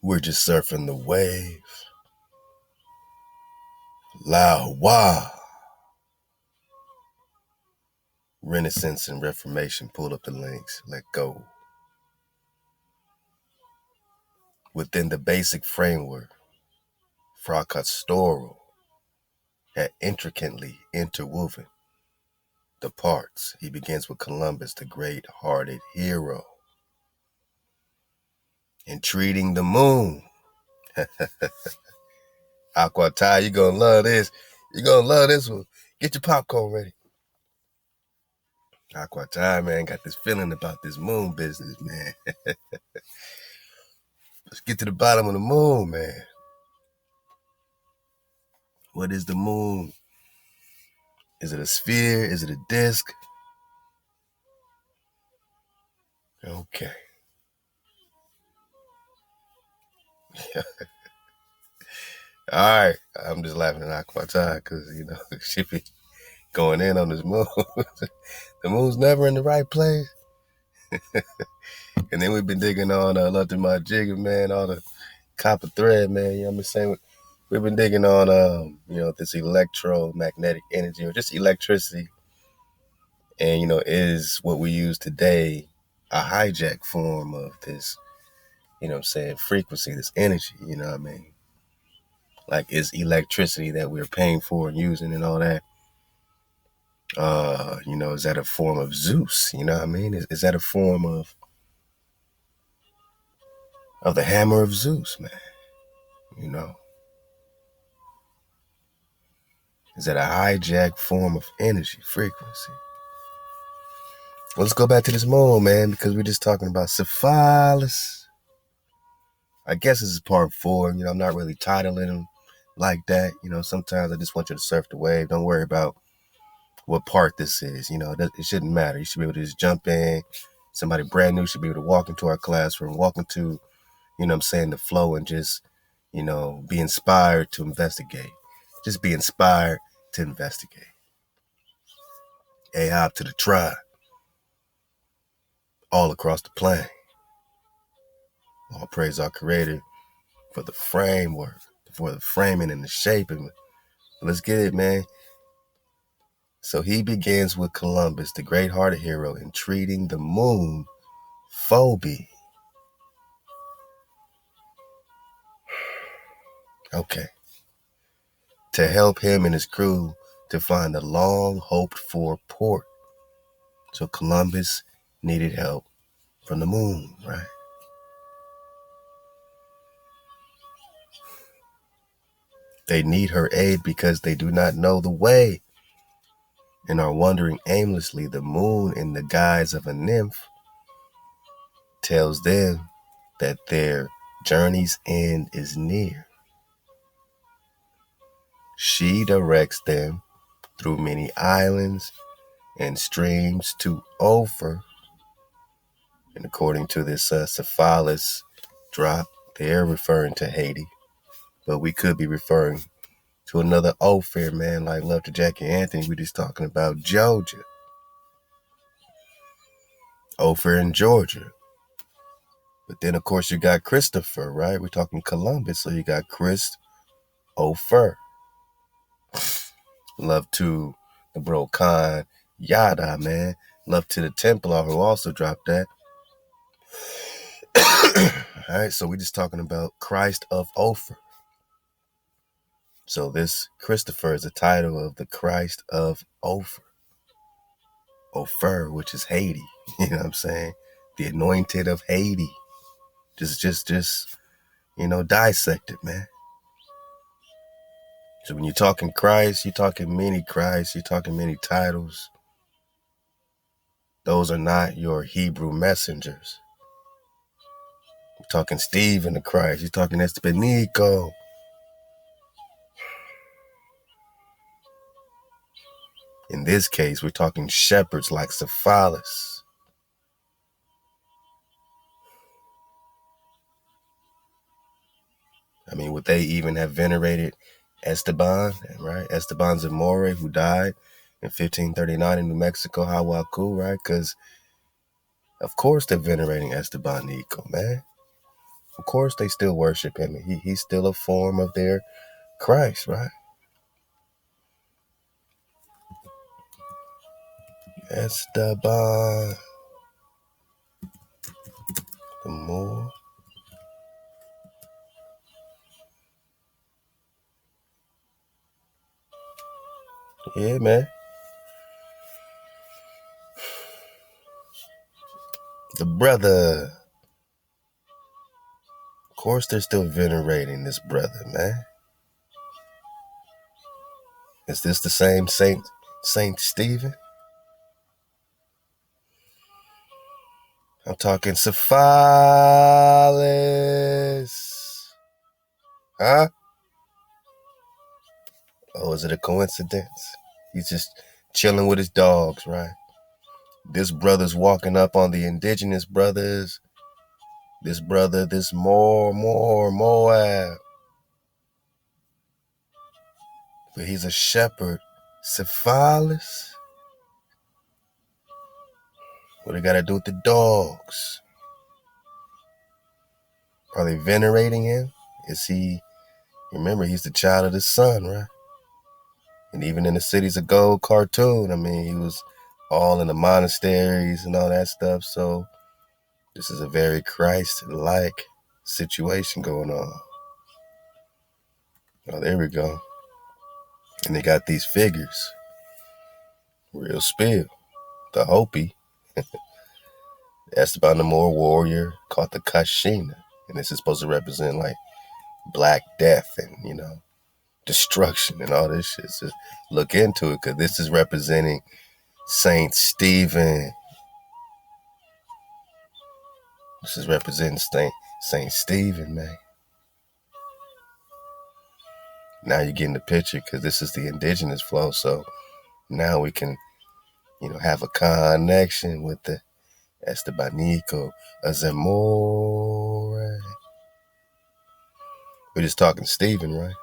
We're just surfing the wave. La Wah. Renaissance and Reformation. Pull up the links. Let go. Within the basic framework, Fracastoro had intricately interwoven the parts. He begins with Columbus, the great-hearted hero, entreating the moon. Aquatai, you're going to love this. You're going to love this one. Get your popcorn ready. Aquatai, man, got this feeling about this moon business, man. Let's get to the bottom of the moon, man. What is the moon? Is it a sphere? Is it a disc? Okay. All right. I'm just laughing at Aquatai because, she be going in on this moon. The moon's never in the right place. And then we've been digging on Love to My Jigger, man, all the copper thread, man. You know what I'm saying? We've been digging on, this electromagnetic energy or just electricity. And, is what we use today a hijack form of this, frequency, this energy, you know what I mean? Like, is electricity that we're paying for and using and all that, is that a form of Zeus? You know what I mean? Is that a form of the hammer of Zeus, man? Is that a hijack form of energy, frequency? Well, let's go back to this moon, man, because we're just talking about Syphilis. I guess this is part 4. I'm not really titling them like that. Sometimes I just want you to surf the wave. Don't worry about what part this is. It shouldn't matter. You should be able to just jump in. Somebody brand new should be able to walk into our classroom, walk into, the flow and just, be inspired to investigate. Just be inspired to investigate. Ahab to the tribe. All across the plain. All praise our Creator for the framework, for the framing and the shaping. Let's get it, man. So he begins with Columbus, the great-hearted hero, entreating the moon, Phoebe. Okay. To help him and his crew to find the long-hoped-for port. So Columbus needed help from the moon, right? They need her aid because they do not know the way and are wandering aimlessly. The moon, in the guise of a nymph, tells them that their journey's end is near. She directs them through many islands and streams to Ophir. And according to this Syphilis drop, they're referring to Haiti. But we could be referring to another Ophir, man, like Love to Jackie Anthony. We're just talking about Georgia. Ophir in Georgia. But then, of course, you got Christopher, right? We're talking Columbus, so you got Ophir. Love to the bro Khan Yada, man. Love to the Templar, who also dropped that. All right, so we're just talking about Christ of Ophir. So this Christopher is the title of the Christ of Ophir. Ophir, which is Haiti. You know what I'm saying? The anointed of Haiti. Just dissect it, man. So when you're talking Christ, you're talking many Christ, you're talking many titles. Those are not your Hebrew messengers. You're talking Stephen the Christ, you're talking Esteban. In this case, we're talking shepherds like Syphilis. I mean, would they even have venerated Esteban, right? Esteban the Moor, who died in 1539 in New Mexico, Hawaku, right? Because, of course, they're venerating Esteban Nico, man. Of course, they still worship him. He's still a form of their Christ, right? Esteban the Moor. Yeah, man. The brother. Of course, they're still venerating this brother, man. Is this the same Saint Stephen? I'm talking Syphilis. Huh? Oh, is it a coincidence? He's just chilling with his dogs, right? This brother's walking up on the indigenous brothers. This brother, this Moab. But he's a shepherd. Syphilis? What they got to do with the dogs? Are they venerating him? Is he, remember, he's the child of the sun, right? And even in the Cities of Gold cartoon, I mean, he was all in the monasteries and all that stuff. So this is a very Christ-like situation going on. Oh, there we go. And they got these figures. Real spill. The Hopi. Esteban the Moor warrior called the Kashina. And this is supposed to represent like black death and, destruction and all this shit. So look into it, because this is representing Saint Stephen. This is representing Saint Stephen, man. Now you're getting the picture, because this is the indigenous flow. So now we can, have a connection with the Estebanico Azamore. We're just talking Stephen, right?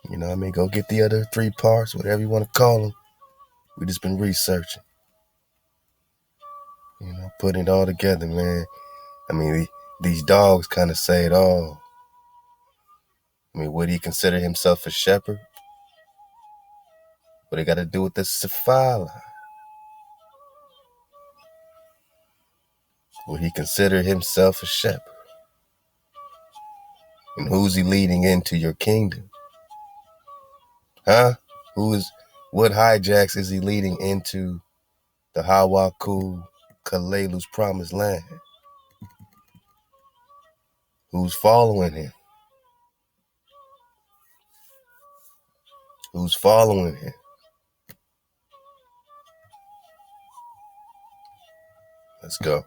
You know what I mean? Go get the other 3 parts, whatever you want to call them. We just been researching. Putting it all together, man. I mean, these dogs kind of say it all. I mean, would he consider himself a shepherd? What it got to do with the Syphilis? Would he consider himself a shepherd? And who's he leading into your kingdom? Huh? What hijacks is he leading into the Hawaku Kalelu's promised land? Who's following him? Who's following him? Let's go.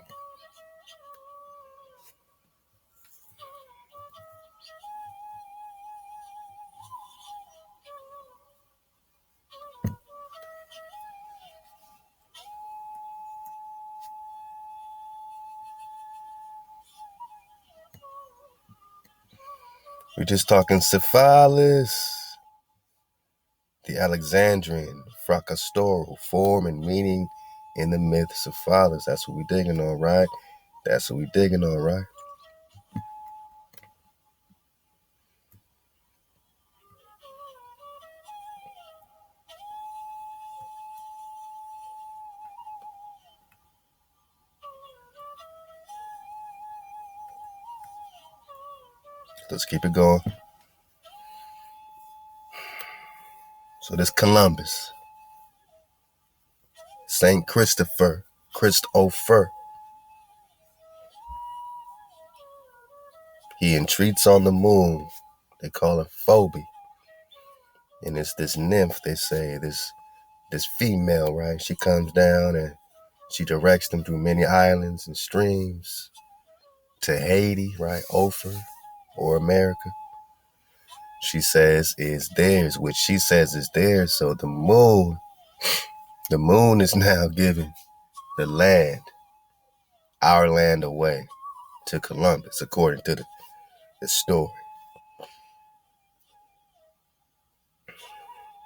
We're just talking Syphilis. The Alexandrian, fracastoral form and meaning in the myth Syphilis. That's what we're digging on, right? That's what we're digging on, right? Let's keep it going. So this Columbus, Saint Christopher, he entreats on the moon. They call her Phoebe. And it's this nymph, they say, this female, right? She comes down and she directs them through many islands and streams to Haiti, right? Ophir or America. She says is theirs, which she says is theirs. So the moon is now giving the land, our land, away to Columbus, according to the story.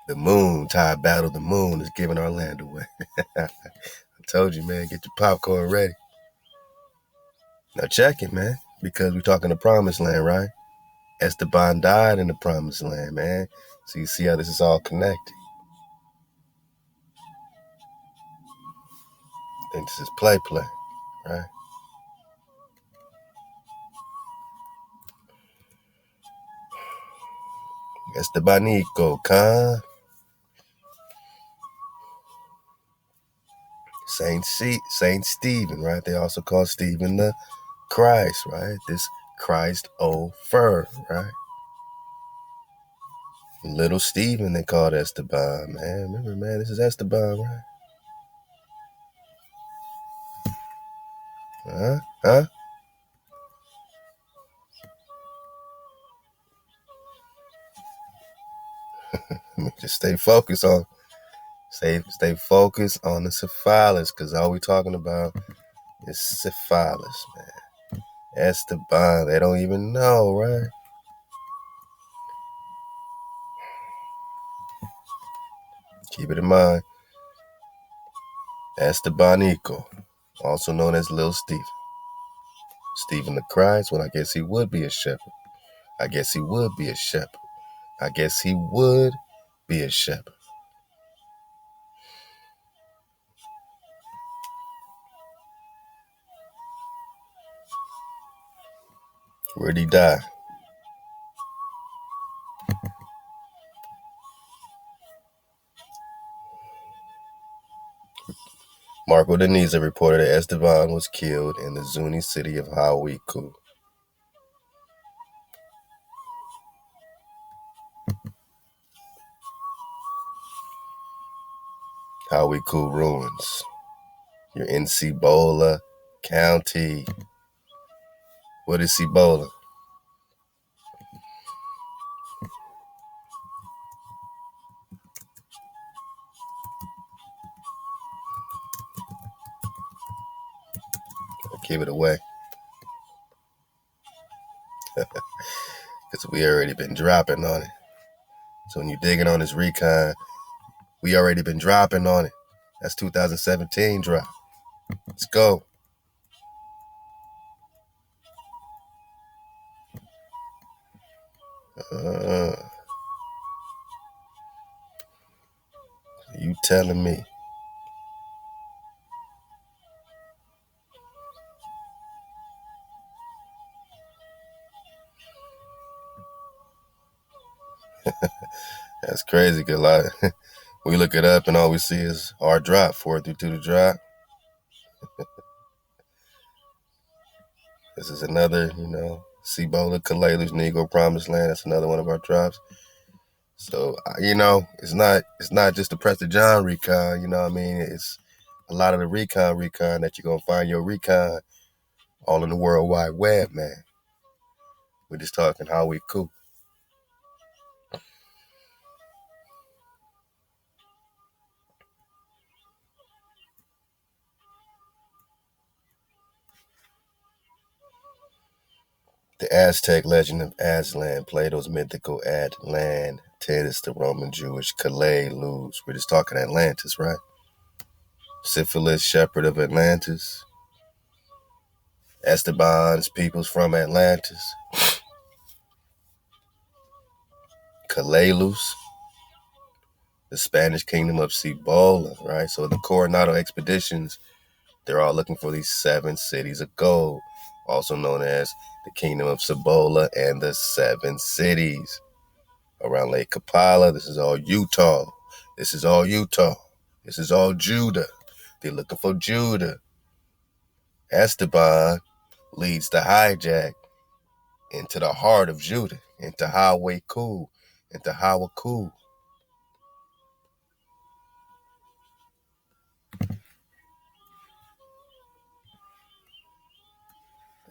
The moon, Thai battle, the moon is giving our land away. I told you, man, get your popcorn ready. Now check it, man, because we're talking the promised land, right? Esteban died in the promised land, man. So you see how this is all connected. I think this is play, right? Estebanico, Saint Stephen, right? They also call Stephen the Christ, right? This Christ fur, right? Little Stephen, they called Esteban, man. Remember, man, this is Esteban, right? Huh? Just stay focused on the Syphilis, because all we talking about is Syphilis, man. Esteban, they don't even know, right? Keep it in mind. Estebanico, also known as Little Stephen. Stephen the Christ, well, I guess he would be a shepherd. I guess he would be a shepherd. Where'd he die? Marco Deniza reported that Esteban was killed in the Zuni city of Hawiku. Hawiku ruins. You're in Cibola County. What is Cibola? Give it away. Because we already been dropping on it. So when you're digging on this recon, we already been dropping on it. That's 2017 drop. Let's go. You telling me. That's crazy, because we look it up and all we see is our drop, 432 to drop. This is another, Cibola, Kalalu's Negro Promised Land. That's another one of our drops. So, it's not just the Prester John recon, you know what I mean? It's a lot of the recon that you're going to find your recon all in the World Wide Web, man. We're just talking how we cool. The Aztec legend of Aslan, Plato's mythical Atlantis, the Roman Jewish Kalalu. We're just talking Atlantis, right? Syphilis, shepherd of Atlantis. Esteban's peoples from Atlantis. Kalalus, the Spanish kingdom of Cibola, right? So the Coronado expeditions, they're all looking for these 7 cities of gold, also known as the kingdom of Cibola and the 7 cities around Lake Kapala. This is all Utah. This is all Judah. They're looking for Judah. Esteban leads the hijack into the heart of Judah, into Hawaku, into Hawaku.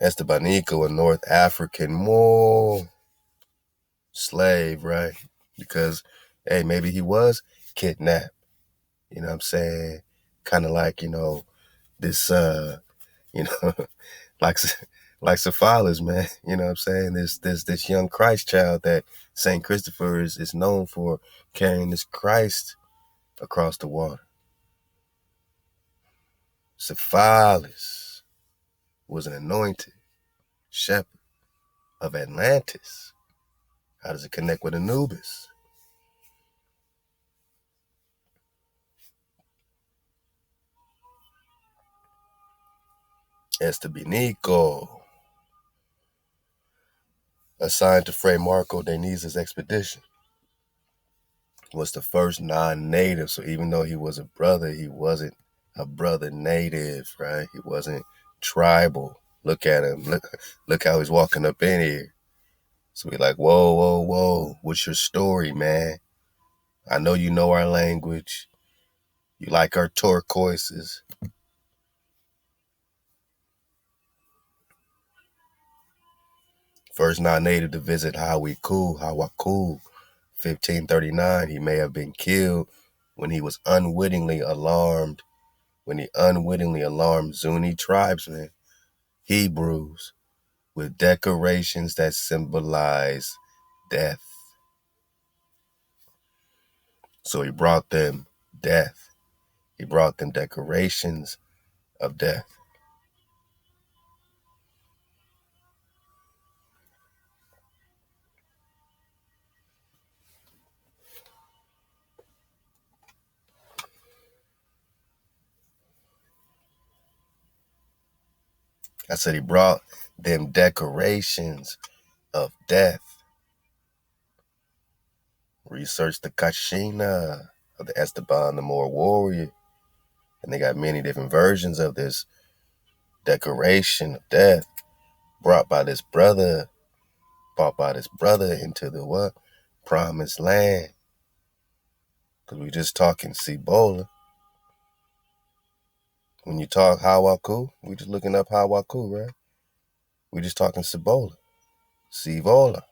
Estebanico, a North African Moor slave, right? Because, hey, maybe he was kidnapped. You know what I'm saying? Kind of like, this, like Syphilis, man. You know what I'm saying? This young Christ child that St. Christopher is known for carrying this Christ across the water. Syphilis. was an anointed shepherd of Atlantis. How does it connect with Anubis? Esteban, assigned to Fray Marco de Niza's expedition, was the first non-native. So even though he was a brother, he wasn't a brother native, right? He wasn't tribal. Look at him. Look how he's walking up in here. So we're like, whoa, whoa, whoa. What's your story, man? I know you know our language. You like our turquoises. First non-native to visit Hawaku, 1539. He may have been killed when he unwittingly alarmed Zuni tribesmen, Hebrews, with decorations that symbolize death. So he brought them death. He brought them decorations of death. I said he brought them decorations of death. Research the Kashina of the Esteban the Moor warrior. And they got many different versions of this decoration of death brought by this brother into the what? Promised land. Because we just talking Cibola. When you talk Hawaku, we just looking up Hawaku, right? We just talking Cibola. Cibola.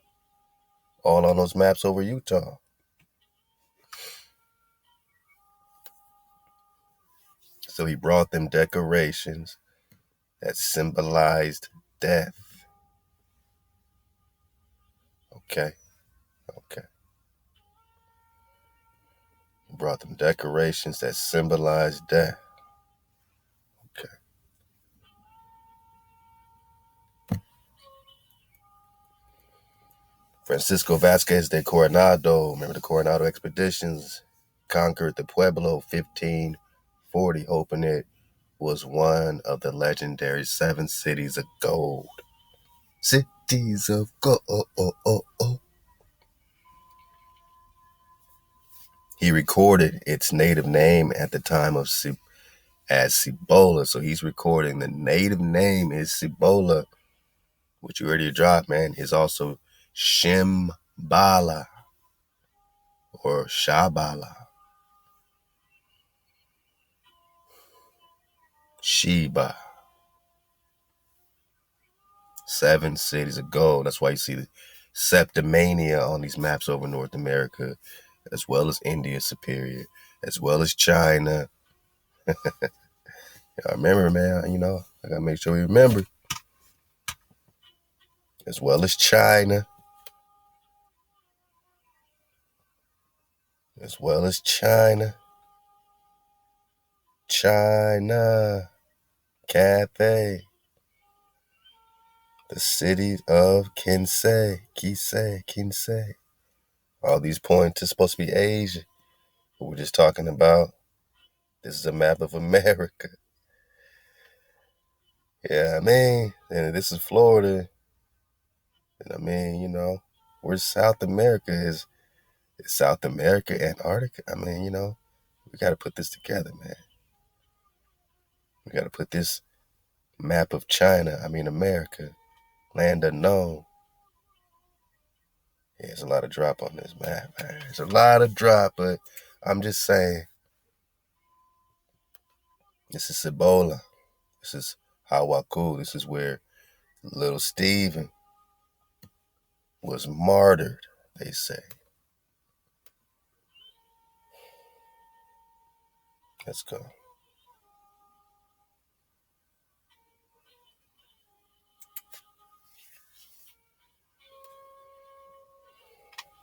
All on those maps over Utah. So he brought them decorations that symbolized death. Okay. He brought them decorations that symbolized death. Okay. Francisco Vasquez de Coronado, remember the Coronado expeditions, conquered the Pueblo 1540, hoping it was one of the legendary 7 cities of gold. Cities of gold. He recorded its native name at the time of as Cibola, so he's recording the native name is Cibola, which you already dropped, man, is also Shimbala or Shabala. Sheba. 7 cities of gold. That's why you see the septimania on these maps over North America, as well as India Superior, as well as China. I remember, man, I gotta make sure we remember. As well as China. As well as China. China. Cathay. The city of Kinsay. All these points are supposed to be Asia. But we're just talking about, this is a map of America. Yeah, I mean, and this is Florida. And I mean, where's South America? Is South America Antarctica? I mean, we got to put this together, man. We got to put this map of America, land unknown. Yeah, there's a lot of drop on this map, man. There's a lot of drop, but I'm just saying, this is Cibola. This is Hawaku. This is where little Stephen was martyred, they say. Let's go.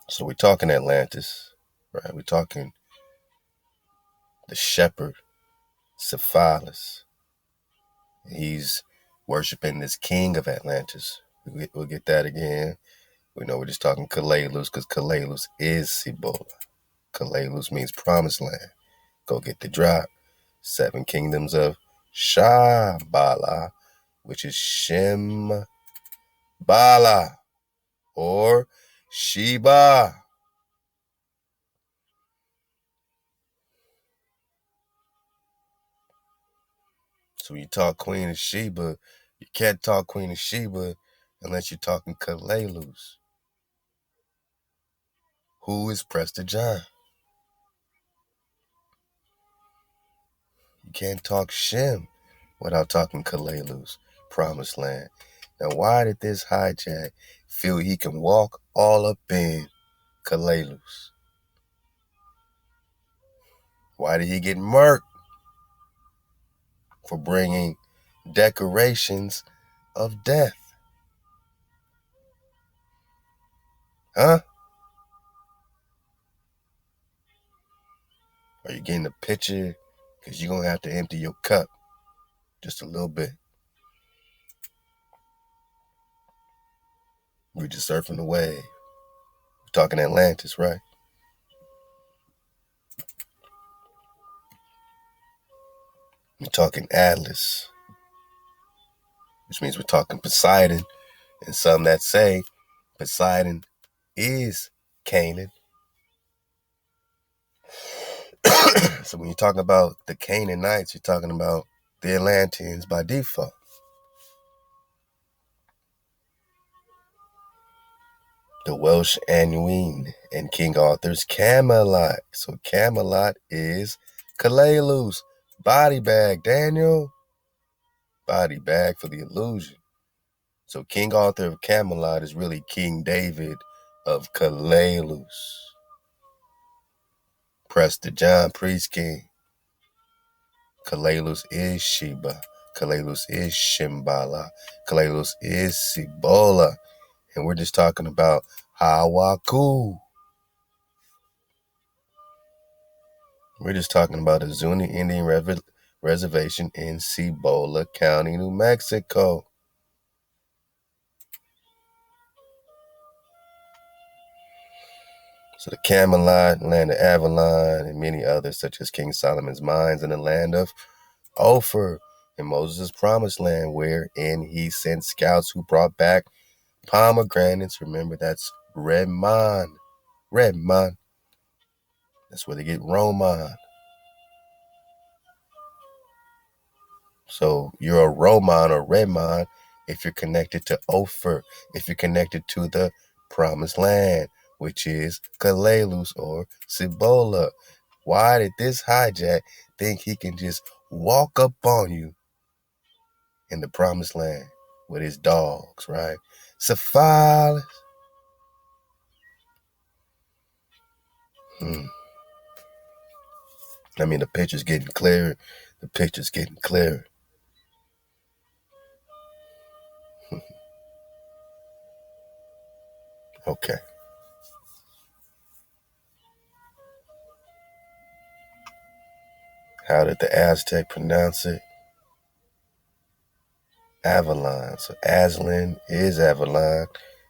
So we're talking Atlantis, right? We're talking the shepherd, Syphilis. He's worshiping this king of Atlantis. We'll get that again. We know we're just talking Kalalus because Kalalus is Cibola. Kalalus means promised land. Go get the drop. 7 kingdoms of Shambhala, which is Shembala or Sheba. So when you talk Queen of Sheba, you can't talk Queen of Sheba unless you're talking Kalalus. Who is Prester John? You can't talk Shem without talking Kalalus, promised land. Now, why did this hijack feel he can walk all up in Kalalus? Why did he get murked for bringing decorations of death? Huh? Are you getting the picture? Because you're going to have to empty your cup just a little bit. We're just surfing the wave. We're talking Atlantis, right? We're talking Atlas, which means we're talking Poseidon. And some that say Poseidon is Canaan. So when you're talking about the Canaanites, you're talking about the Atlanteans by default. The Welsh Annuin and King Arthur's Camelot. So Camelot is Kalalus. Body bag, Daniel. Body bag for the illusion. So King Arthur of Camelot is really King David of Kalalus. Prester John, priest king. Kalalus is Sheba. Kalalus is Shambhala. Kalalus is Cibola. And we're just talking about Hawaku. We're just talking about a Zuni Indian reservation in Cibola County, New Mexico. So the Camelot, land of Avalon, and many others such as King Solomon's mines in the land of Ophir in Moses' promised land, wherein he sent scouts who brought back pomegranates. Remember, that's Redman. Redman. That's where they get Roman. So you're a Roman or Redman if you're connected to Ophir, if you're connected to the promised land, which is Kalalus or Cibola. Why did this hijack think he can just walk up on you in the promised land with his dogs, right? Syphilis. I mean, the picture's getting clearer. The picture's getting clearer. Okay. How did the Aztec pronounce it? Avalon. So Aslan is Avalon.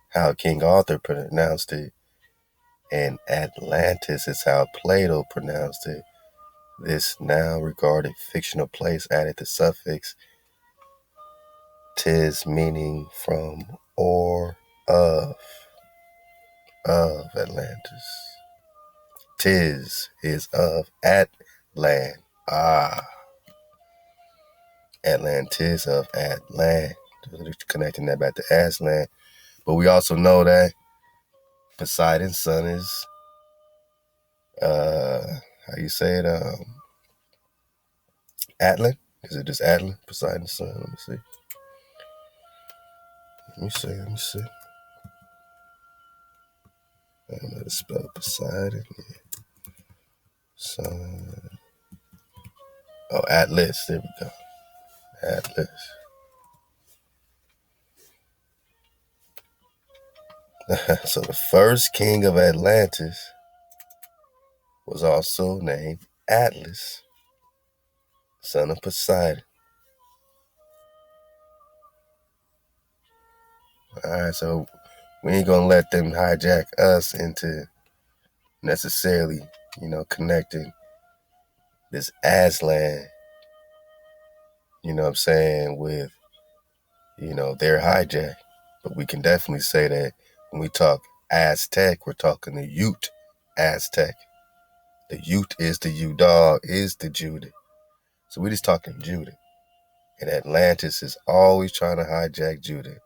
How King Arthur pronounced it. And Atlantis is how Plato pronounced it. This now regarded fictional place added the suffix tis, meaning from or of Atlantis. Tis is of Atlan. Atlantis of Atlan. Connecting that back to Aslan. But we also know that Poseidon's son is how you say it? Atlan? Is it just Atlan? Poseidon's son? Let me see. I don't know how to spell Poseidon. Son. Oh, Atlas. There we go. Atlas. So the first king of Atlantis was also named Atlas, son of Poseidon. All right, so we ain't gonna let them hijack us into necessarily, connecting this Aslan, what I'm saying, with, their hijack. But we can definitely say that when we talk Aztec, we're talking the Ute Aztec. The Ute is the U-Dog, is the Judah. So we're just talking Judah. And Atlantis is always trying to hijack Judah.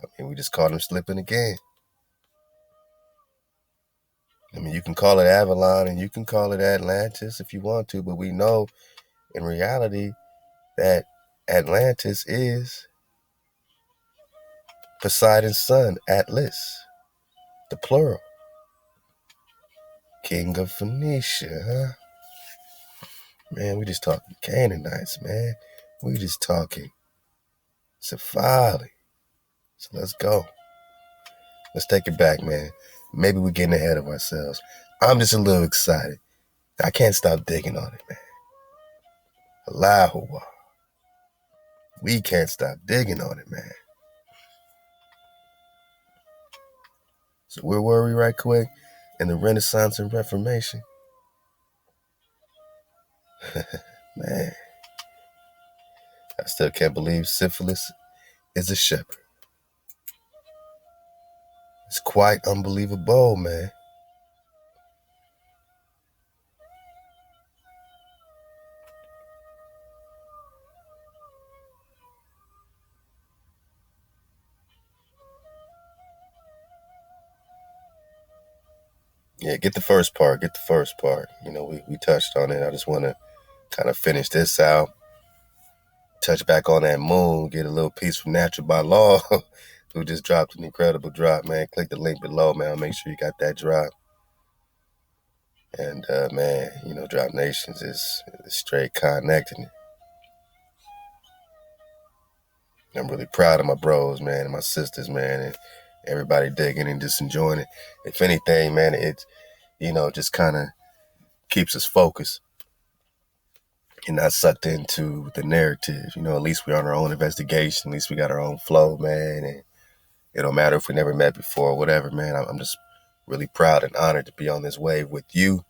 I mean, we just caught him slipping again. I mean, you can call it Avalon and you can call it Atlantis if you want to, but we know in reality that Atlantis is Poseidon's son, Atlas, the plural. King of Phoenicia, huh? Man, we just talking Canaanites, man. We just talking Syphilis. So let's go. Let's take it back, man. Maybe we're getting ahead of ourselves. I'm just a little excited. I can't stop digging on it, man. Allahu. We can't stop digging on it, man. So where were we right quick? In the Renaissance and Reformation. Man, I still can't believe Syphilis is a shepherd. It's quite unbelievable, man. Yeah, get the first part. We touched on it. I just want to kind of finish this out. Touch back on that moon. Get a little piece from Natural by Law. Who just dropped an incredible drop, man. Click the link below, man. Make sure you got that drop. And, man, Drop Nations is straight connecting it. I'm really proud of my bros, man, and my sisters, man, and everybody digging and just enjoying it. If anything, man, it's, just kind of keeps us focused and not sucked into the narrative. At least we're on our own investigation. At least we got our own flow, man, and it don't matter if we never met before or whatever, man. I'm just really proud and honored to be on this wave with you,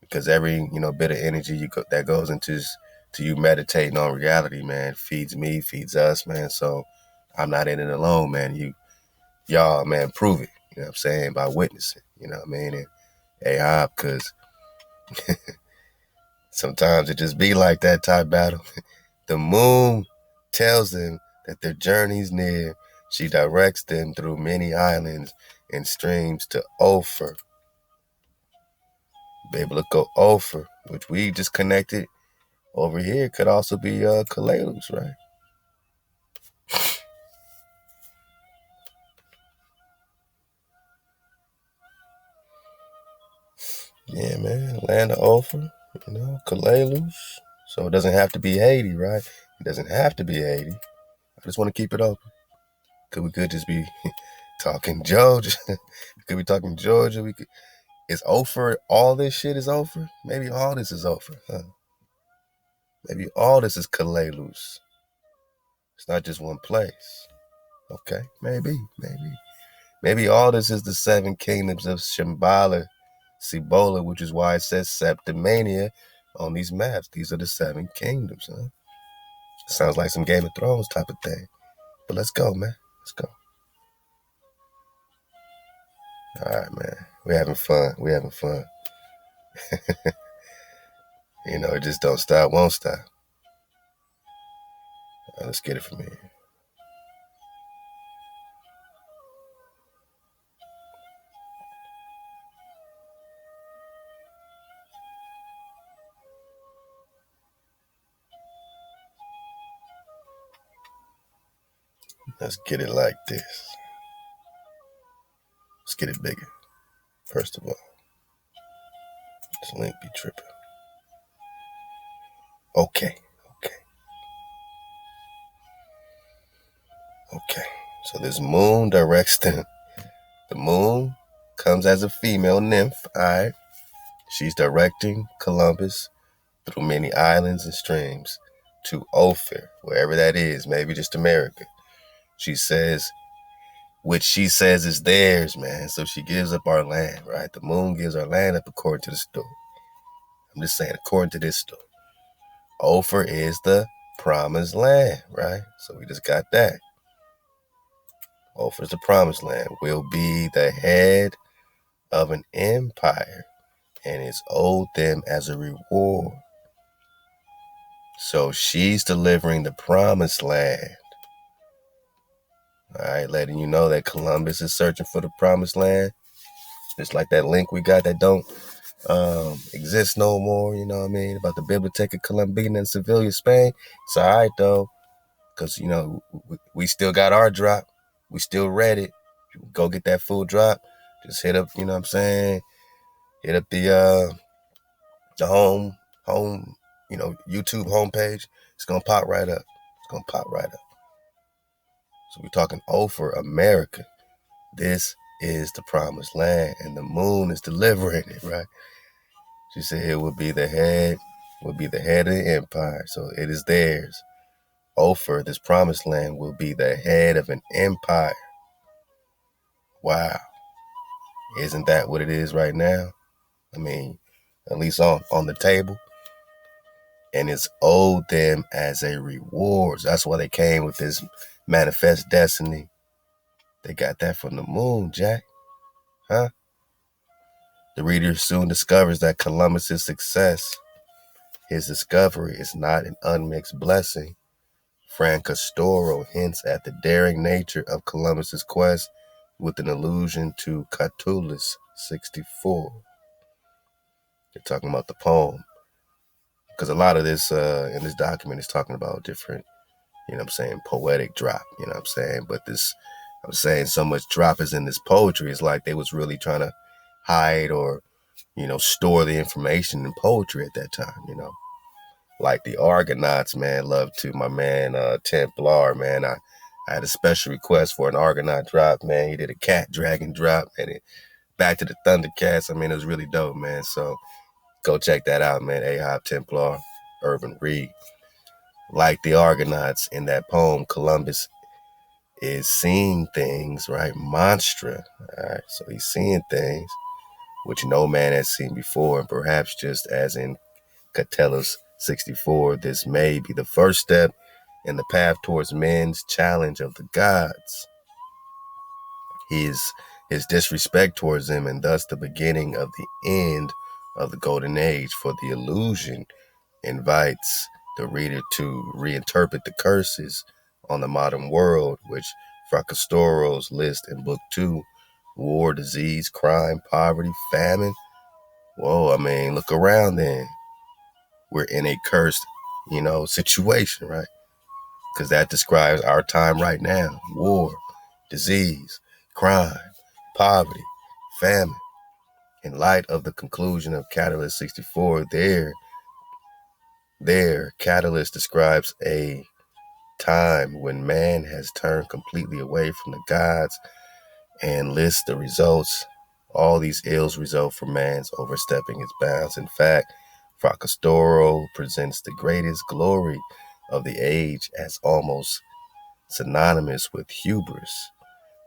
because every, bit of energy that goes into to you meditating on reality, man, feeds me, feeds us, man. So I'm not in it alone, man. Y'all, man, prove it, you know what I'm saying, by witnessing, you know what I mean? And AI, because sometimes it just be like that type battle. The moon tells them that their journey's near. She directs them through many islands and streams to Ophir. Be able to go Ophir, which we just connected over here, could also be Kalalus, right? Yeah, man, land of Ophir, Kalalus. So it doesn't have to be Haiti, right? It doesn't have to be Haiti. I just want to keep it open. We could just be talking Georgia. We could be talking Georgia. Is Ophir, all this shit is Ophir? Maybe all this is Ophir, huh? Maybe all this is Kalalus. It's not just one place. Okay, maybe. Maybe all this is the 7 kingdoms of Shambhala, Cibola, which is why it says Septimania on these maps. These are the 7 kingdoms, huh? Sounds like some Game of Thrones type of thing. But let's go, man. Let's go. All right, man. We're having fun. It just don't stop, won't stop. All right, let's get it from here. Let's get it like this. Let's get it bigger. First of all, this link be tripping. Okay. So this moon directs them. The moon comes as a female nymph, all right? She's directing Columbus through many islands and streams to Ophir, wherever that is, maybe just America. She says, which she says is theirs, man. So she gives up our land, right? The moon gives our land up according to the story. I'm just saying, according to this story. Ophir is the promised land, right? So we just got that. Ophir is the promised land. Will be the head of an empire and is owed them as a reward. So she's delivering the promised land. All right, letting you know that Columbus is searching for the promised land. Just like that link we got that don't exist no more, you know what I mean, about the Biblioteca Colombina in Sevilla, Spain. It's all right, though, because, you know, we still got our drop. We still read it. Go get that full drop. Just hit up, you know what I'm saying, hit up the home, you know, YouTube homepage. It's going to pop right up. It's going to pop right up. So we're talking Ophir, America. This is the promised land, and the moon is delivering it, right? She said it would be the head of the empire, so it is theirs. Ophir, this promised land, will be the head of an empire. Wow. Isn't that what it is right now? I mean, at least on the table. And it's owed them as a reward. So that's why they came with this manifest destiny. They got that from the moon, Jack. Huh? The reader soon discovers that Columbus's success, his discovery, is not an unmixed blessing. Francastoro hints at the daring nature of Columbus's quest with an allusion to Catullus 64. They're talking about the poem. Because a lot of this in this document is talking about different, you know what I'm saying, poetic drop, you know what I'm saying? But this, I'm saying so much drop is in this poetry. It's like they was really trying to hide or, you know, store the information in poetry at that time, you know. Like the Argonauts, man, love to my man Templar, man. I had a special request for an Argonaut drop, man. He did a cat dragon drop, and it back to the Thundercats. I mean, it was really dope, man. So go check that out, man. Ahab Templar, Urban Reed. Like the Argonauts in that poem, Columbus is seeing things, right? Monstra. All right. So he's seeing things which no man has seen before, and perhaps just as in Catullus 64, this may be the first step in the path towards men's challenge of the gods. His disrespect towards them, and thus the beginning of the end of the golden age, for the illusion invites the reader to reinterpret the curses on the modern world, which Fracastoro's list in Book 2, war, disease, crime, poverty, famine. Whoa, I mean, look around then. We're in a cursed, you know, situation, right? Because that describes our time right now. War, disease, crime, poverty, famine. In light of the conclusion of Catalyst 64, Catalyst describes a time when man has turned completely away from the gods and lists the results. All these ills result from man's overstepping its bounds. In fact, Fracastoro presents the greatest glory of the age as almost synonymous with hubris.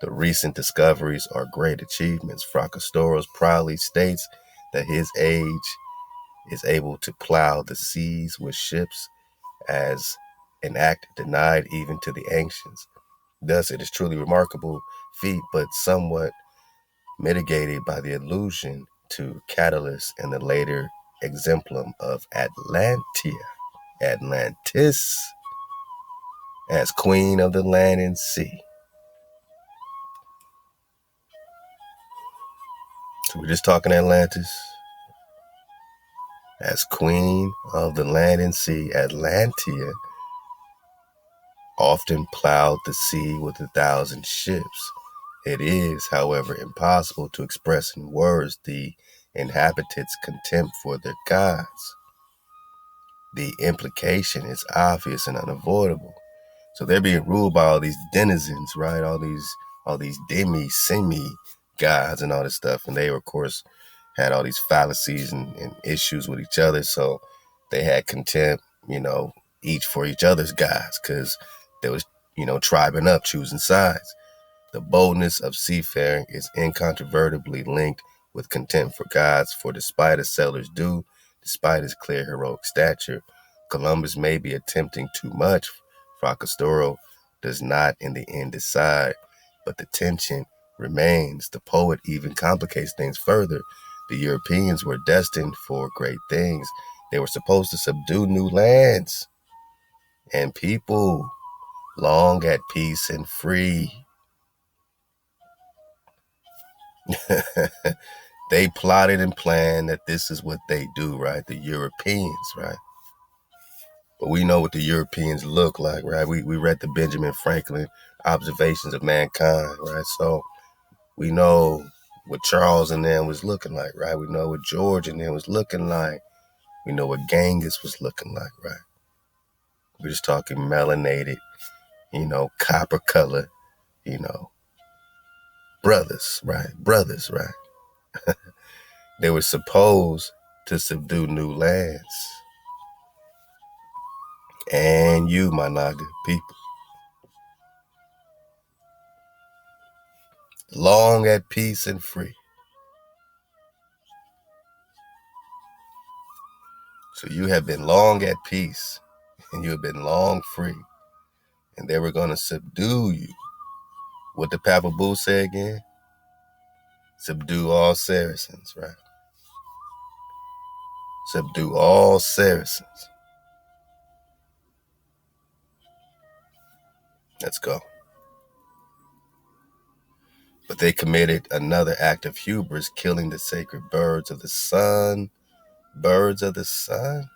The recent discoveries are great achievements. Fracastoro proudly states that his age is able to plow the seas with ships as an act denied even to the ancients. Thus, it is truly remarkable feat, but somewhat mitigated by the allusion to Catullus and the later exemplum of Atlantis, as queen of the land and sea. So we're just talking Atlantis as queen of the land and sea. Atlantia often plowed the sea with 1,000 ships. It is, however, impossible to express in words the inhabitants' contempt for their gods. The implication is obvious and unavoidable. So they're being ruled by all these denizens, right? All these semi gods and all this stuff. And they, of course, had all these fallacies and issues with each other. So they had contempt, you know, each for each other's gods, because there was, you know, tribing up, choosing sides. The boldness of seafaring is incontrovertibly linked with contempt for gods, for despite a sailor's due, despite his clear heroic stature, Columbus may be attempting too much. Fracastoro does not in the end decide, but the tension remains. The poet even complicates things further. The Europeans were destined for great things. They were supposed to subdue new lands and people, long at peace and free. They plotted and planned that this is what they do, right? The Europeans, right? But we know what the Europeans look like, right? We read the Benjamin Franklin Observations of Mankind, right? So we know what Charles and them was looking like, right? We know what George and them was looking like. We know what Genghis was looking like, right? We're just talking melanated, copper color, you know, brothers, right? Brothers, right? They were supposed to subdue new lands. And you, my Naga people, long at peace and free. So you have been long at peace, and you have been long free, and they were going to subdue you. What did Papa Boo say again? Subdue all Saracens, right? Subdue all Saracens. Let's go. But they committed another act of hubris, killing the sacred birds of the sun. Birds of the sun?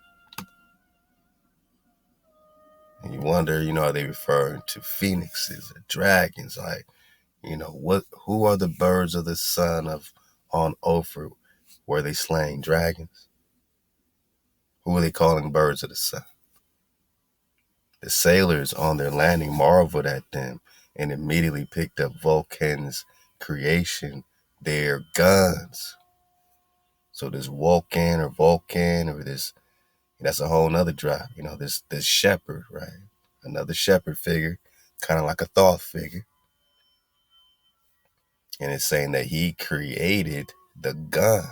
And you wonder, are they referring to phoenixes or dragons? Like, who are the birds of the sun on Ophir? Were they slaying dragons? Who are they calling birds of the sun? The sailors on their landing marveled at them and immediately picked up Vulcan's creation, their guns. So this Vulcan or this, that's a whole nother drop. This shepherd, right? Another shepherd figure, kind of like a Thoth figure. And it's saying that he created the gun,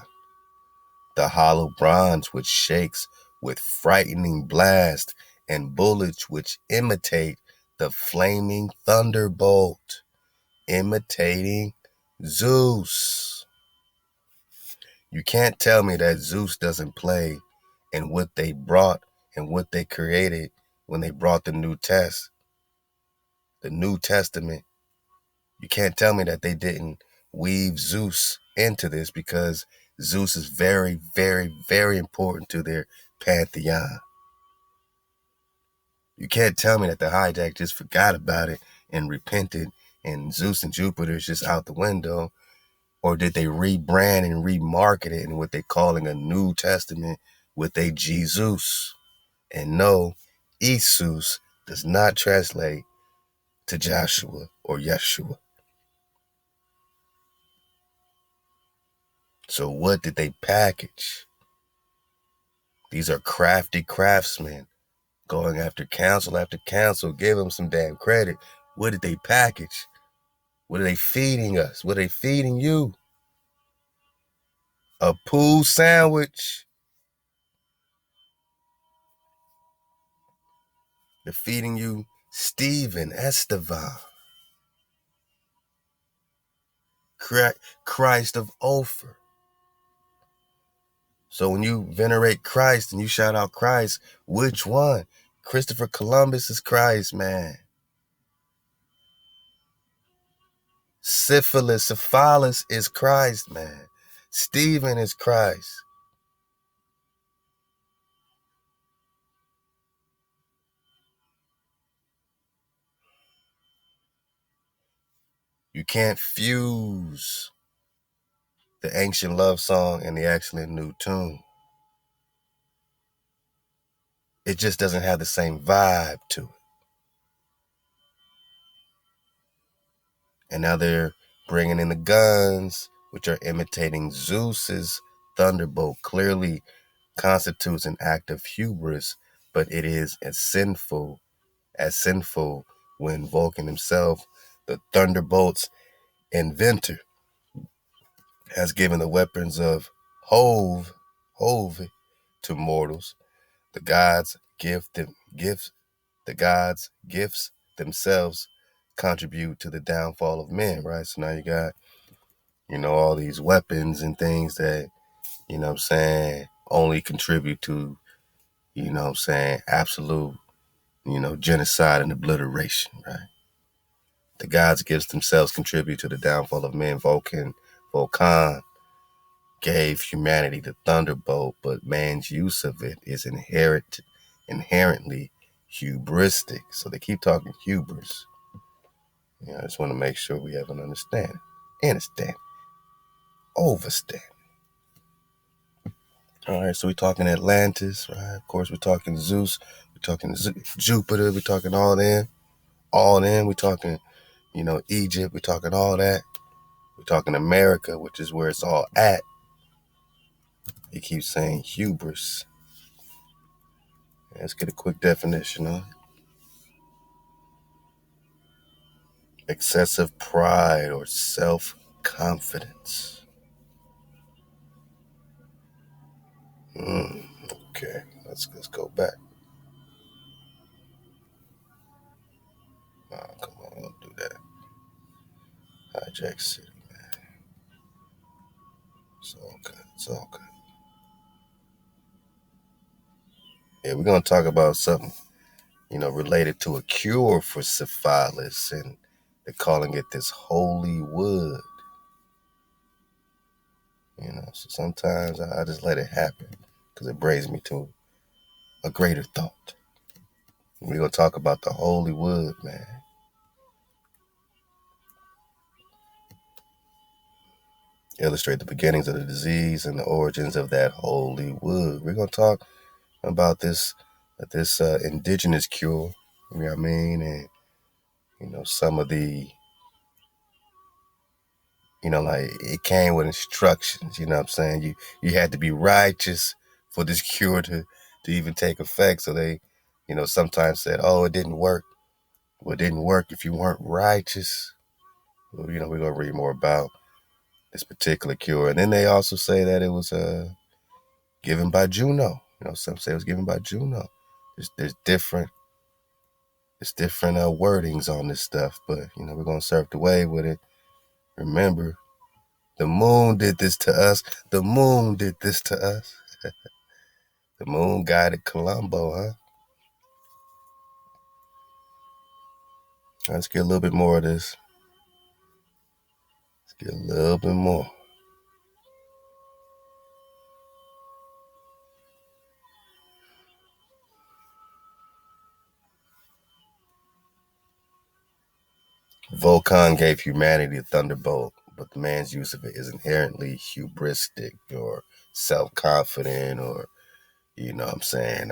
the hollow bronze which shakes with frightening blast and bullets which imitate the flaming thunderbolt, imitating Zeus. You can't tell me that Zeus doesn't play in what they brought and what they created when they brought the New Testament. You can't tell me that they didn't weave Zeus into this, because Zeus is very, very, very important to their pantheon. You can't tell me that the hijack just forgot about it and repented and Zeus and Jupiter is just out the window. Or did they rebrand and remarket it in what they're calling a New Testament with a Jesus? And no, Jesus does not translate to Joshua or Yeshua. So what did they package? These are crafty craftsmen going after council after council. Give them some damn credit. What did they package? What are they feeding us? What are they feeding you? A pool sandwich. They're feeding you Esteban, Christ of Ophir. So when you venerate Christ and you shout out Christ, which one? Christopher Columbus is Christ, man. Syphilis is Christ, man. Stephen is Christ. You can't fuse the ancient love song and the excellent new tune. It just doesn't have the same vibe to it. And now they're bringing in the guns, which are imitating Zeus's thunderbolt. Clearly constitutes an act of hubris, but it is as sinful when Vulcan himself the thunderbolt's inventor, has given the weapons of Hove to mortals. The gods the gods' gifts themselves contribute to the downfall of men, right? So now you got, all these weapons and things that, only contribute to, absolute, genocide and obliteration, right? The gods' gifts themselves contribute to the downfall of men. Vulcan gave humanity the thunderbolt, but man's use of it is inherently hubristic. So they keep talking hubris. I just want to make sure we have an understanding. Overstand. All right, so we're talking Atlantis, right? Of course, we're talking Zeus. We're talking Jupiter. We're talking all them. We're talking, Egypt. We're talking all that. We're talking America, which is where it's all at. He keeps saying hubris. Let's get a quick definition on it. Excessive pride or self-confidence. Okay, let's go back. Oh, come on, don't do that. Hijack City, man. It's all good. Yeah, we're gonna talk about something, related to a cure for syphilis, and they're calling it this holy wood. So sometimes I just let it happen because it brings me to a greater thought. We're gonna talk about the holy wood, man. Illustrate the beginnings of the disease and the origins of that holy wood. We're gonna talk about this indigenous cure. You know what I mean? And some of the, like it came with instructions. You know what I'm saying? You had to be righteous for this cure to even take effect. So they, sometimes said, "Oh, it didn't work." Well, it didn't work if you weren't righteous. Well, we're gonna read more about this particular cure, and then they also say that it was given by Juno. Some say it was given by Juno. There's different wordings on this stuff, but we're gonna surf the wave with it. Remember, the moon did this to us. The moon did this to us. The moon guided Colombo, huh? Let's get a little bit more of this. Let's get a little bit more. Vulcan gave humanity a thunderbolt, but the man's use of it is inherently hubristic or self-confident, or, what I'm saying,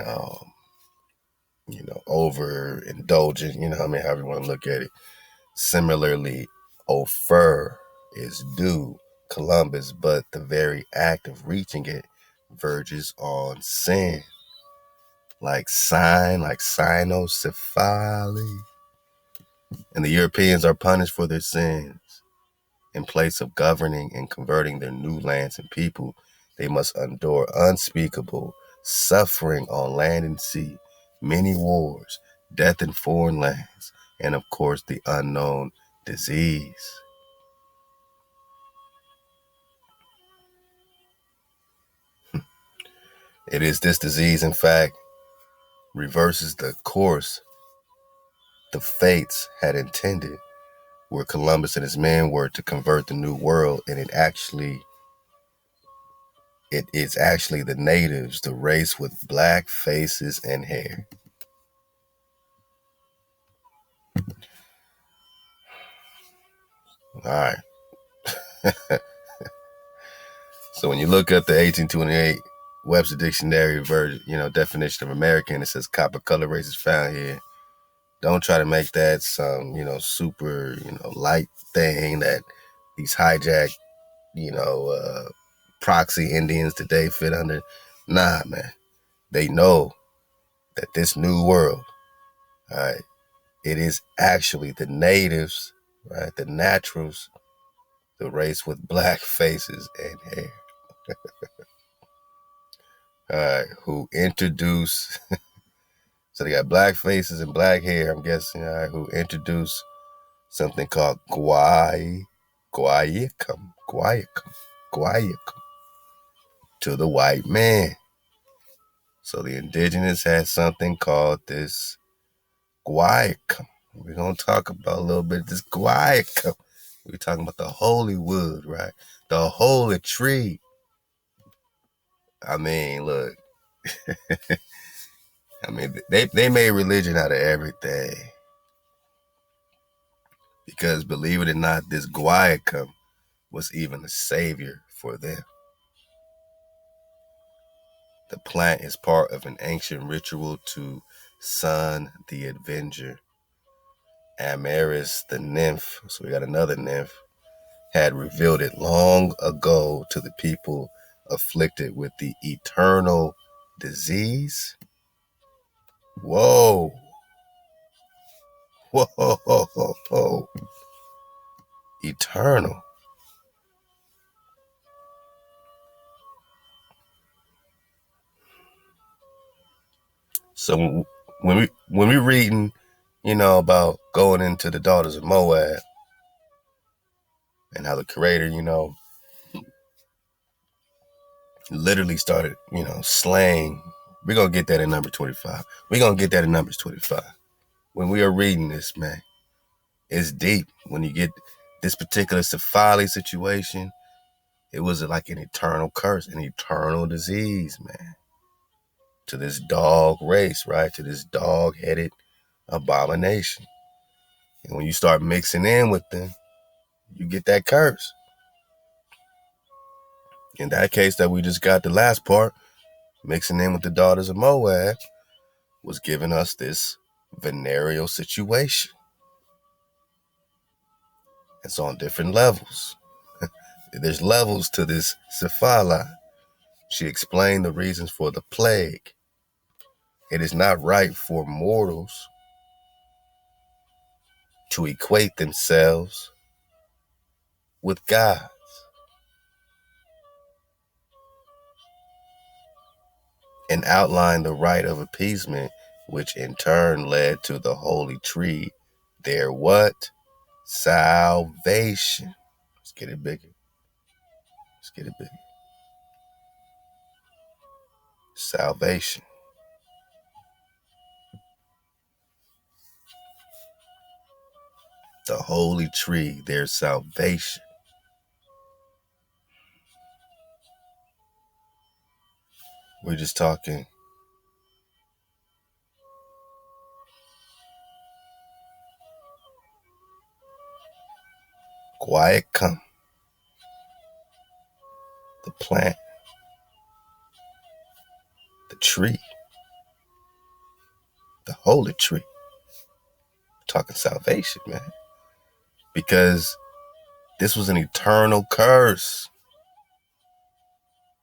overindulgent, however you want to look at it. Similarly, Ophir is due Columbus, but the very act of reaching it verges on sin. Like Cynocephaly. And the Europeans are punished for their sins. In place of governing and converting their new lands and people, they must endure unspeakable suffering on land and sea, many wars, death in foreign lands, and of course the unknown disease. It is this disease, in fact, reverses the course the fates had intended, where Columbus and his men were to convert the new world, and it is actually the natives, the race with black faces and hair. All right. So when you look at the 1828 Webster Dictionary version, definition of American, it says copper color races found here. Don't try to make that some, super, light thing that these hijack, proxy Indians today fit under. Nah, man. They know that this new world, all right, it is actually the natives right? The naturals, the race with black faces and hair. All right, who introduced, so they got black faces and black hair, I'm guessing, all right, who introduced something called Guaiacum to the white man. So the indigenous had something called this Guaiacum. We're going to talk about a little bit of this Guaiacum. We're talking about the holy wood, right? The holy tree. I mean, look. I mean, they made religion out of everything. Because believe it or not, this Guaiacum was even a savior for them. The plant is part of an ancient ritual to Sun the Avenger. Amaris, the nymph, so we got another nymph, had revealed it long ago to the people afflicted with the eternal disease. Whoa. Whoa. Eternal. So when we reading, about going into the daughters of Moab and how the creator, literally started, slaying. We're gonna get that in number 25. We're gonna get that in Numbers 25. When we are reading this, man, it's deep. When you get this particular Syphilis situation, it was like an eternal curse, an eternal disease, man, to this dog race, right? To this dog-headed abomination. And when you start mixing in with them, you get that curse. In that case that we just got the last part, mixing in with the daughters of Moab, was giving us this venereal situation. It's on different levels. There's levels to this Syphilis. She explained the reasons for the plague. It is not right for mortals to equate themselves with gods, and outlined the rite of appeasement, which in turn led to the holy tree. Their what? Salvation. Let's get it bigger. Let's get it bigger. Salvation. The holy tree, their salvation. We're just talking Guaiacum, the plant, the tree, the holy tree. We're talking salvation, man. Because this was an eternal curse.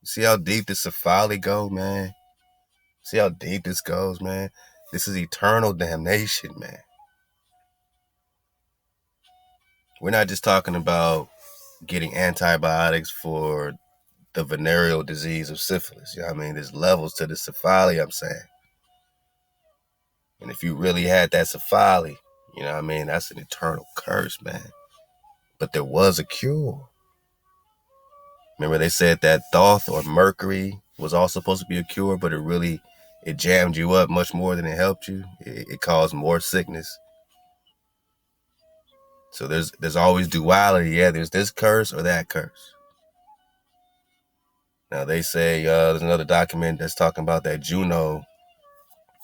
See how deep this Syphilis go, man? See how deep this goes, man? This is eternal damnation, man. We're not just talking about getting antibiotics for the venereal disease of syphilis. You know what I mean? There's levels to the Syphilis, I'm saying. And if you really had that Syphilis, you know what I mean? That's an eternal curse, man. But there was a cure. Remember they said that Thoth or mercury was all supposed to be a cure, but it jammed you up much more than it helped you. It caused more sickness. So there's always duality. Yeah, there's this curse or that curse. Now they say there's another document that's talking about that Juno,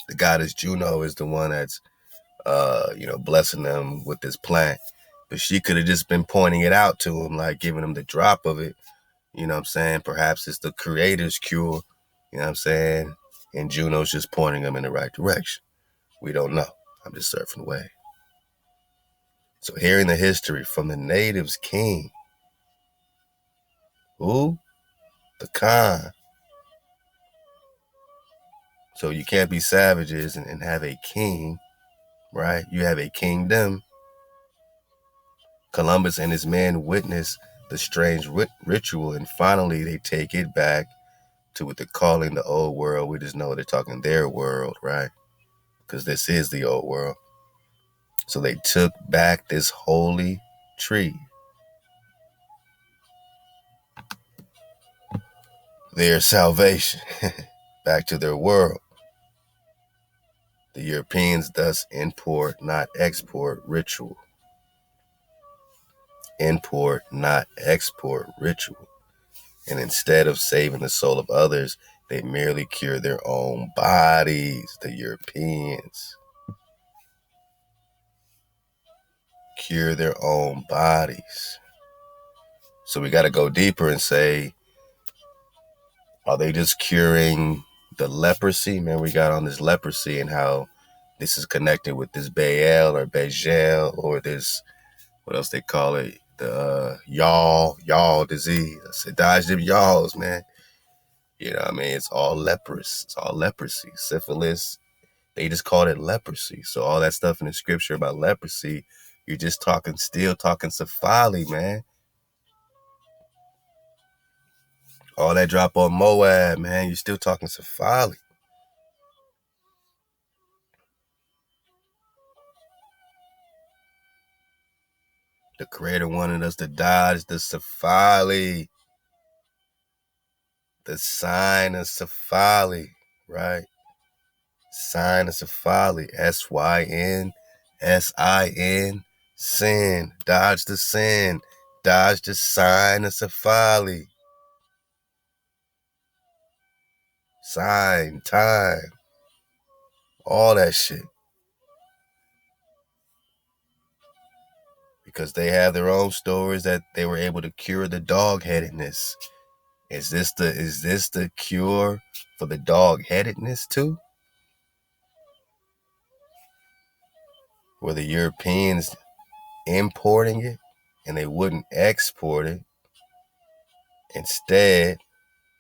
the goddess Juno, is the one that's blessing them with this plant. But she could have just been pointing it out to him, like giving him the drop of it. You know what I'm saying? Perhaps it's the creator's cure. You know what I'm saying? And Juno's just pointing them in the right direction. We don't know. I'm just surfing away. So hearing the history from the natives' king. Who? The Khan. So you can't be savages and have a king, right? You have a kingdom. Columbus and his men witness the strange ritual, and finally they take it back to what they're calling the old world. We just know they're talking their world, right? Because this is the old world. So they took back this holy tree, their salvation, back to their world. The Europeans thus import, not export, ritual. Import, not export, ritual. And instead of saving the soul of others, they merely cure their own bodies. The Europeans cure their own bodies. So we got to go deeper and say, are they just curing the leprosy? Man, we got on this leprosy and how this is connected with this Baal or Bajel or this, what else they call it? The y'all disease. I said, dodge them y'alls, man. You know what I mean? It's all leprous. It's all leprosy. Syphilis, they just called it leprosy. So all that stuff in the scripture about leprosy, you're just still talking Syphilis, man. All that drop on Moab, man, you're still talking Syphilis. The Creator wanted us to dodge the Syphilis, the Cynocephaly, right? Cynocephaly, Synsin, sin, dodge the sin, dodge the Cynocephaly, sign, time, all that shit. Because they have their own stories that they were able to cure the dog-headedness. Is this the cure for the dog-headedness too? Were the Europeans importing it and they wouldn't export it instead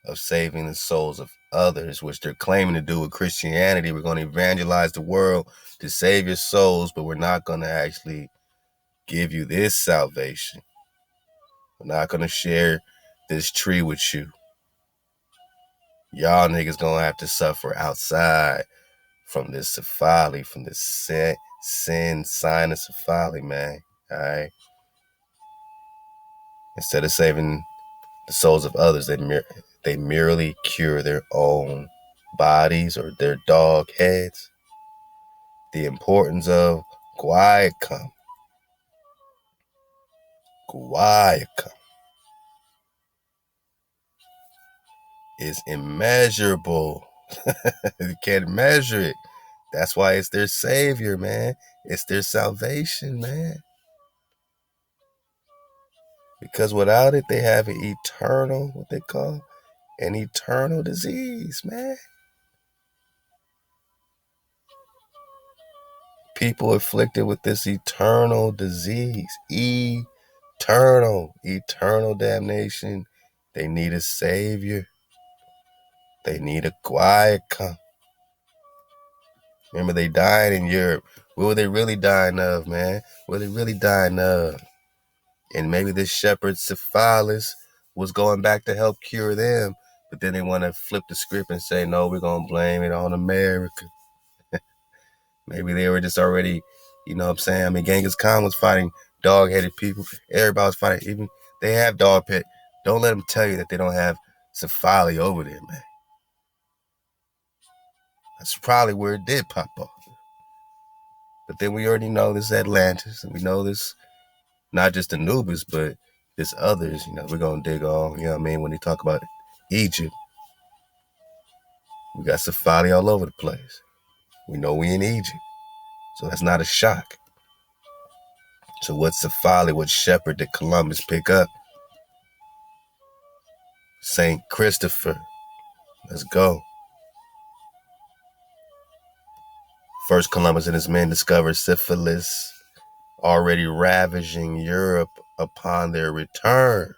of saving the souls of others, which they're claiming to do with Christianity? We're going to evangelize the world to save your souls, but we're not going to actually give you this salvation. We're not going to share this tree with you. Y'all niggas going to have to suffer outside from this Syphilis, from this sin Syphilis, man. All right. Instead of saving the souls of others, they merely cure their own bodies or their dog heads. The importance of Guaiacum. Guaiacum is immeasurable. You can't measure it. That's why it's their savior, man. It's their salvation, man. Because without it, they have an eternal, what they call an eternal disease, man. People afflicted with this eternal disease, eternal damnation. They need a savior. They need a Guaiacum. Remember, they died in Europe. What were they really dying of, man? What were they really dying of? And maybe this shepherd Syphilis was going back to help cure them, but then they want to flip the script and say, no, we're going to blame it on America. Maybe they were just already, you know what I'm saying? I mean, Genghis Khan was fighting dog-headed people. Everybody was fighting. Even they have dog pet. Don't let them tell you that they don't have Syphilis over there, man. That's probably where it did pop off. But then we already know this Atlantis, and we know this, not just Anubis, but this others. You know, we're going to dig on, you know what I mean? When they talk about Egypt, we got Syphilis all over the place. We know we in Egypt, so that's not a shock. So what Syphilis, what shepherd did Columbus pick up? St. Christopher. Let's go. First, Columbus and his men discovered syphilis already ravaging Europe upon their return.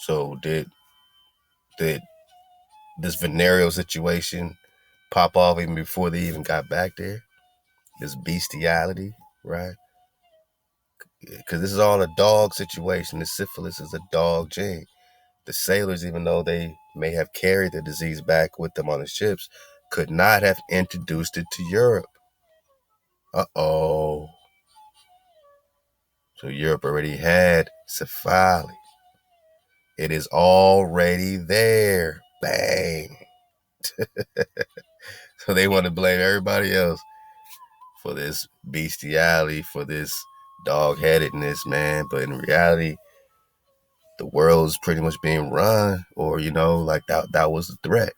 So did this venereal situation pop off even before they even got back there? this bestiality, right? Because this is all a dog situation. The syphilis is a dog gene. The sailors, even though they may have carried the disease back with them on the ships, could not have introduced it to Europe. Uh-oh. So Europe already had Syphilis. It is already there. Bang. So they want to blame everybody else for this bestiality, for this dog-headedness, man. But in reality, the world's pretty much being run, or, like that was the threat.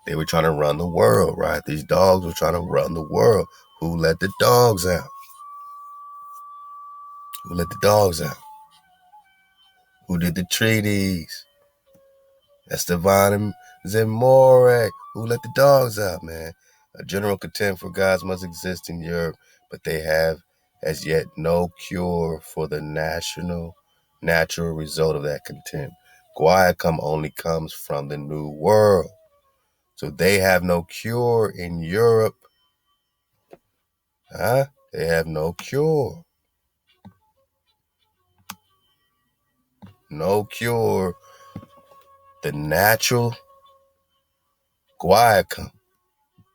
They were trying to run the world, right? These dogs were trying to run the world. Who let the dogs out? Who let the dogs out? Who did the treaties? Esteban the Moor. Who let the dogs out, man? A general contempt for gods must exist in Europe, but they have as yet no cure for the natural result of that contempt. Guaiacum only comes from the New World. So they have no cure in Europe. Huh? They have no cure. No cure. The natural Guaiacum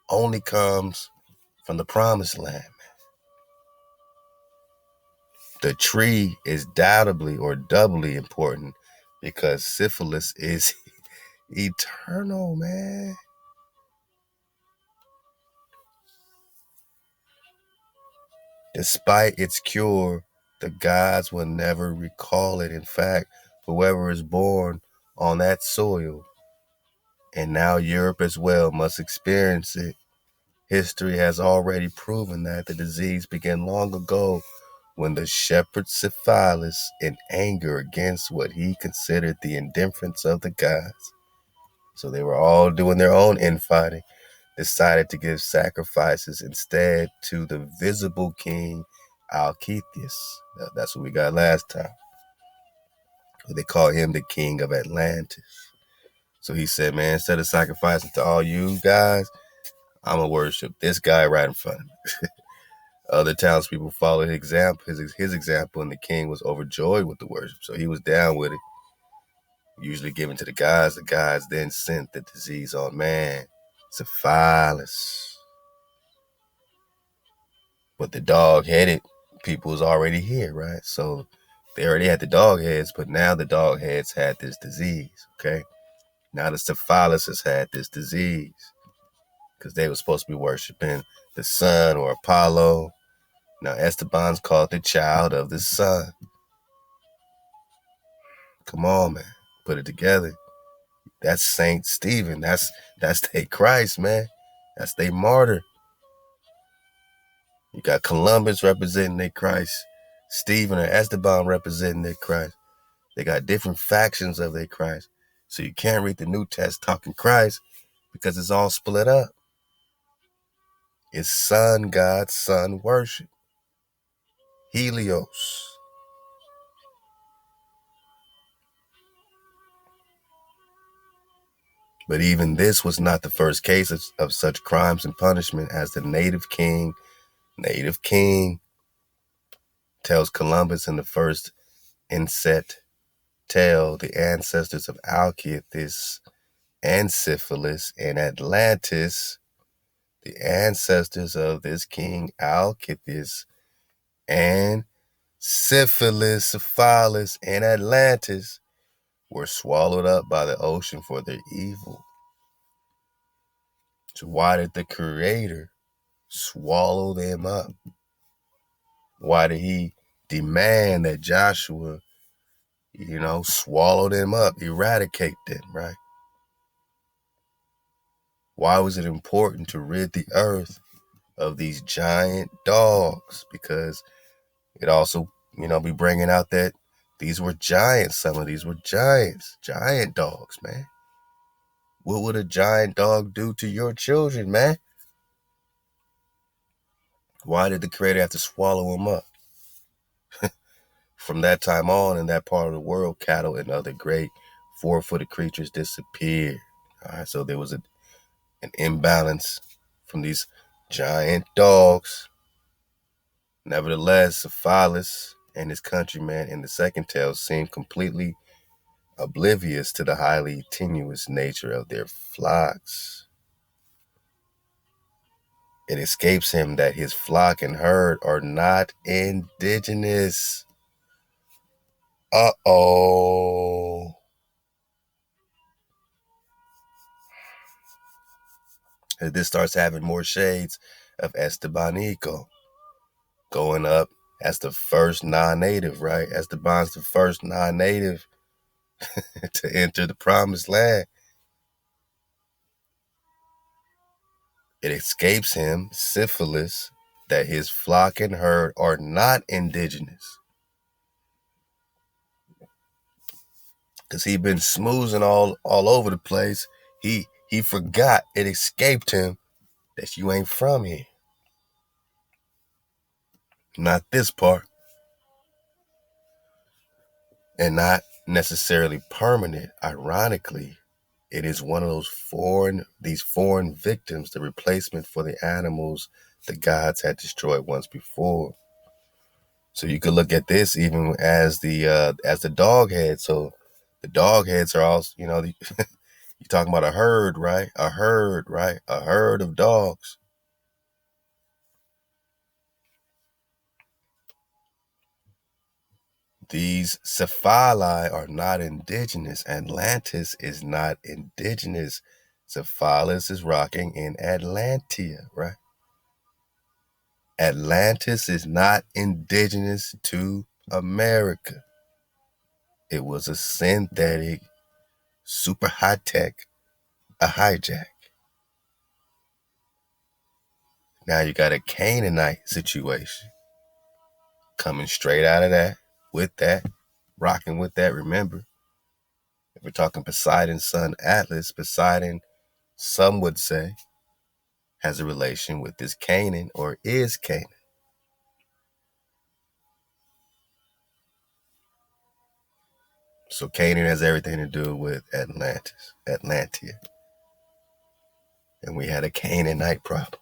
only comes from the promised land. The tree is doubly or doubly important because syphilis is eternal, man. Despite its cure, the gods will never recall it. In fact, whoever is born on that soil, and now Europe as well, must experience it. History has already proven that the disease began long ago when the shepherd Syphilis, in anger against what he considered the indifference of the gods, so they were all doing their own infighting, decided to give sacrifices instead to the visible king Alcethius. That's what we got last time. They call him the king of Atlantis. So he said, man, instead of sacrificing to all you guys, I'm going to worship this guy right in front of me. Other townspeople followed his example, and the king was overjoyed with the worship. So he was down with it, usually given to the gods. The gods then sent the disease on man, Syphilis. But the dog-headed people was already here, right? So they already had the dog heads, but now the dog heads had this disease, okay? Now the Syphilis has had this disease because they were supposed to be worshiping the sun or Apollo. Now Esteban's called the child of the sun. Come on, man. Put it together. That's Saint Stephen. That's their Christ, man. That's their martyr. You got Columbus representing their Christ. Stephen or Esteban representing their Christ. They got different factions of their Christ. So you can't read the New Testament talking Christ because it's all split up. It's sun God, sun worship. Helios. But even this was not the first case of such crimes and punishment, as the native king tells Columbus in the first inset tale, the ancestors of Alcethius and Syphilis and Atlantis, the ancestors of this king Alcethius and Syphilis and Atlantis were swallowed up by the ocean for their evil. So why did the Creator swallow them up? Why did he demand that Joshua, swallow them up, eradicate them, right? Why was it important to rid the earth of these giant dogs? Because it also, be bringing out that these were giants. Some of these were giants, giant dogs, man. What would a giant dog do to your children, man? Why did the Creator have to swallow them up? From that time on, in that part of the world, cattle and other great four-footed creatures disappeared. All right, so there was an imbalance from these giant dogs. Nevertheless, Syphilis and his countrymen in the second tale seem completely oblivious to the highly tenuous nature of their flocks. It escapes him that his flock and herd are not indigenous. Uh-oh. As this starts having more shades of Estebanico going up as the first non-native, right? Esteban's the first non-native to enter the promised land. It escapes him, Syphilis, that his flock and herd are not indigenous. Because he'd been smoozing all over the place. He forgot, it escaped him that you ain't from here. Not this part. And not necessarily permanent. Ironically, it is one of these foreign victims, the replacement for the animals the gods had destroyed once before. So you could look at this even as the dog head. So the dog heads are also, you're talking about a herd, right? A herd, right? A herd of dogs. These Cynocephaly are not indigenous. Atlantis is not indigenous. Syphilis is rocking in Atlantia, right? Atlantis is not indigenous to America. It was a synthetic, super high-tech, a hijack. Now you got a Canaanite situation coming straight out of that, with that, rocking with that. Remember, if we're talking Poseidon's son Atlas, Poseidon, some would say, has a relation with this Canaan, or is Canaan. So Canaan has everything to do with Atlantis, Atlantia. And we had a Canaanite problem.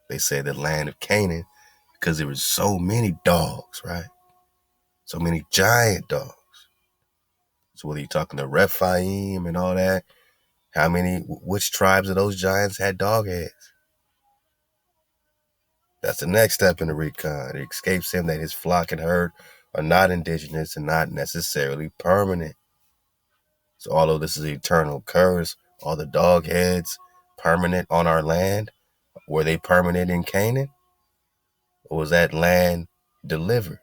They say the land of Canaan because there were so many dogs, right? So many giant dogs. So whether you're talking to Rephaim and all that, which tribes of those giants had dog heads? That's the next step in the recon. It escapes him that his flock and herd are not indigenous and not necessarily permanent. So although this is an eternal curse, all the dog heads permanent on our land, were they permanent in Canaan? Or was that land delivered?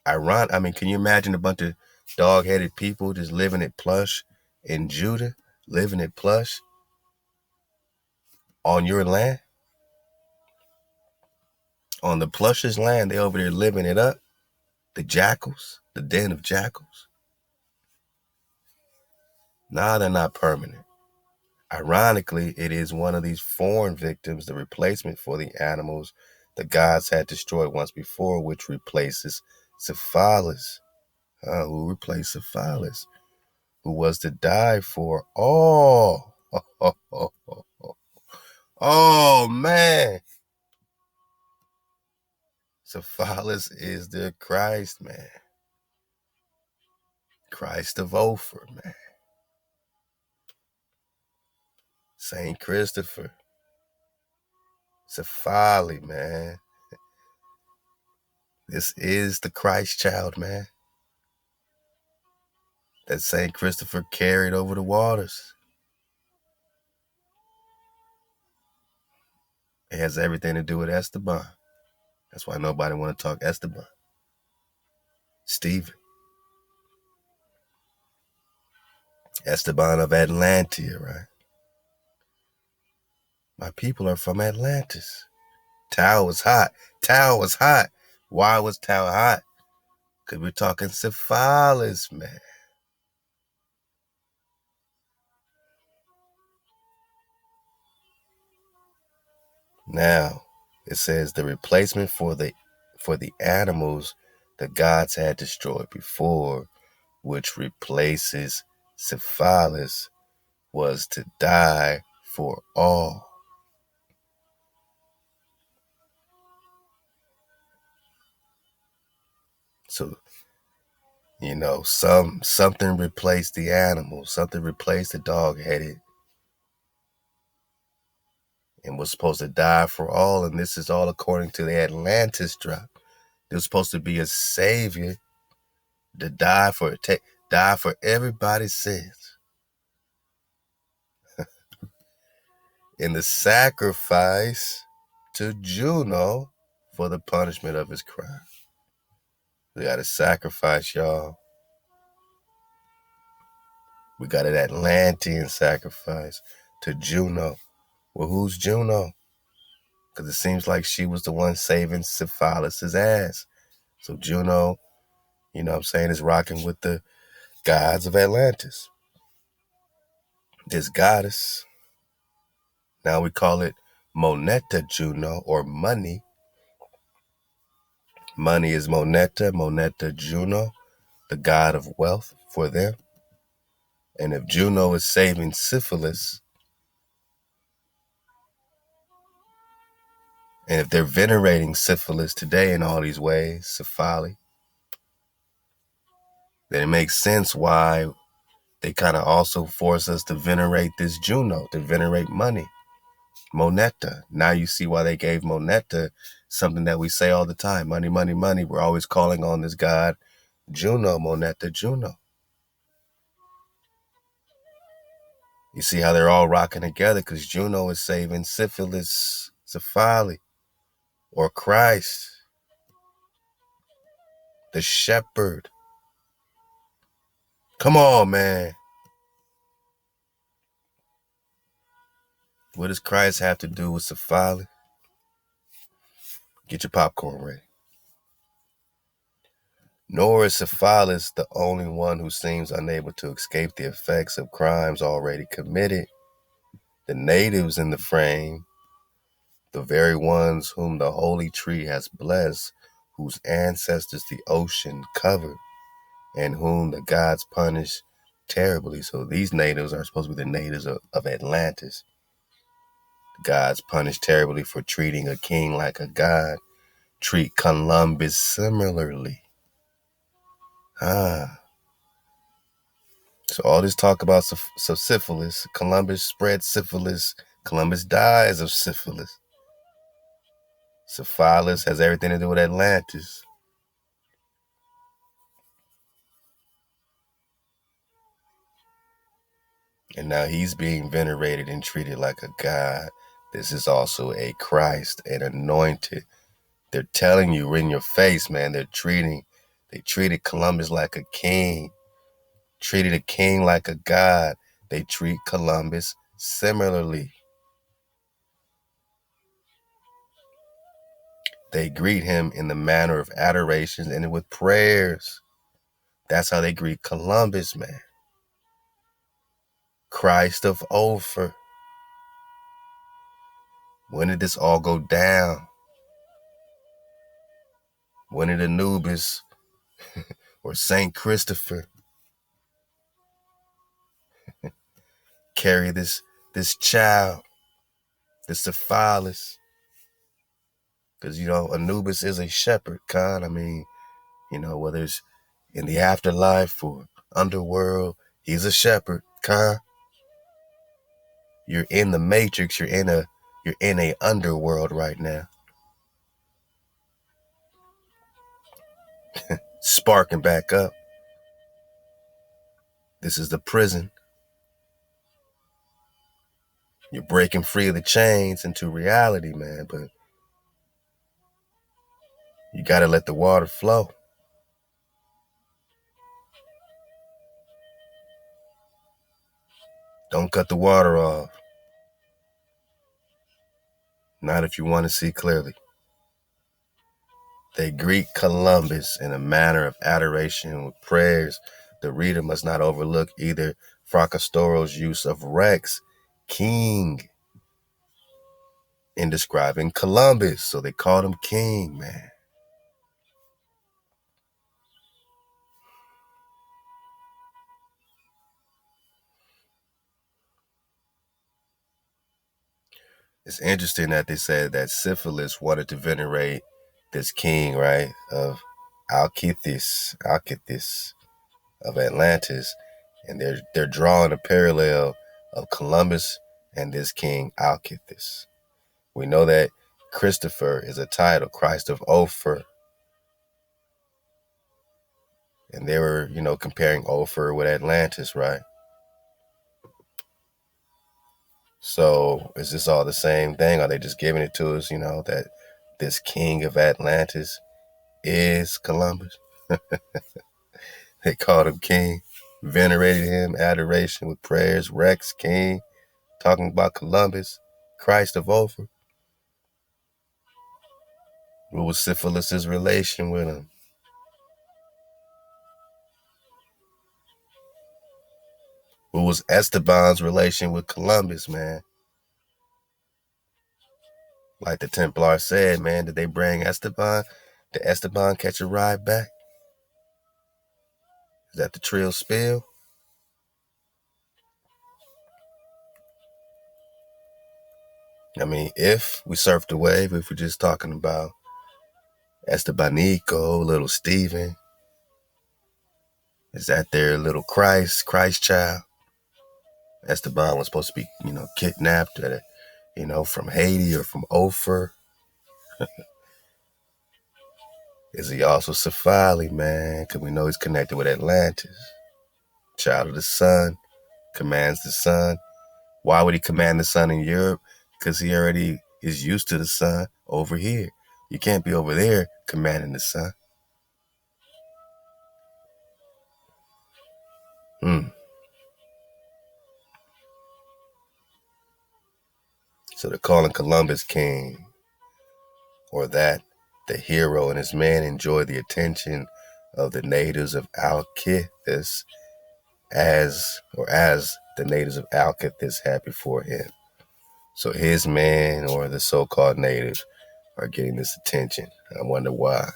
Can you imagine a bunch of dog-headed people just living it plush in Judah, living it plush on your land? On the plushest land, they over there living it up. The jackals, the den of jackals. Nah, they're not permanent. Ironically, it is one of these foreign victims, the replacement for the animals the gods had destroyed once before, which replaces Syphilis. Who replaced Syphilis? Who was to die for all. Oh, man. Syphilis is the Christ, man. Christ of Ophir, man. Saint Christopher. Syphilis, man. This is the Christ child, man, that Saint Christopher carried over the waters. It has everything to do with Esteban. That's why nobody want to talk Esteban. Stephen. Esteban of Atlantia, right? My people are from Atlantis. Tau was hot. Tau was hot. Why was Tau hot? Because we're talking Syphilis, man. Now, it says the replacement for the animals the gods had destroyed before, which replaces Syphilis, was to die for all. So, you know, something replaced the animal, something replaced the dog-headed, and was supposed to die for all. And this is all according to the Atlantis drop. There was supposed to be a savior to die for everybody's sins. In the sacrifice to Juno for the punishment of his crime. We got to sacrifice, y'all. We got an Atlantean sacrifice to Juno. Well, who's Juno? Because it seems like she was the one saving Syphilis' ass. So Juno, you know what I'm saying, is rocking with the gods of Atlantis. This goddess, now we call it Moneta Juno, or money. Money is Moneta Juno, the god of wealth for them. And if Juno is saving Syphilis, and if they're venerating Syphilis today in all these ways, Syphilis, then it makes sense why they kind of also force us to venerate this Juno, to venerate money, Moneta. Now you see why they gave Moneta something that we say all the time, money, money, money. We're always calling on this god, Juno, Moneta Juno. You see how they're all rocking together because Juno is saving Syphilis, Syphilis, or Christ, the shepherd. Come on, man. What does Christ have to do with Syphilis? Get your popcorn ready. Nor is Syphilis the only one who seems unable to escape the effects of crimes already committed. The natives in the frame, the very ones whom the holy tree has blessed, whose ancestors the ocean covered, and whom the gods punished terribly. So these natives are supposed to be the natives of Atlantis. Gods punished terribly for treating a king like a god. Treat Columbus similarly. So all this talk about syphilis, Columbus spread syphilis, Columbus dies of syphilis. Syphilis has everything to do with Atlantis. And now he's being venerated and treated like a god. This is also a Christ, an anointed. They're telling you in your face, man, they treated Columbus like a king, treated a king like a god. They treat Columbus similarly. They greet him in the manner of adoration and with prayers. That's how they greet Columbus, man. Christ of Ophir. When did this all go down? When did Anubis or Saint Christopher carry this child, this Syphilis? Because, you know, Anubis is a shepherd, Khan. I mean, you know, whether it's in the afterlife or underworld, he's a shepherd, Khan. You're in the matrix, you're in a underworld right now. Sparking back up. This is the prison. You're breaking free of the chains into reality, man, but you got to let the water flow. Don't cut the water off. Not if you want to see clearly. They greet Columbus in a manner of adoration with prayers. The reader must not overlook either Fracastoro's use of Rex, king, in describing Columbus. So they called him king, man. It's interesting that they said that Syphilis wanted to venerate this king, right, of Alcithis of Atlantis, and they're drawing a parallel of Columbus and this king Alcithis. We know that Christopher is a title, Christ of Ophir, and they were, comparing Ophir with Atlantis, right? So is this all the same thing? Are they just giving it to us, that this king of Atlantis is Columbus? They called him king, venerated him, adoration with prayers, Rex, king, talking about Columbus, Christ of Ophir. What was Syphilis' relation with him? What was Esteban's relation with Columbus, man? Like the Templar said, man, did they bring Esteban? Did Esteban catch a ride back? Is that the Trill spill? I mean, if we surf the wave, if we're just talking about Estebanico, little Stephen, is that their little Christ child? Esteban was supposed to be, kidnapped from Haiti or from Ophir. Is he also Syphilis, man? Because we know he's connected with Atlantis. Child of the sun, commands the sun. Why would he command the sun in Europe? Because he already is used to the sun over here. You can't be over there commanding the sun. So they're calling Columbus king, or that the hero and his men enjoy the attention of the natives of Alcithis as the natives of Alcithis had before him. So his men, or the so-called natives, are getting this attention. I wonder why.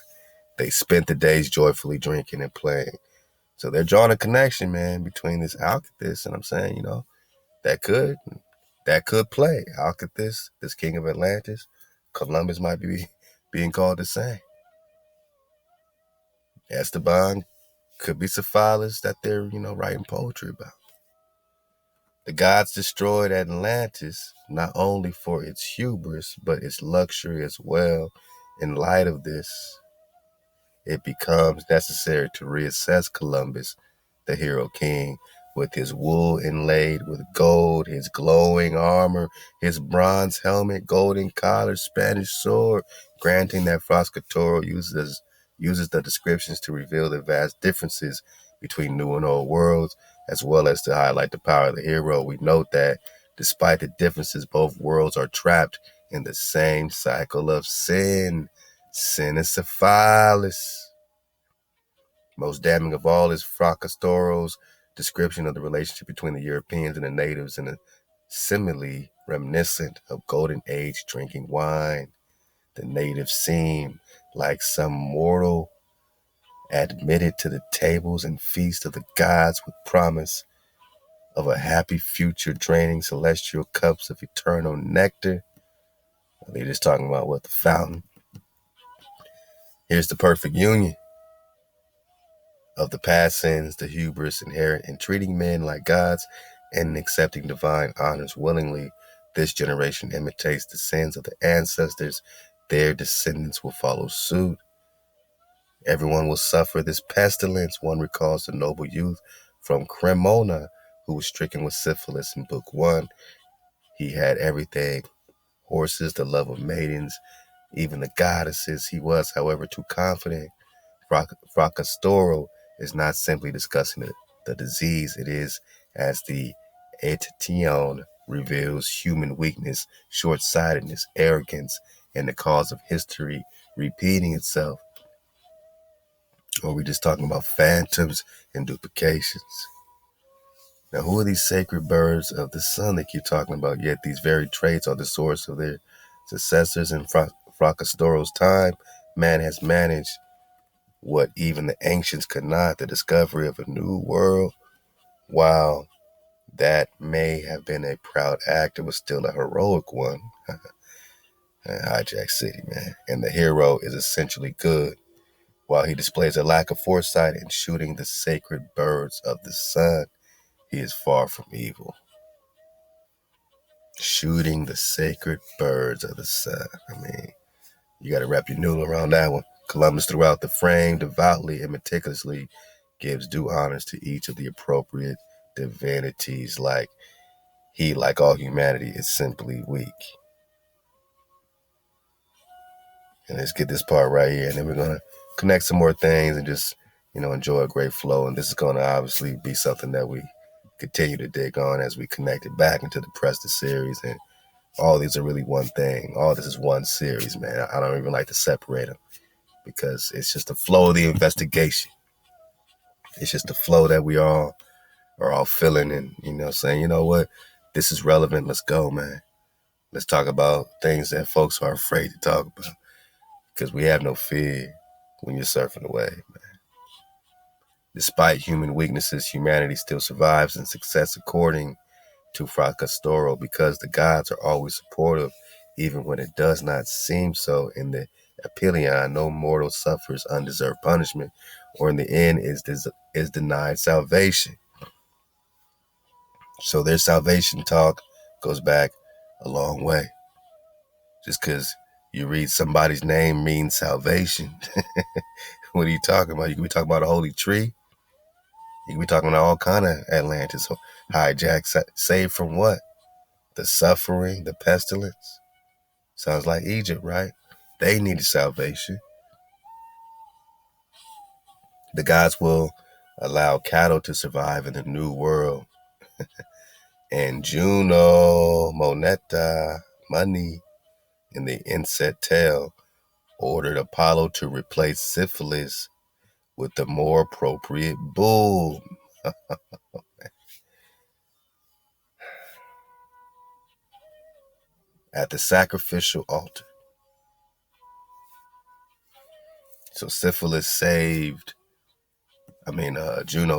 They spent the days joyfully drinking and playing. So they're drawing a connection, man, between this Alcithis, and I'm saying, that could play. Alcithis, this king of Atlantis, Columbus might be being called the same. Esteban could be Syphilis that they're, writing poetry about. The gods destroyed Atlantis not only for its hubris, but its luxury as well. In light of this, it becomes necessary to reassess Columbus, the hero king, with his wool inlaid with gold, his glowing armor, his bronze helmet, golden collar, Spanish sword, granting that Froscatoro uses the descriptions to reveal the vast differences between new and old worlds, as well as to highlight the power of the hero. We note that despite the differences, both worlds are trapped in the same cycle of sin. Cynocephaly. Most damning of all is Fracastoro's description of the relationship between the Europeans and the natives in a simile reminiscent of Golden Age drinking wine. The natives seem like some mortal admitted to the tables and feasts of the gods with promise of a happy future, draining celestial cups of eternal nectar. They're just talking about what the fountain. Here's the perfect union of the past sins, the hubris inherent in treating men like gods and accepting divine honors willingly. This generation imitates the sins of the ancestors. Their descendants will follow suit. Everyone will suffer this pestilence. One recalls the noble youth from Cremona who was stricken with syphilis in Book 1. He had everything: horses, the love of maidens, even the goddesses. He was, however, too confident. Fracastoro is not simply discussing the disease. It is, as the Etion reveals, human weakness, short-sightedness, arrogance, and the cause of history repeating itself. Or are we just talking about phantoms and duplications? Now, who are these sacred birds of the sun they keep talking about? Yet these very traits are the source of their successors. In Fracastoro's time, man has managed what even the ancients could not, the discovery of a new world. While that may have been a proud act, it was still a heroic one. Hijack City, man. And the hero is essentially good. While he displays a lack of foresight in shooting the sacred birds of the sun, he is far from evil. Shooting the sacred birds of the sun. I mean, you got to wrap your noodle around that one. Columbus, throughout the frame, devoutly and meticulously gives due honors to each of the appropriate divinities. Like all humanity, is simply weak. And let's get this part right here, and then we're going to connect some more things and just, enjoy a great flow. And this is going to obviously be something that we continue to dig on as we connect it back into the Presta series. And all these are really one thing. All this is one series, man. I don't even like to separate them because it's just the flow of the investigation. It's just the flow that we all are all feeling and, saying, you know what, this is relevant. Let's go, man. Let's talk about things that folks are afraid to talk about because we have no fear when you're surfing the wave, man. Despite human weaknesses, humanity still survives in success according to Fracastoro because the gods are always supportive, even when it does not seem so. In the Apelion, no mortal suffers undeserved punishment, or in the end is denied salvation. So their salvation talk goes back a long way. Just because you read somebody's name means salvation. What are you talking about? You can be talking about a holy tree. You can be talking about all kind of Atlantis. So hijack, saved from what? The suffering, the pestilence. Sounds like Egypt, right? They needed salvation. The gods will allow cattle to survive in the new world. And Juno, Moneta, money, in the inset tale, ordered Apollo to replace Syphilis with the more appropriate bull. At the sacrificial altar. So Juno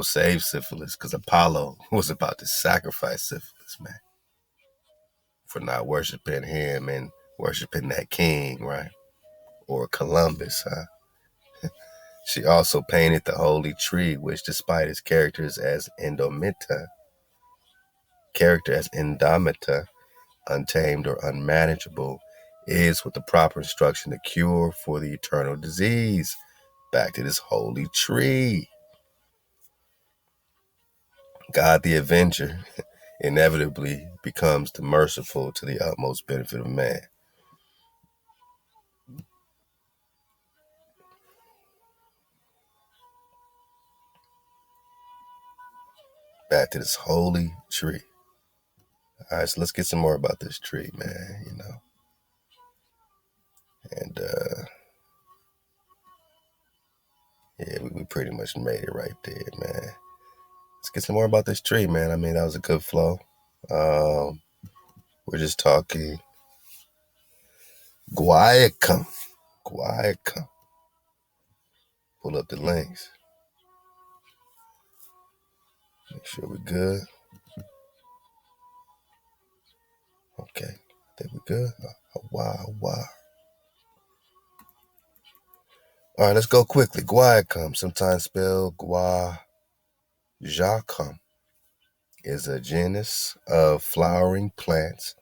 saved Syphilis because Apollo was about to sacrifice Syphilis, man, for not worshiping him and worshiping that king, right? Or Columbus, huh? She also painted the holy tree, which, despite its character as Indomita, untamed or unmanageable, is, with the proper instruction, the cure for the eternal disease. Back to this holy tree. God the Avenger inevitably becomes the merciful to the utmost benefit of man. Back to this holy tree. All right, so let's get some more about this tree, man, And, yeah, we pretty much made it right there, man. Let's get some more about this tree, man. I mean, that was a good flow. We're just talking Guaiacum. Pull up the links. Make sure we're good. Okay, I think we're good. Wow. All right, let's go quickly. Guaiacum, sometimes spelled Guaiacum, is a genus of flowering plants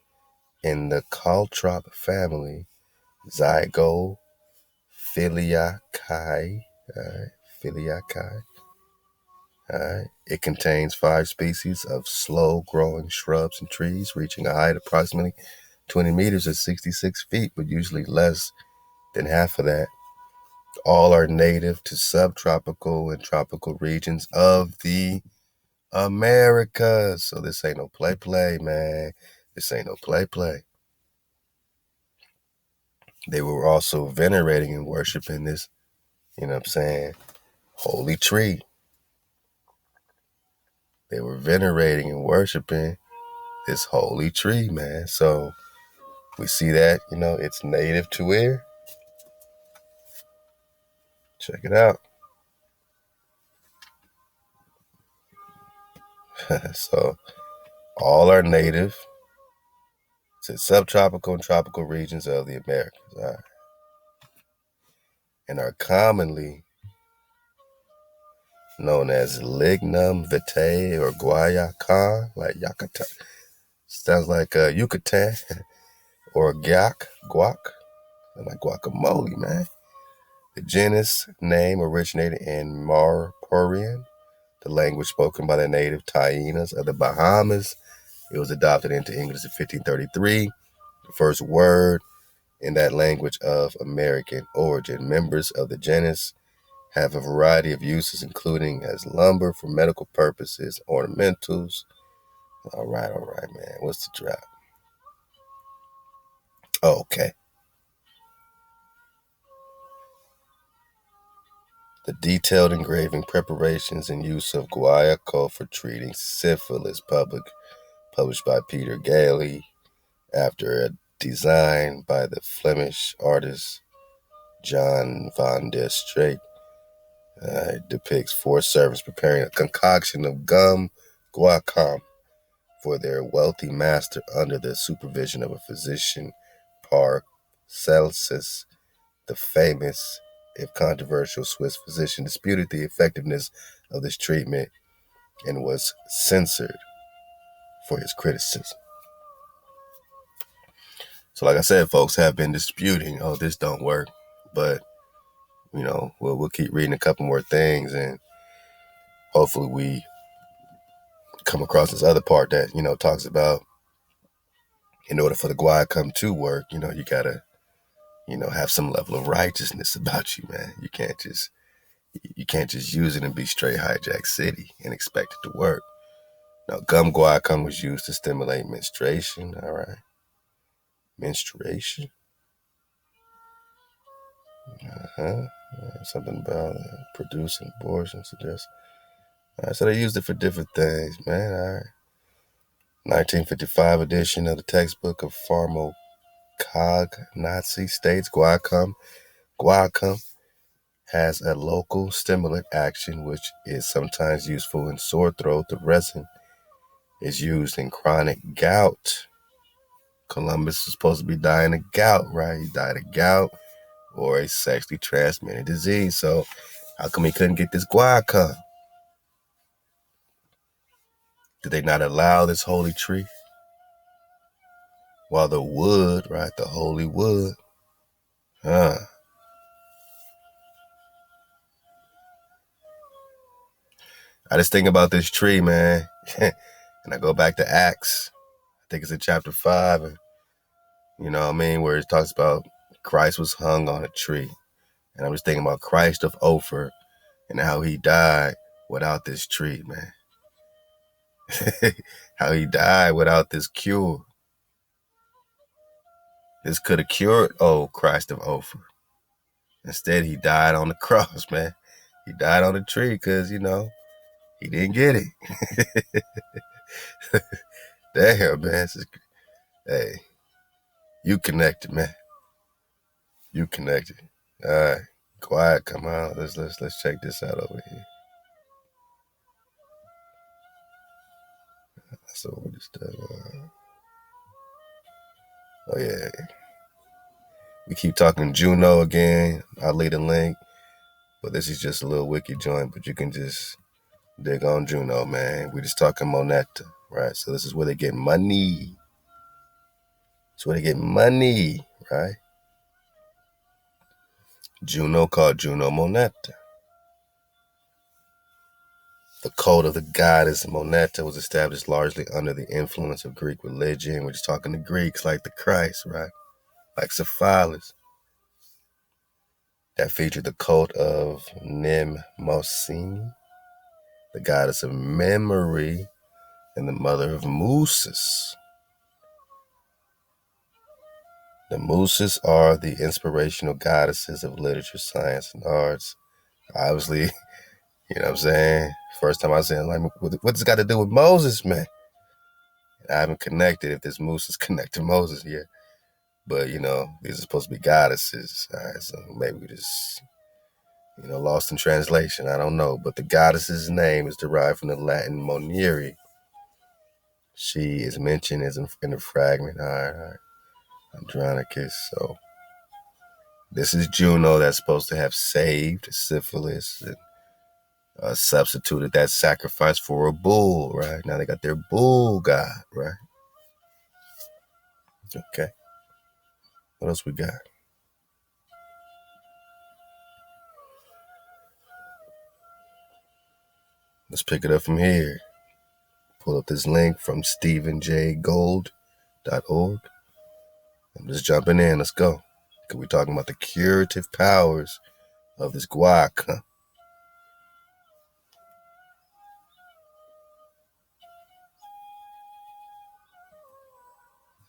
in the khandrop family, Zygophiliaceae. It contains 5 species of slow-growing shrubs and trees, reaching a height of approximately 20 meters or 66 feet, but usually less than half of that. All are native to subtropical and tropical regions of the Americas. So this ain't no play, man. This ain't no play. They were also venerating and worshiping this, holy tree. They were venerating and worshiping this holy tree, man. So we see that, it's native to where? Check it out. So all are native to subtropical and tropical regions of the Americas. All right. And are commonly known as lignum vitae or Guaiacum, like Yucatan. Sounds like Yucatan or guac, like guacamole, man. The genus name originated in Marporian, the language spoken by the native Tainas of the Bahamas. It was adopted into English in 1533. The first word in that language of American origin. Members of the genus have a variety of uses, including as lumber for medical purposes, ornamentals. All right, man. What's the drop? Oh, okay. The detailed engraving preparations and use of Guaiacum for treating syphilis, published by Peter Gailey, after a design by the Flemish artist John van der Streek. It depicts 4 servants preparing a concoction of gum guaiacum for their wealthy master under the supervision of a physician, Paracelsus. The famous, if controversial, Swiss physician disputed the effectiveness of this treatment and was censored for his criticism. So like I said, folks have been disputing, oh, this don't work. But, we'll keep reading a couple more things, and hopefully we come across this other part that, talks about in order for the Guaiacum to work, you gotta, have some level of righteousness about you, man. You can't just use it and be straight hijack city and expect it to work. Now, gum guaiacum was used to stimulate menstruation. All right. Menstruation. Something about producing abortion suggests. All right, so they used it for different things, man. All right. 1955 edition of the textbook of pharmacognosy states Guaiacum has a local stimulant action, which is sometimes useful in sore throat. The resin is used in chronic gout. Columbus was supposed to be dying of gout, right? He died of gout or a sexually transmitted disease. So how come he couldn't get this Guaiacum? Did they not allow this holy tree? While the wood, right, the holy wood, I just think about this tree, man. And I go back to Acts. I think it's in chapter 5. And, where it talks about Christ was hung on a tree. And I'm just thinking about Christ of Ophir and how he died without this tree, man. How he died without this cure. This could have cured Christ of Ophir. Instead, he died on the cross, man. He died on the tree because, he didn't get it. Damn, man. Hey, you connected, man. You connected. All right, quiet. Come on, let's check this out over here. So what is that? Oh yeah. We keep talking Juno again. I'll leave a link, but this is just a little wiki joint. But you can just dig on Juno, man. We just talking Moneta, right? So this is where they get money. It's where they get money, right? Juno called Juno Moneta. The cult of the goddess Moneta was established largely under the influence of Greek religion. We're just talking to Greeks like the Christ, right? Like Syphilis. That featured the cult of Mnemosyne, the goddess of memory and the mother of Muses. The Muses are the inspirational goddesses of literature, science, and arts. Obviously, you know what I'm saying? First time I said, like, what's this got to do with Moses, man? I haven't connected if this moose is connected to Moses yet. But, these are supposed to be goddesses. All right, so maybe we just, lost in translation. I don't know. But the goddess's name is derived from the Latin monere. She is mentioned as in a fragment. All right. Andronicus. So this is Juno that's supposed to have saved syphilis and substituted that sacrifice for a bull, right? Now they got their bull god, right? Okay. What else we got? Let's pick it up from here. Pull up this link from stephenjgold.org. I'm just jumping in. Let's go. Because we're talking about the curative powers of this guaiacum.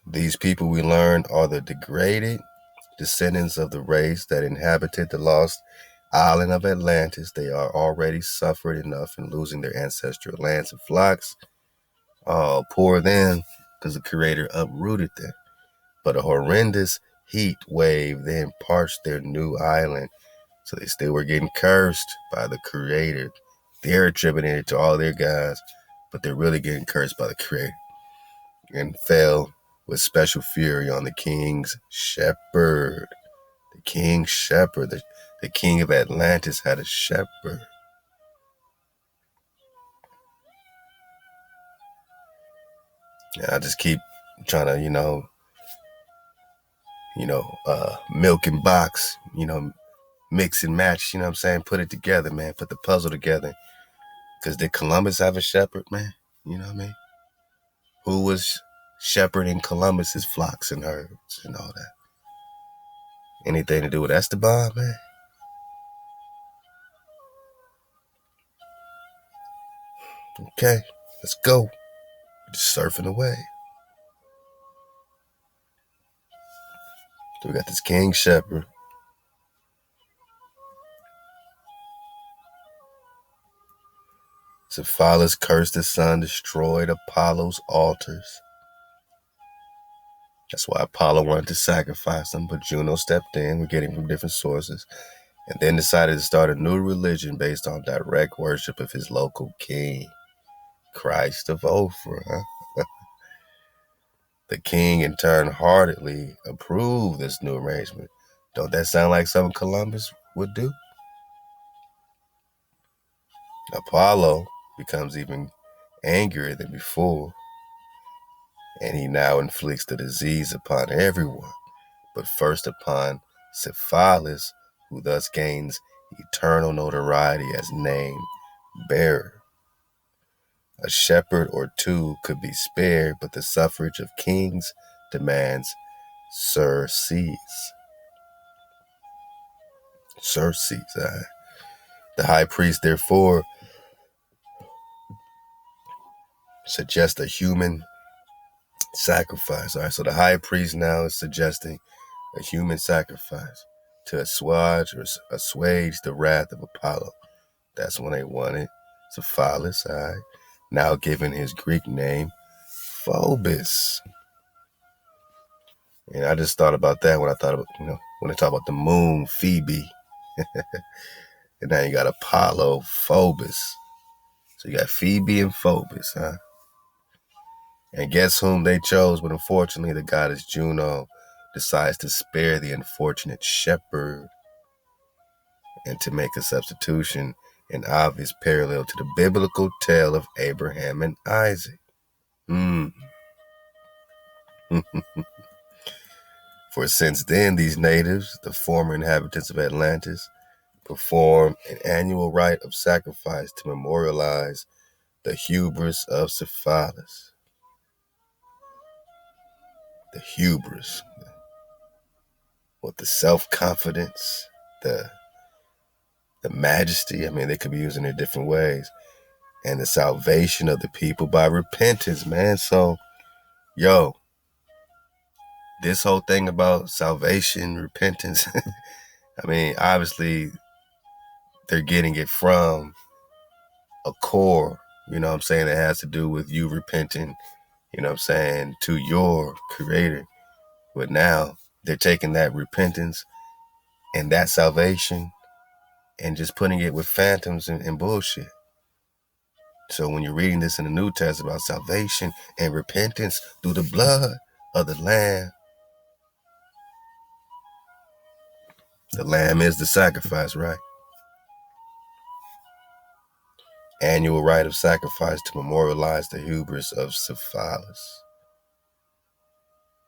These people, we learn, are the degraded descendants of the race that inhabited the lost island of Atlantis. They are already suffered enough in losing their ancestral lands and flocks. Oh, poor them, because the Creator uprooted them. But a horrendous heat wave then parched their new island. So they still were getting cursed by the Creator. They're attributing it to all their gods, but they're really getting cursed by the Creator. And fell with special fury on the king's shepherd. The king's shepherd. The king of Atlantis had a shepherd. And I just keep trying to, milk and box, mix and match, you know what I'm saying? Put it together, man. Put the puzzle together. Because did Columbus have a shepherd, man? You know what I mean? Who was shepherding Columbus's flocks and herds and all that? Anything to do with Esteban, man? Okay, let's go. Just surfing away. So we got this king shepherd. Syphilis cursed the sun, destroyed Apollo's altars. That's why Apollo wanted to sacrifice them, but Juno stepped in. We're getting from different sources. And then decided to start a new religion based on direct worship of his local king, Christ of Ophrah. Huh? The king, in turn, heartedly approved this new arrangement. Don't that sound like something Columbus would do? Apollo becomes even angrier than before, and he now inflicts the disease upon everyone, but first upon Syphilis, who thus gains eternal notoriety as name bearer. A shepherd or two could be spared, but the suffrage of kings demands surcease. Surcease. The high priest, therefore, suggests a human sacrifice. All right, so the high priest now is suggesting a human sacrifice to assuage the wrath of Apollo. That's when they wanted Syphilis, all right, now given his Greek name, Phobos. And I just thought about that when I thought about, when they talk about the moon, Phoebe. And now you got Apollo, Phobos. So you got Phoebe and Phobos, huh? And guess whom they chose? But unfortunately, the goddess Juno decides to spare the unfortunate shepherd and to make a substitution, an obvious parallel to the biblical tale of Abraham and Isaac. For since then, these natives, the former inhabitants of Atlantis, perform an annual rite of sacrifice to memorialize the hubris of Syphilis. The hubris, with the self-confidence, the majesty. I mean, they could be using it in different ways. And the salvation of the people by repentance, man. So, this whole thing about salvation, repentance, I mean, obviously, they're getting it from a core, you know what I'm saying, that has to do with you repenting, you know what I'm saying, to your Creator. But now they're taking that repentance and that salvation and just putting it with phantoms and bullshit. So when you're reading this in the New Testament about salvation and repentance through the blood of the Lamb is the sacrifice, right? annual rite of sacrifice to memorialize the hubris of Syphilis.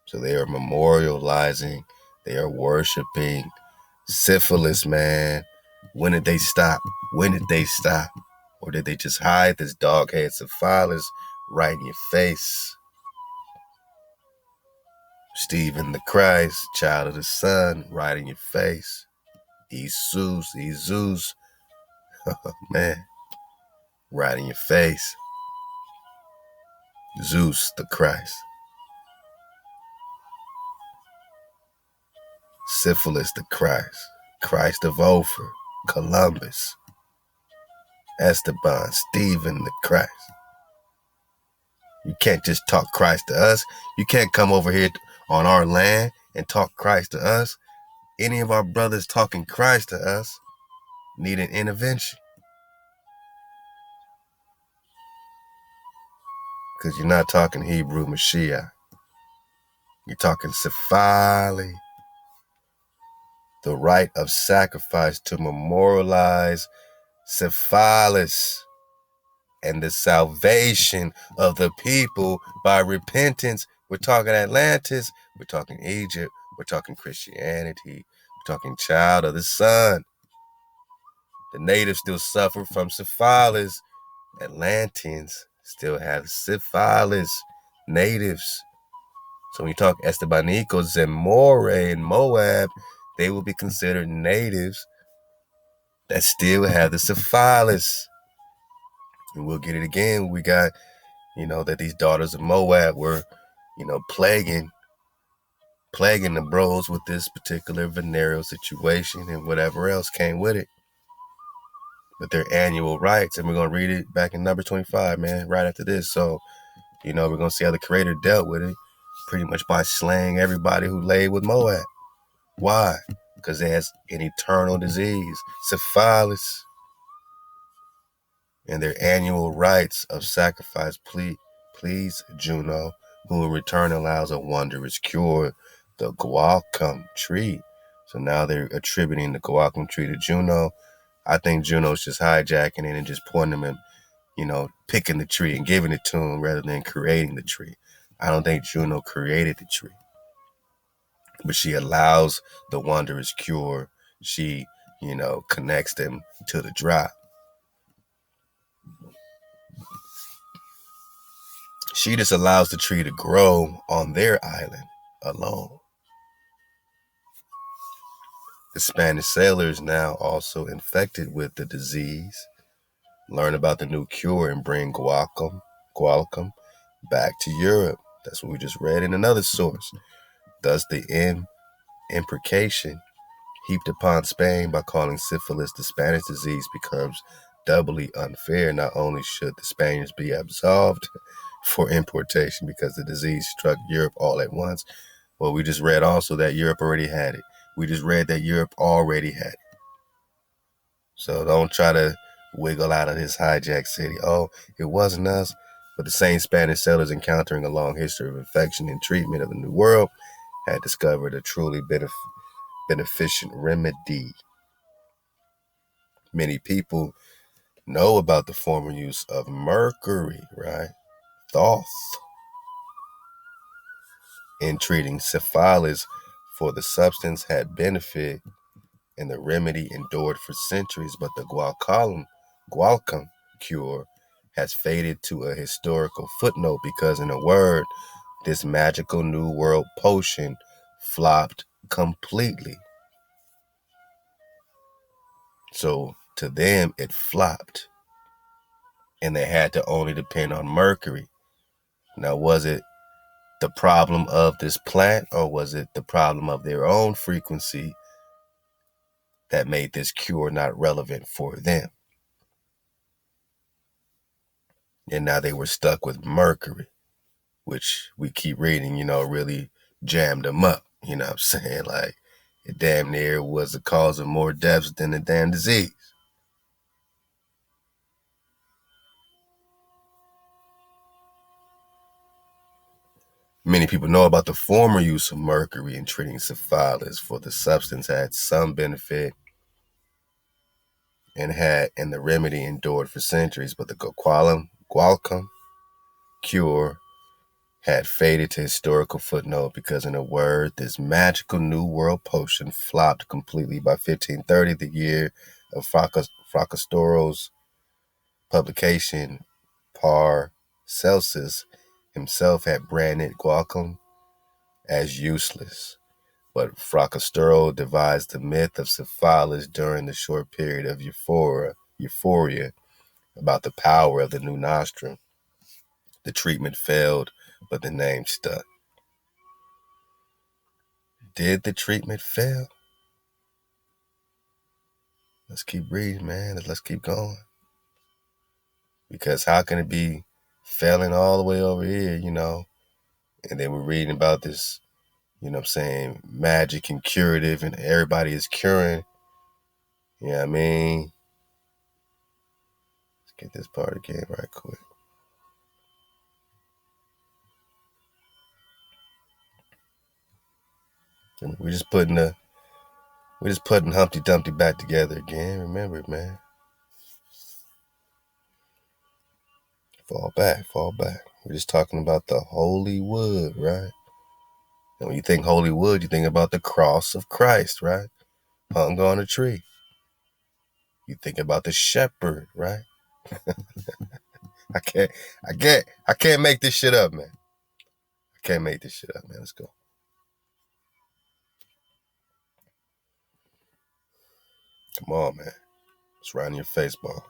So they are memorializing, they are worshiping Syphilis, man. When did they stop? When did they stop? Or did they just hide this dog head Syphilis right in your face? Stephen the Christ, child of the sun, right in your face. Jesus, man, right in your face. Zeus the Christ. Syphilis the Christ. Christ of Ophir, Columbus, Esteban, Stephen the Christ. You can't just talk Christ to us. You can't come over here on our land and talk Christ to us. Any of our brothers talking Christ to us need an intervention. Because you're not talking Hebrew Mashiach. You're talking Syphilis, the rite of sacrifice to memorialize Syphilis and the salvation of the people by repentance. We're talking Atlantis, we're talking Egypt, we're talking Christianity, we're talking child of the sun. The natives still suffer from Syphilis. Atlanteans still have Syphilis. Natives. So when you talk Estebanicos and Moor in Moab, they will be considered natives that still have the Syphilis. And we'll get it again. We got, that these daughters of Moab were, plaguing the bros with this particular venereal situation and whatever else came with it. But their annual rites, and we're going to read it back in number 25, man, right after this. So, we're going to see how the Creator dealt with it, pretty much by slaying everybody who laid with Moab. Why? Because it has an eternal disease, Syphilis. And their annual rites of sacrifice please Juno, who in return allows a wondrous cure, the Guaiacum tree. So now they're attributing the Guaiacum tree to Juno. I think Juno's just hijacking it and just pointing them and, picking the tree and giving it to him rather than creating the tree. I don't think Juno created the tree. But she allows the wondrous cure. She, connects them to the drop. She just allows the tree to grow on their island alone. The Spanish sailors, now also infected with the disease, learn about the new cure and bring Guaiacum back to Europe. That's what we just read in another source. Thus, the imprecation heaped upon Spain by calling syphilis the Spanish disease becomes doubly unfair. Not only should the Spaniards be absolved for importation because the disease struck Europe all at once, well, we just read also that Europe already had it. We just read that Europe already had it. So don't try to wiggle out of this hijacked city. Oh, it wasn't us. But the same Spanish settlers encountering a long history of infection and treatment of the New World had discovered a truly beneficent remedy. Many people know about the former use of mercury, right? Thoth, in treating syphilis, for the substance had benefit and the remedy endured for centuries, but the Guaiacum cure has faded to a historical footnote because, in a word, this magical new world potion flopped completely. So to them, it flopped, and they had to only depend on mercury. Now, was it the problem of this plant, or was it the problem of their own frequency that made this cure not relevant for them? And now they were stuck with mercury, which we keep reading, really jammed them up. You know what I'm saying? Like, it damn near was the cause of more deaths than the damn disease. Many people know about the former use of mercury in treating syphilis, for the substance had some benefit and the remedy endured for centuries, but the Guaiacum cure had faded to historical footnote because, in a word, this magical new world potion flopped completely by 1530, the year of Fracastoro's publication. Paracelsus himself had branded Guaiacum as useless, but Fracastoro devised the myth of Syphilis during the short period of euphoria about the power of the new nostrum. The treatment failed, but the name stuck. Did the treatment fail? Let's keep reading, man. Let's keep going. Because how can it be failing all the way over here, And then we're reading about this, magic and curative, and everybody is curing. You know what I mean? Let's get this part again right quick. We're just putting Humpty Dumpty back together again. Remember it, man. Fall back. We're just talking about the holy wood, right? And when you think holy wood, you think about the cross of Christ, right? Hung on a tree. You think about the shepherd, right? I can't make this shit up, man. Let's go. Come on, man. It's right in your face, ball.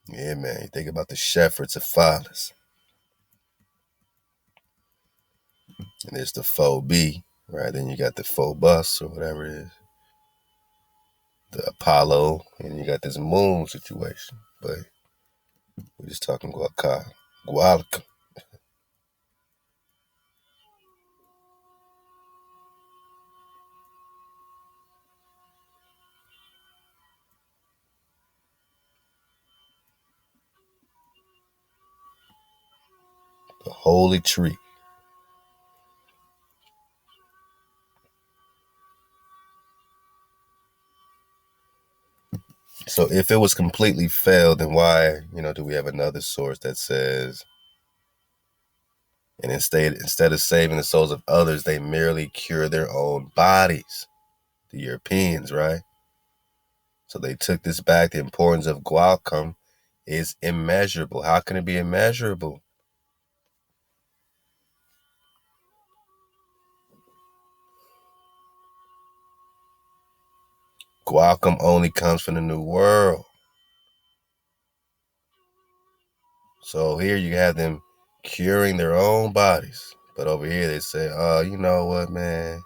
Yeah, man. You think about the shepherds of Syphilis. And there's the faux B, right? Then you got the faux bus or whatever it is. The Apollo, and you got this moon situation. But we're just talking Guaiacum. The holy tree. So if it was completely failed, then why, do we have another source that says, and instead of saving the souls of others, they merely cure their own bodies? The Europeans, right? So they took this back. The importance of Guaiacum is immeasurable. How can it be immeasurable? Guaiacum only comes from the New World. So here you have them curing their own bodies. But over here they say, oh, you know what, man?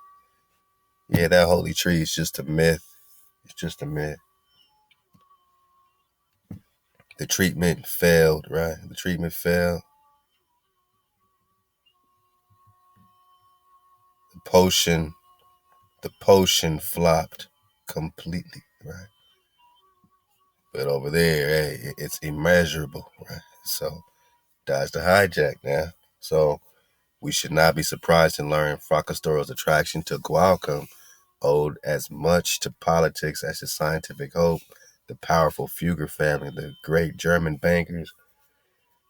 Yeah, that holy tree is just a myth. It's just a myth. The treatment failed, right? The treatment failed. The potion flopped completely, right? But over there, hey, it's immeasurable, right? So dodge the hijack now. So we should not be surprised to learn Fracastoro's attraction to Guaiacum owed as much to politics as to scientific hope. The powerful Fugger family, the great German bankers,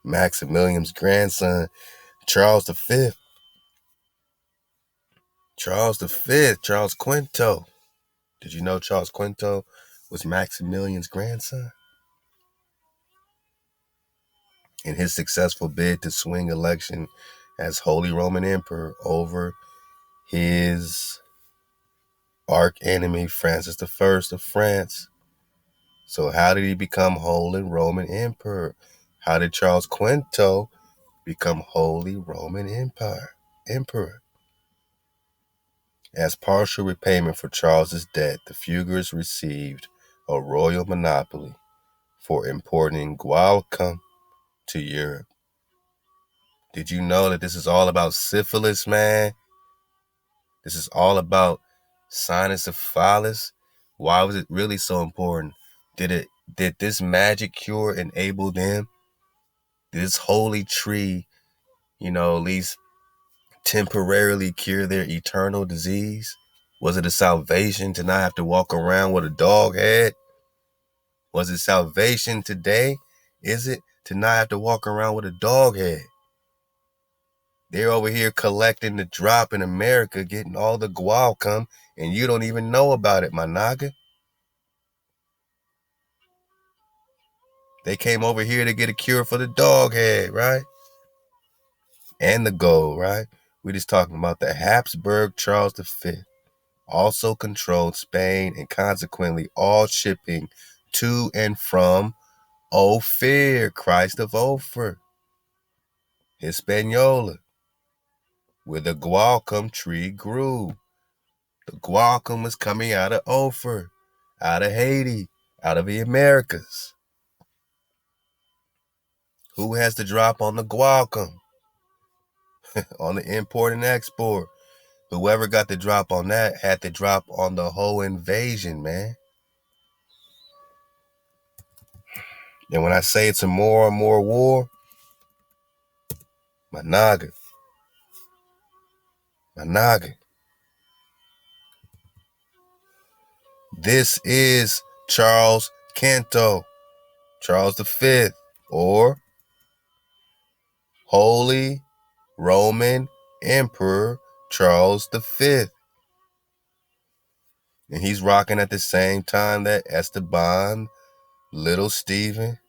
Maximilian's grandson, Charles V. Charles Quinto. Did you know Charles Quinto was Maximilian's grandson? In his successful bid to swing election as Holy Roman Emperor over his arch enemy, Francis I of France. So how did he become Holy Roman Emperor? How did Charles Quinto become Holy Roman Emperor? As partial repayment for Charles's debt, the Fuggers received a royal monopoly for importing Guaiacum to Europe. Did you know that this is all about syphilis, man? This is all about Cynocephaly. Why was it really so important? Did this magic cure enable them? Did this holy tree, at least temporarily cure their eternal disease? Was it a salvation to not have to walk around with a dog head? Was it salvation today? Is it to not have to walk around with a dog head? They're over here collecting the drop in America, getting all the Guaiacum, and you don't even know about it, my naga. They came over here to get a cure for the dog head, right? And the gold, right? We're just talking about the Habsburg Charles V also controlled Spain and consequently all shipping to and from Ophir, Christ of Ophir, Hispaniola, where the Guaiacum tree grew. The Guaiacum was coming out of Ophir, out of Haiti, out of the Americas. Who has the drop on the Guaiacum? On the import and export. Whoever got the drop on that had the drop on the whole invasion, man. And when I say it's a more and more war, my naga. This is Charles Canto, Charles V, or Holy Roman Emperor Charles V. And he's rocking at the same time that Esteban, little Stephen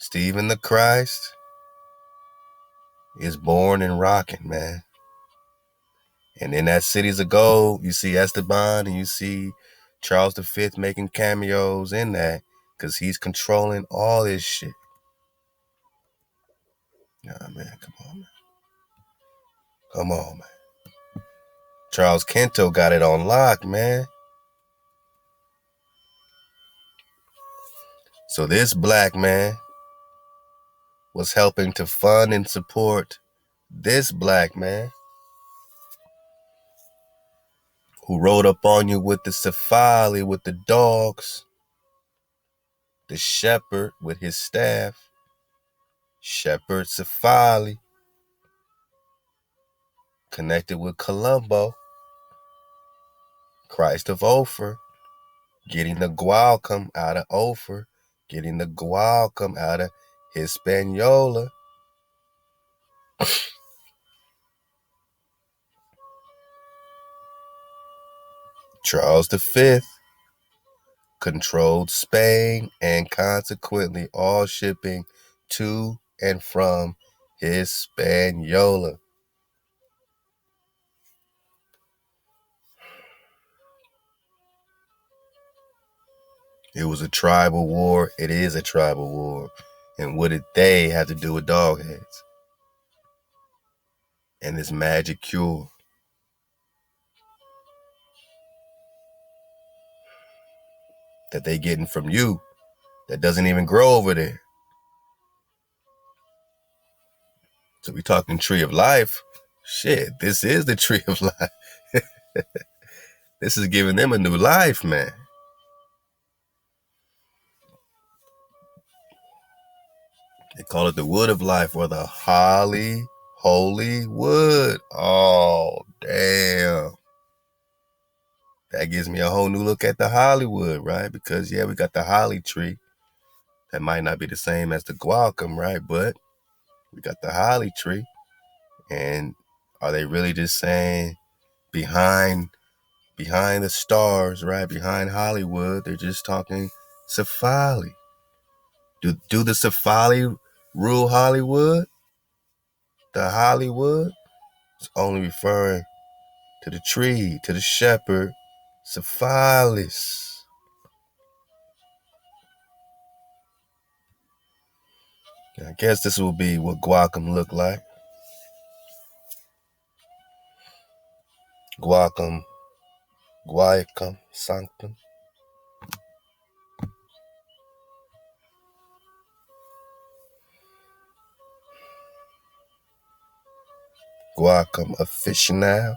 the Christ, is born and rocking, man. And in that Cities of Gold, you see Esteban and you see Charles V making cameos in that because he's controlling all this shit. Nah, man, come on, man. Come on, man. Charles Kento got it on lock, man. So this black man was helping to fund and support this black man who rode up on you with the Syphilis, with the dogs, the shepherd with his staff, Shepherd Syphilis, connected with Columbo, Christ of Ophir, getting the Guaiacum out of Ophir, getting the Guaiacum out of Hispaniola. Charles V controlled Spain and consequently all shipping to and from Hispaniola. It was a tribal war. It is a tribal war. And what did they have to do with dog heads? And this magic cure. That they getting from you that doesn't even grow over there. So we talking tree of life. Shit, this is the tree of life. This is giving them a new life, man. They call it the wood of life or the holy wood. Oh, damn. That gives me a whole new look at the Hollywood, right? Because, yeah, we got the holly tree. That might not be the same as the Guaiacum, right? But we got the holly tree. And are they really just saying behind the stars, right? Behind Hollywood, they're just talking Syphilis. Do the Syphilis rule Hollywood? The Hollywood is only referring to the tree, to the shepherd, Syphilis. I guess this will be what Guaiacum look like. Guaiacum sanctum. Guaiacum officinal.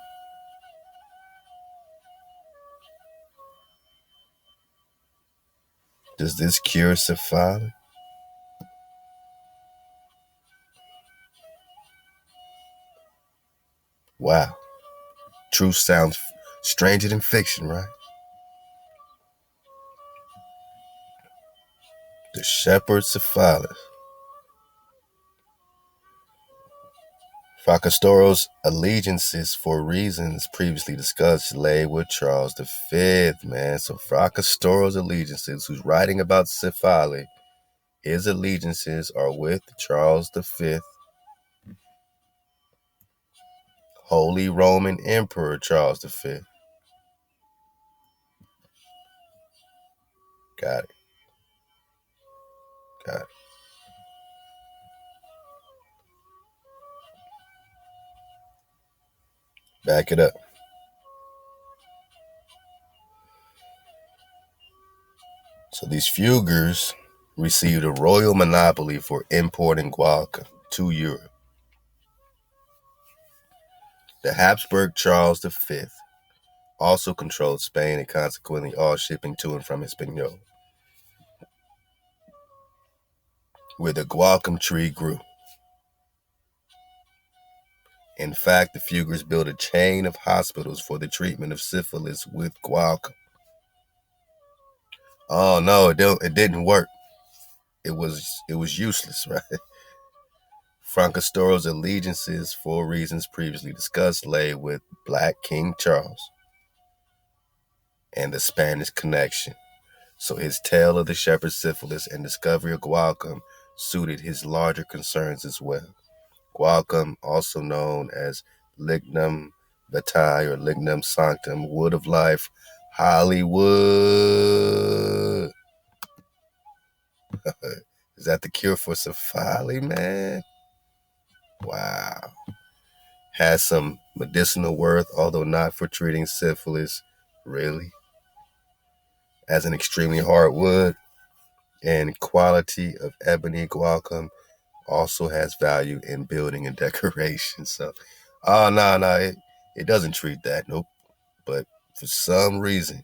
Does this cure Syphilis? Wow. Truth sounds stranger than fiction, right? The shepherd Syphilis. Fracastoro's allegiances, for reasons previously discussed, lay with Charles V, man. So Fracastoro's allegiances, who's writing about Syphilis, his allegiances are with Charles V, Holy Roman Emperor Charles V. Got it. Got it. Back it up. So these Fuguers received a royal monopoly for importing guaiacum to Europe. The Habsburg Charles V also controlled Spain and consequently all shipping to and from Hispaniola, where the guaiacum tree grew. In fact, the Fuguers built a chain of hospitals for the treatment of syphilis with guaiacum. Oh no, it didn't work. It was useless, right? Fracastoro's allegiances, for reasons previously discussed, lay with Black King Charles and the Spanish connection. So his tale of the shepherd Syphilis and discovery of guaiacum suited his larger concerns as well. Guaiacum, also known as lignum vitae or lignum sanctum, wood of life, Hollywood. Is that the cure for syphilis, man? Wow. Has some medicinal worth, although not for treating syphilis, really. As an extremely hard wood and quality of ebony, guaiacum also has value in building and decoration. So, it doesn't treat that, nope. But for some reason,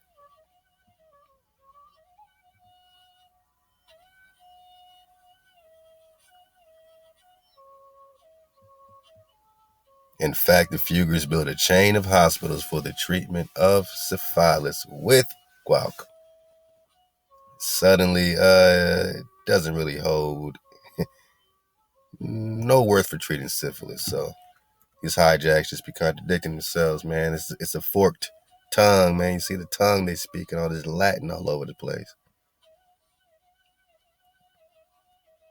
in fact, the Fuguers built a chain of hospitals for the treatment of syphilis with guaiacum. Suddenly, it doesn't really hold no worth for treating syphilis. So these hijacks just be contradicting themselves, man. It's a forked tongue, man. You see the tongue they speak and all this Latin all over the place.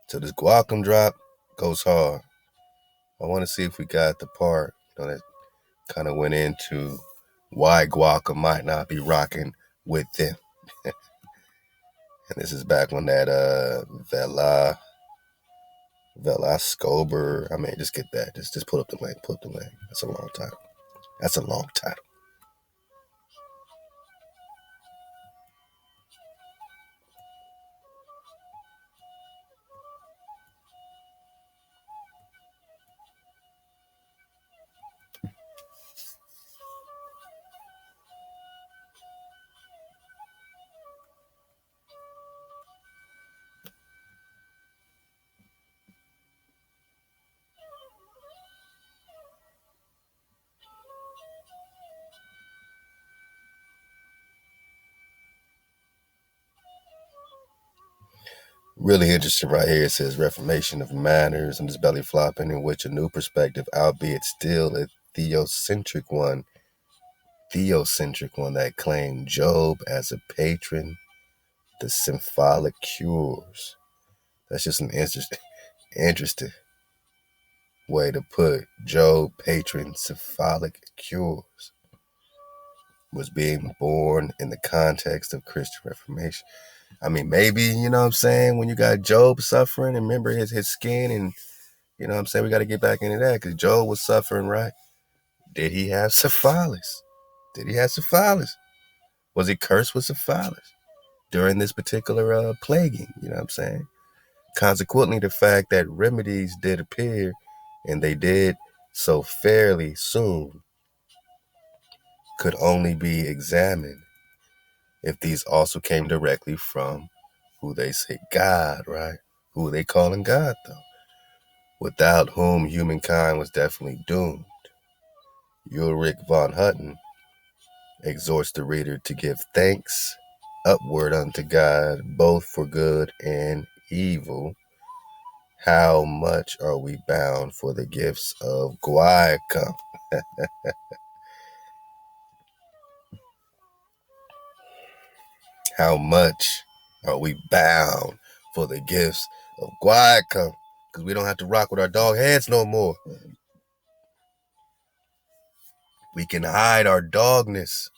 So this guaiacum drop goes hard. I want to see if we got the part that kind of went into why guaiacum might not be rocking with them. And this is back when that Vela Scober. I mean, just get that. Just put up the link. Put up the link. That's a long title. That's a long title. Really interesting right here. It says Reformation of Manners and this belly flopping, in which a new perspective, albeit still a theocentric one that claimed Job as a patron, the syphilic cures. That's just an interesting way to put Job, patron, syphilic cures, was being born in the context of Christian Reformation. I mean, maybe, you know what I'm saying, when you got Job suffering and remember his skin, and you know what I'm saying, we got to get back into that because Job was suffering, right? Did he have syphilis? Was he cursed with syphilis during this particular plaguing? You know what I'm saying? Consequently, the fact that remedies did appear and they did so fairly soon could only be examined if these also came directly from who they say God, right? Who are they calling God, though? Without whom humankind was definitely doomed. Ulrich von Hutten exhorts the reader to give thanks upward unto God, both for good and evil. How much are we bound for the gifts of Guaiacum? How much are we bound for the gifts of Guaiacum? Because we don't have to rock with our dog heads no more. We can hide our dogness.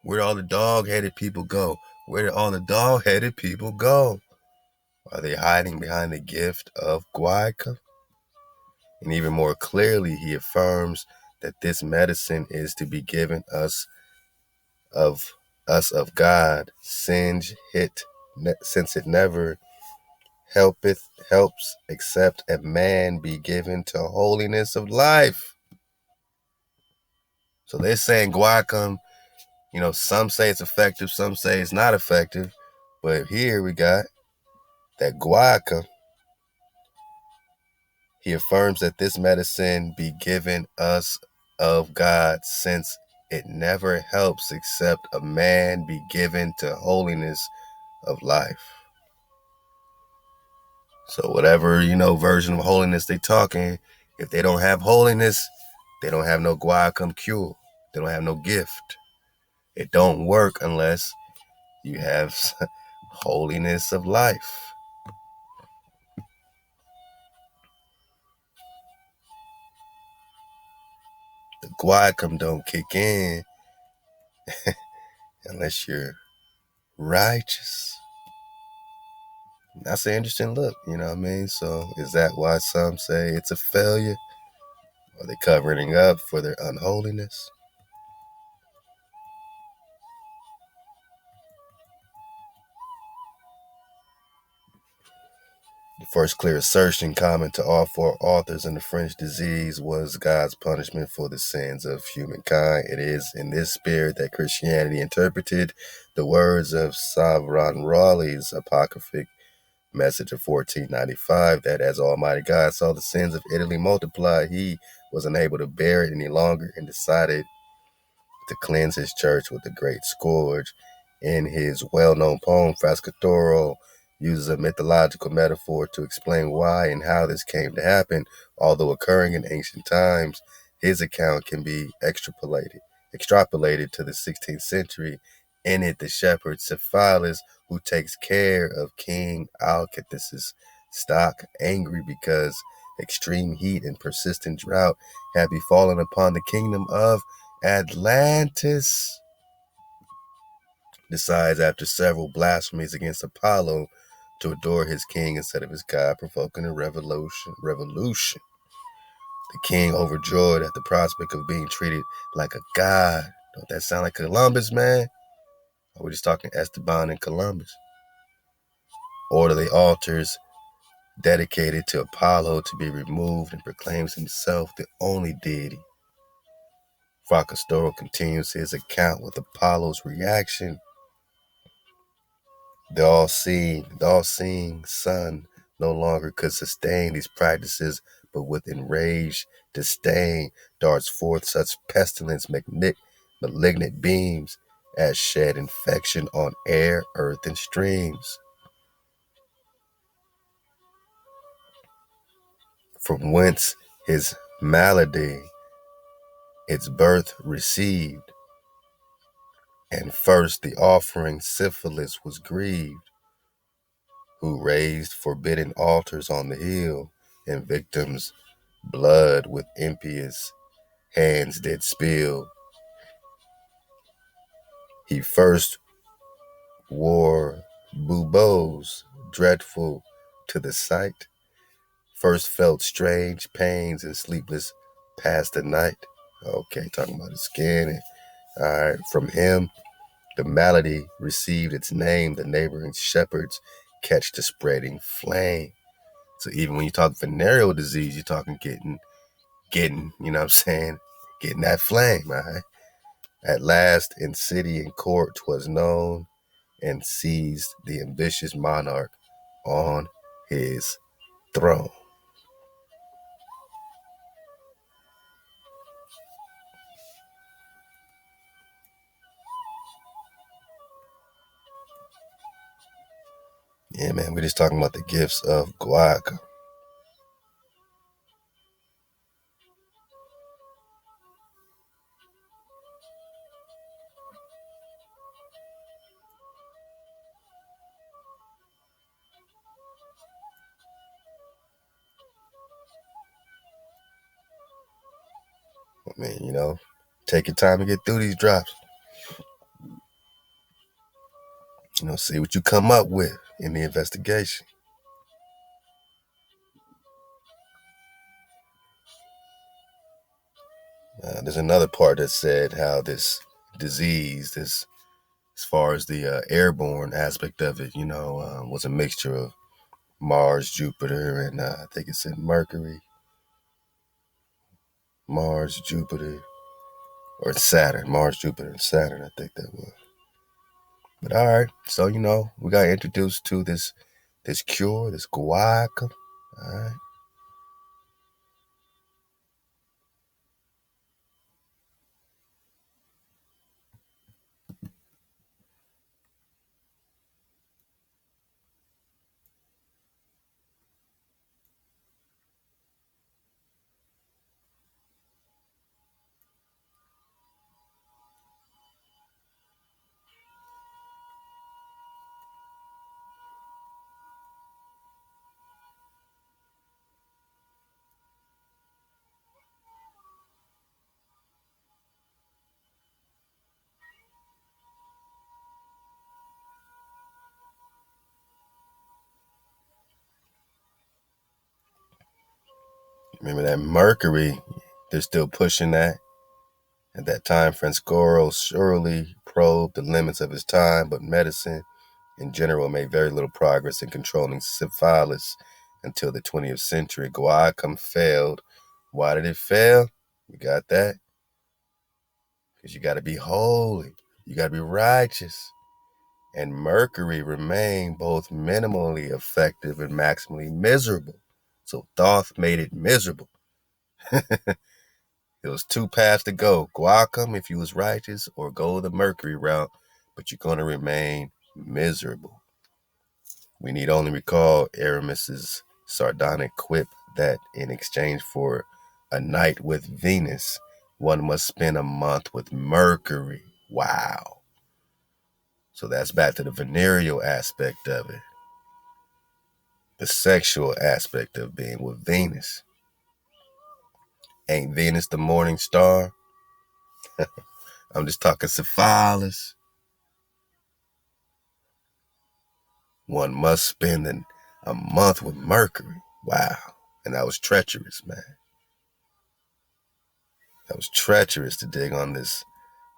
Where do all the dog-headed people go? Where did all the dog-headed people go? Are they hiding behind the gift of Guaiacum? And even more clearly, he affirms that this medicine is to be given of God, since it never helps except a man be given to holiness of life. So they're saying Guaiacum, some say it's effective, some say it's not effective, but here we got that Guaiacum. He affirms that this medicine be given us of God, since it never helps except a man be given to holiness of life. So whatever, version of holiness they talking, if they don't have holiness, they don't have no Guaiacum cure. They don't have no gift. It don't work unless you have holiness of life. The Guaiacum don't kick in unless you're righteous. That's an interesting look, you know what I mean? So is that why some say it's a failure? Are they covering up for their unholiness? The first clear assertion common to all four authors in the French disease was God's punishment for the sins of humankind. It is in this spirit that Christianity interpreted the words of Savonarola's apocryphal message of 1495 that as Almighty God saw the sins of Italy multiply, he was unable to bear it any longer and decided to cleanse his church with a great scourge. In his well-known poem, Frascatore uses a mythological metaphor to explain why and how this came to happen. Although occurring in ancient times, his account can be extrapolated to the 16th century. In it, the shepherd Syphilis, who takes care of King Alcestis' stock, angry because extreme heat and persistent drought had befallen upon the kingdom of Atlantis, decides after several blasphemies against Apollo to adore his king instead of his god, provoking a revolution. The king, overjoyed at the prospect of being treated like a god. Don't that sound like Columbus, man? Or we're just talking Esteban and Columbus. Order the altars dedicated to Apollo to be removed and proclaims himself the only deity. Fracastoro continues his account with Apollo's reaction. The all-seeing sun no longer could sustain these practices, but with enraged disdain darts forth such pestilence, malignant beams as shed infection on air, earth, and streams. From whence his malady its birth received, and first the offering Syphilis was grieved, who raised forbidden altars on the hill, and victims' blood with impious hands did spill. He first wore buboes, dreadful to the sight, first felt strange pains and sleepless past the night. Okay, talking about his skin. And, all right, from him, the malady received its name. The neighboring shepherds catch the spreading flame. So even when you talk venereal disease, you're talking getting, you know what I'm saying, getting that flame, all right? At last, in city and court, 'twas known, and seized the ambitious monarch on his throne. Yeah, man, we're just talking about the gifts of Guaiacum. I mean, take your time to get through these drops. See what you come up with in the investigation. There's another part that said how this disease, as far as the airborne aspect of it, was a mixture of Mars, Jupiter, and I think it said Mercury, Mars, Jupiter, or Saturn. Mars, Jupiter, and Saturn, I think that was. But all right, so we got introduced to this cure, this guaiacum. All right. Remember that Mercury? They're still pushing that. At that time, Francesco surely probed the limits of his time, but medicine in general made very little progress in controlling syphilis until the 20th century. Guaiacum failed. Why did it fail? You got that? Because you got to be holy. You got to be righteous. And Mercury remained both minimally effective and maximally miserable. So Thoth made it miserable. It was two paths to go. Guaiacum if you was righteous, or go the Mercury route, but you're going to remain miserable. We need only recall Aramis's sardonic quip that in exchange for a night with Venus, one must spend a month with Mercury. Wow. So that's back to the venereal aspect of it, the sexual aspect of being with Venus. Ain't Venus the morning star? I'm just talking Syphilis. One must spend a month with Mercury. Wow. And that was treacherous, man. That was treacherous to dig on this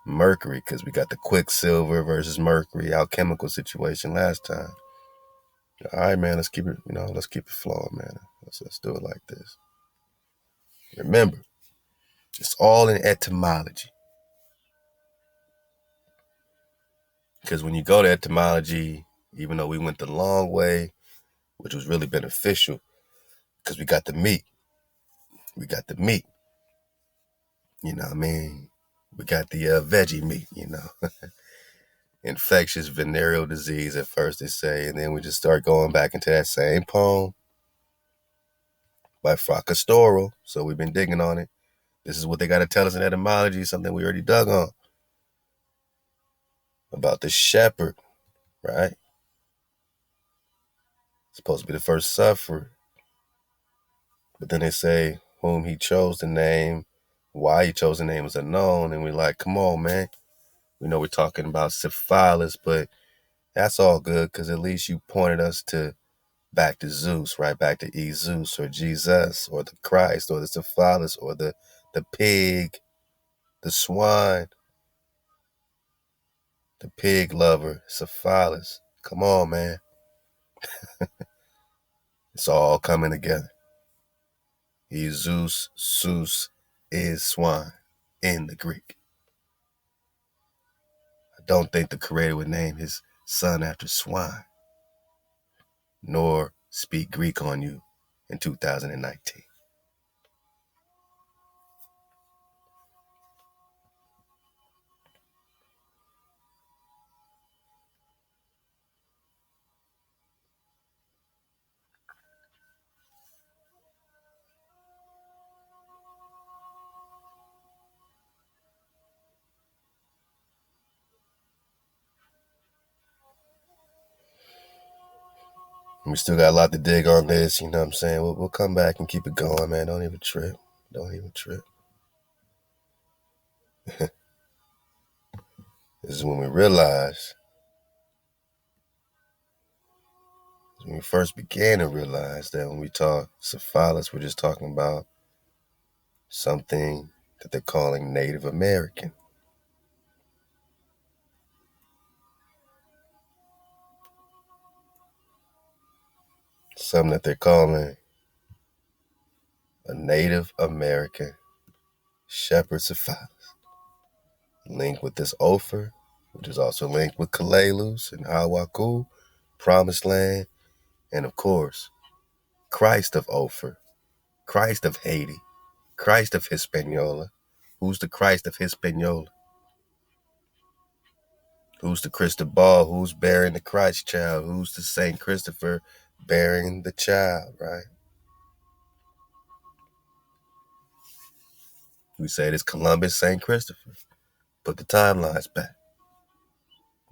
Mercury, because we got the Quicksilver versus Mercury alchemical situation last time. All right, man, let's keep it flowing, man. Let's do it like this. Remember, it's all in etymology. Because when you go to etymology, even though we went the long way, which was really beneficial, because we got the meat. We got the meat. You know what I mean? We got the veggie meat, Infectious venereal disease at first, they say, and then we just start going back into that same poem by Fracastoro. So we've been digging on it. This is what they got to tell us in etymology, something we already dug on. About the shepherd, right? Supposed to be the first sufferer. But then they say whom he chose to name, why he chose the name is unknown. And we're like, come on, man. We know we're talking about Syphilis, but that's all good, because at least you pointed us back to Zeus, right? Back to Zeus or Jesus or the Christ or the Syphilis or the pig, the swine, the pig lover, Syphilis. Come on, man. It's all coming together. Zeus, Zeus is swine in the Greek. I don't think the creator would name his son after swine, nor speak Greek on you in 2019. We still got a lot to dig on this, you know what I'm saying? We'll come back and keep it going, man. Don't even trip. Don't even trip. This is when we realize, when we first began to realize that when we talk Syphilis, we're just talking about something that they're calling Native American. Something that they're calling a Native American shepherd Syphilis. Linked with this Ophir, which is also linked with Kalalus and Hawaku, Promised Land, and of course, Christ of Ophir, Christ of Haiti, Christ of Hispaniola. Who's the Christ of Hispaniola? Who's the Cristobal? Who's bearing the Christ child? Who's the Saint Christopher bearing the child, right? We say it's Columbus, Saint Christopher. Put the timelines back.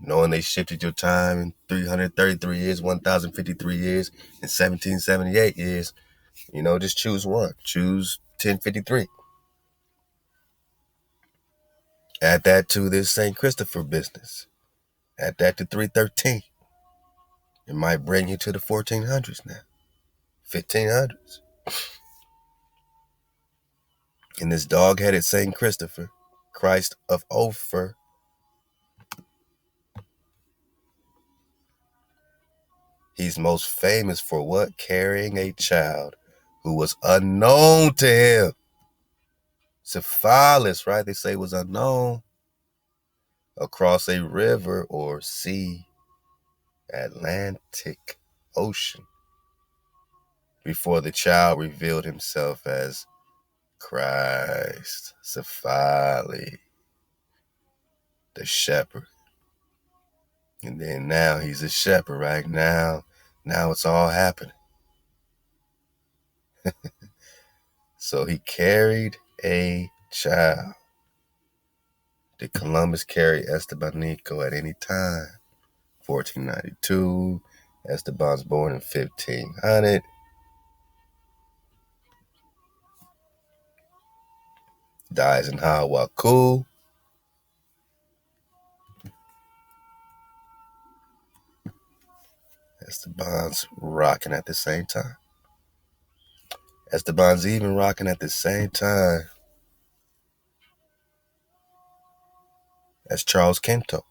Knowing they shifted your time in 333 years, 1,053 years, and 1778 years, just choose one. Choose 1053. Add that to this St. Christopher business. Add that to 313. It might bring you to the 1400s now. 1500s. And this dog-headed St. Christopher, Christ of Ophir, he's most famous for what? Carrying a child who was unknown to him. Syphilis, right? They say was unknown. Across a river or sea, Atlantic Ocean, before the child revealed himself as Christ, Cynocephaly, the shepherd. And then now he's a shepherd, right? Now it's all happening. So he carried a child. Did Columbus carry Estebanico at any time? 1492. Esteban's born in 1500. Dies in Hawaku. Esteban's rocking at the same time. Esteban's even rocking at the same time as Charles Kento.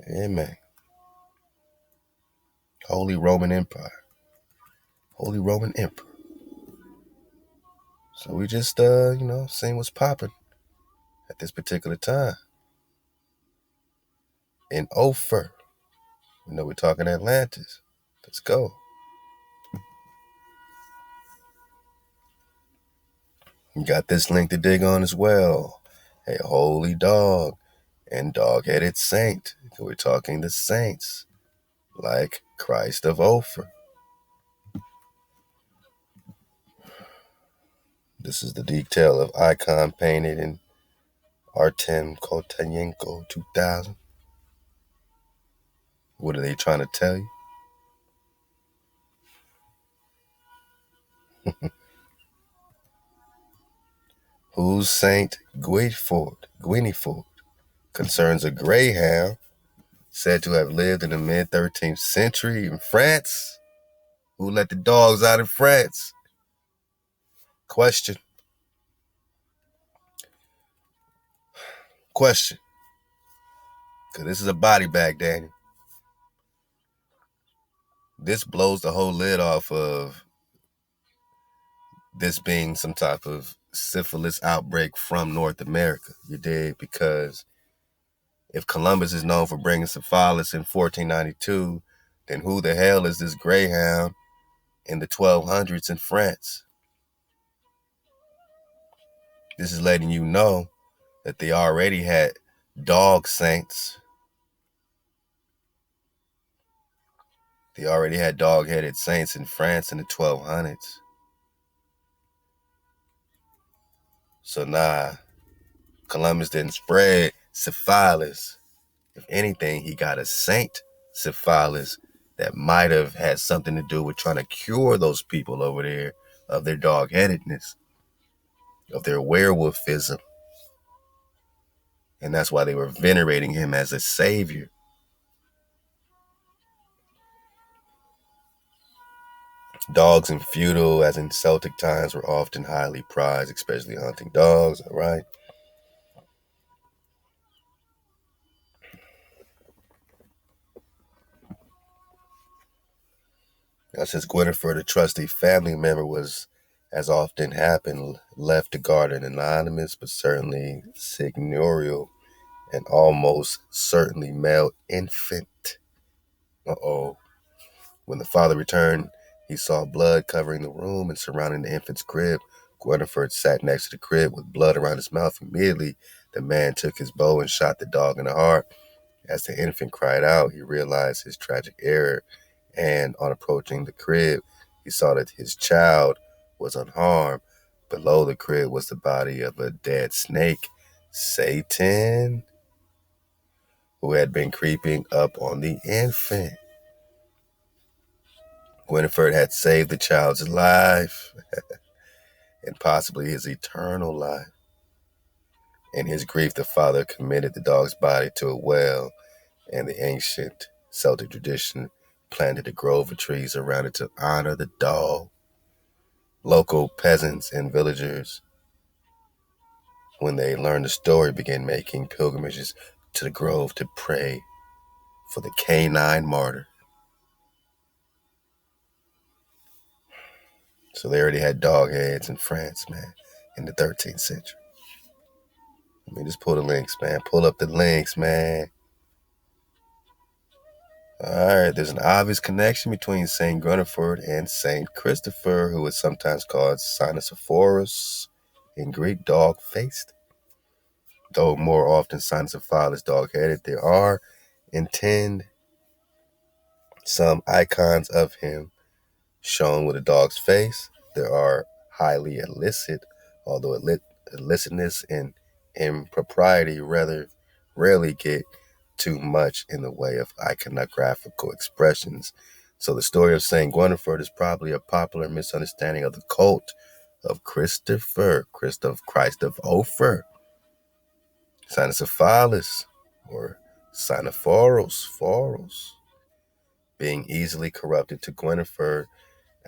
Yeah, man. Holy Roman Empire. Holy Roman Emperor. So we just, seeing what's popping at this particular time. In Ophir. We're talking Atlantis. Let's go. We got this link to dig on as well. A holy dog and dog-headed saint. We're talking the saints, like Christ of Ophir. This is the detail of icon painted in Artem Kotayenko 2000. What are they trying to tell you? Who's Saint Guinefort concerns a greyhound said to have lived in the mid-13th century in France. Who let the dogs out in France? Question. Because this is a body bag, Daniel. This blows the whole lid off of this being some type of syphilis outbreak from North America. You dig? Because if Columbus is known for bringing syphilis in 1492, then who the hell is this greyhound in the 1200s in France? This is letting you know that they already had dog saints. They already had dog-headed saints in France in the 1200s. So Columbus didn't spread syphilis. If anything, he got a saint syphilis that might have had something to do with trying to cure those people over there of their dog-headedness, of their werewolfism. And that's why they were venerating him as a savior. Dogs in feudal, as in Celtic times, were often highly prized, especially hunting dogs, all right? Now, since Guinevere, a trusty family member, was, as often happened, left to guard an anonymous but certainly signorial and almost certainly male infant. When the father returned, he saw blood covering the room and surrounding the infant's crib. Guinevere sat next to the crib with blood around his mouth. Immediately, the man took his bow and shot the dog in the heart. As the infant cried out, he realized his tragic error, and on approaching the crib, he saw that his child was unharmed. Below the crib was the body of a dead snake, Satan, who had been creeping up on the infant. Guinevere had saved the child's life and possibly his eternal life. In his grief, the father committed the dog's body to a well, and the ancient Celtic tradition planted a grove of trees around it to honor the dog. Local peasants and villagers, when they learned the story, began making pilgrimages to the grove to pray for the canine martyr. So they already had dog heads in France, man, in the 13th century. Let me just pull the links, man. Pull up the links, man. All right, there's an obvious connection between Saint Guinevere and Saint Christopher, who is sometimes called Cynocephaly in Greek, dog-faced. Though more often Cynocephaly is dog-headed, there are some icons of him shown with a dog's face. There are highly illicit, although illicitness and impropriety rarely get too much in the way of iconographical expressions. So the story of Saint Guinevere is probably a popular misunderstanding of the cult of Christ of Ophir, Cynocephaly, or Cynocephalos, being easily corrupted to Guinevere.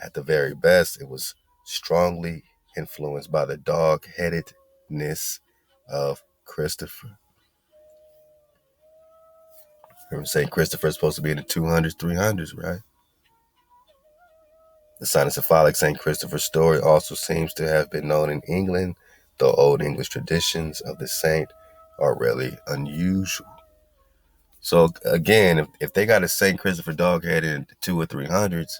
At the very best, it was strongly influenced by the dog-headedness of Christopher. Remember, St. Christopher is supposed to be in the 200s, 300s, right? The cynocephalic St. Christopher story also seems to have been known in England, though Old English traditions of the saint are really unusual. So again, if they got a St. Christopher dog-head in the 200s or 300s,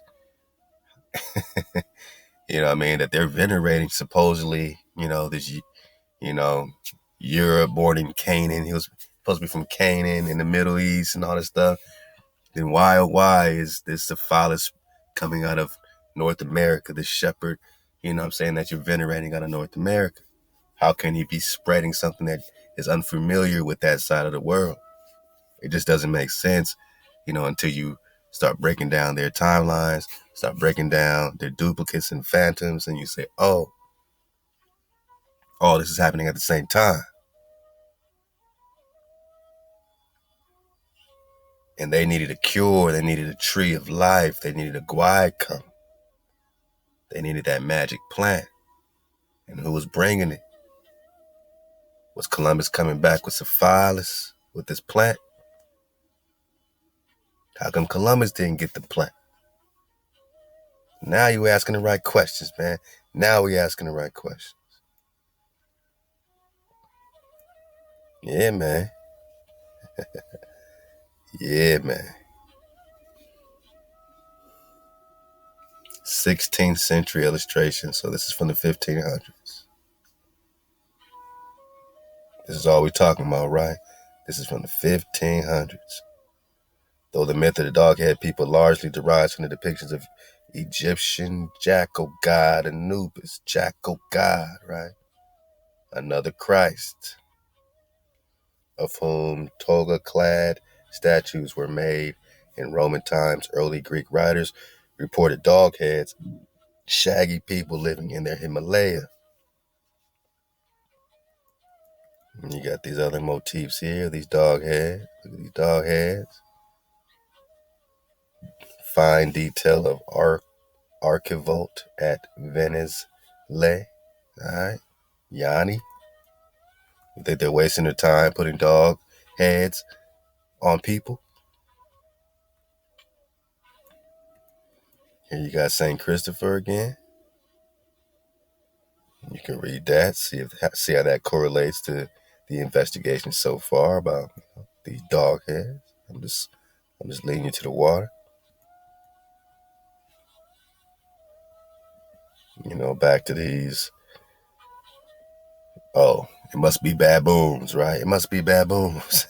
you know what I mean, that they're venerating supposedly, this, Europe, born in Canaan. He was supposed to be from Canaan in the Middle East and all this stuff. Then why, oh why, is this Syphilis coming out of North America, the shepherd, that you're venerating out of North America? How can he be spreading something that is unfamiliar with that side of the world? It just doesn't make sense, until you start breaking down their timelines, start breaking down their duplicates and phantoms, and you say, oh, this is happening at the same time. And they needed a cure. They needed a tree of life. They needed a Guaiacum. They needed that magic plant. And who was bringing it? Was Columbus coming back with Syphilis, with this plant? How come Columbus didn't get the plant? Now you asking the right questions, man. Now we asking the right questions. Yeah, man. Yeah, man. 16th century illustration. So this is from the 1500s. This is all we're talking about, right? This is from the 1500s. though the myth of the dog-head people largely derives from the depictions of Egyptian jackal god Anubis, jackal god, right? Another Christ, of whom toga-clad statues were made in Roman times. Early Greek writers reported dog heads, shaggy people living in their Himalaya. And you got these other motifs here, these dog heads. Look at these dog heads. Fine detail of archivolt at Venice. All right. Yanni. You think they're wasting their time putting dog heads on people? Here you got St. Christopher again. You can read that, see how that correlates to the investigation so far about these dog heads. I'm just leading you to the water. Back to these. Oh, it must be baboons, right? It must be baboons.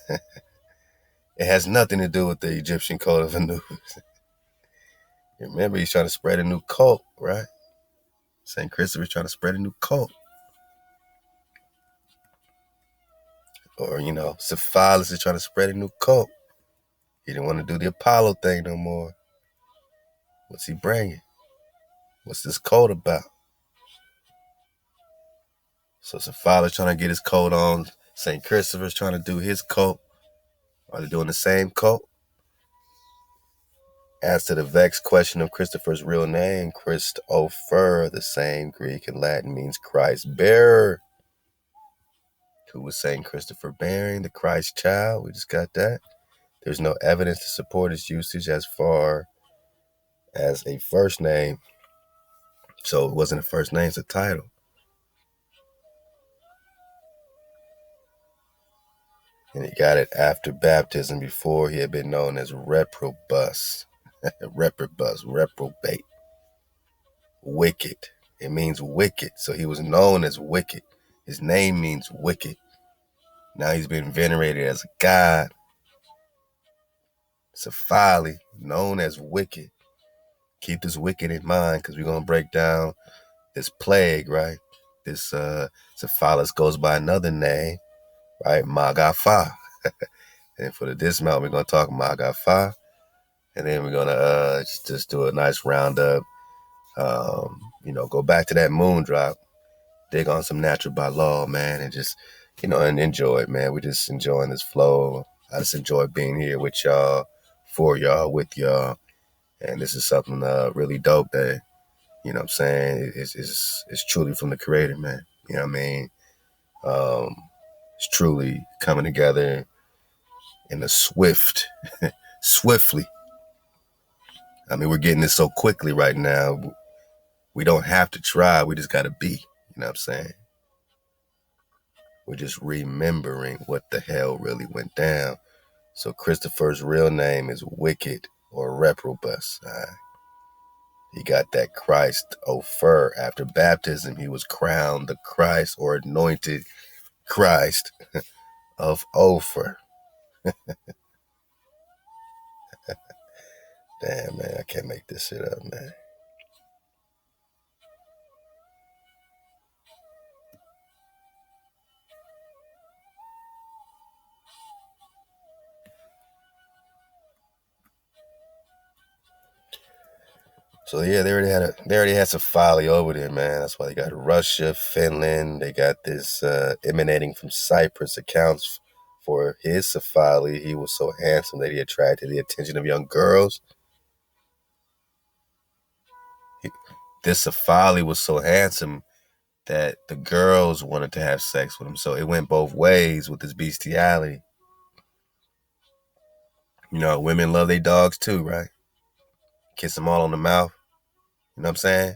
It has nothing to do with the Egyptian code of Anubis. Remember, he's trying to spread a new cult, right? St. Christopher's trying to spread a new cult. Or, Syphilis is trying to spread a new cult. He didn't want to do the Apollo thing no more. What's he bringing? What's this cult about? So Syphilis trying to get his cult on. St. Christopher's trying to do his cult. Are they doing the same cult? As to the vexed question of Christopher's real name, Christopher, the same Greek and Latin, means Christ bearer. Who was St. Christopher bearing? The Christ child. We just got that. There's no evidence to support its usage as far as a first name. So it wasn't a first name, it's a title. And he got it after baptism. Before, he had been known as reprobus. Reprobate. Wicked. It means wicked. So he was known as wicked. His name means wicked. Now he's been venerated as a god. Syphilis, known as wicked. Keep this wicked in mind, because we're going to break down this plague, right? This Syphilis goes by another name, right? Magefah. And for the dismount, we're going to talk Magefah. And then we're going to just do a nice roundup. Go back to that moon drop. Dig on some natural by law, man. And just, and enjoy it, man. We're just enjoying this flow. I just enjoy being here with y'all, for y'all, with y'all. And this is something really dope that, I'm saying, it's truly from the creator, man. You know what I mean? It's truly coming together in a swiftly. I mean, we're getting this so quickly right now. We don't have to try. We just got to be. You know what I'm saying? We're just remembering what the hell really went down. So Christopher's real name is Wicked or Reprobus. He got that Christ Ophir. After baptism, he was crowned the Christ or anointed Christ of Ophir. Damn, man, I can't make this shit up, man. So yeah, they already had Syphilis over there, man. That's why they got Russia, Finland. They got this emanating from Cyprus accounts for his Syphilis. He was so handsome that he attracted the attention of young girls. This Syphilis was so handsome that the girls wanted to have sex with him. So it went both ways with this bestiality. Women love their dogs too, right? Kiss them all on the mouth. You know what I'm saying?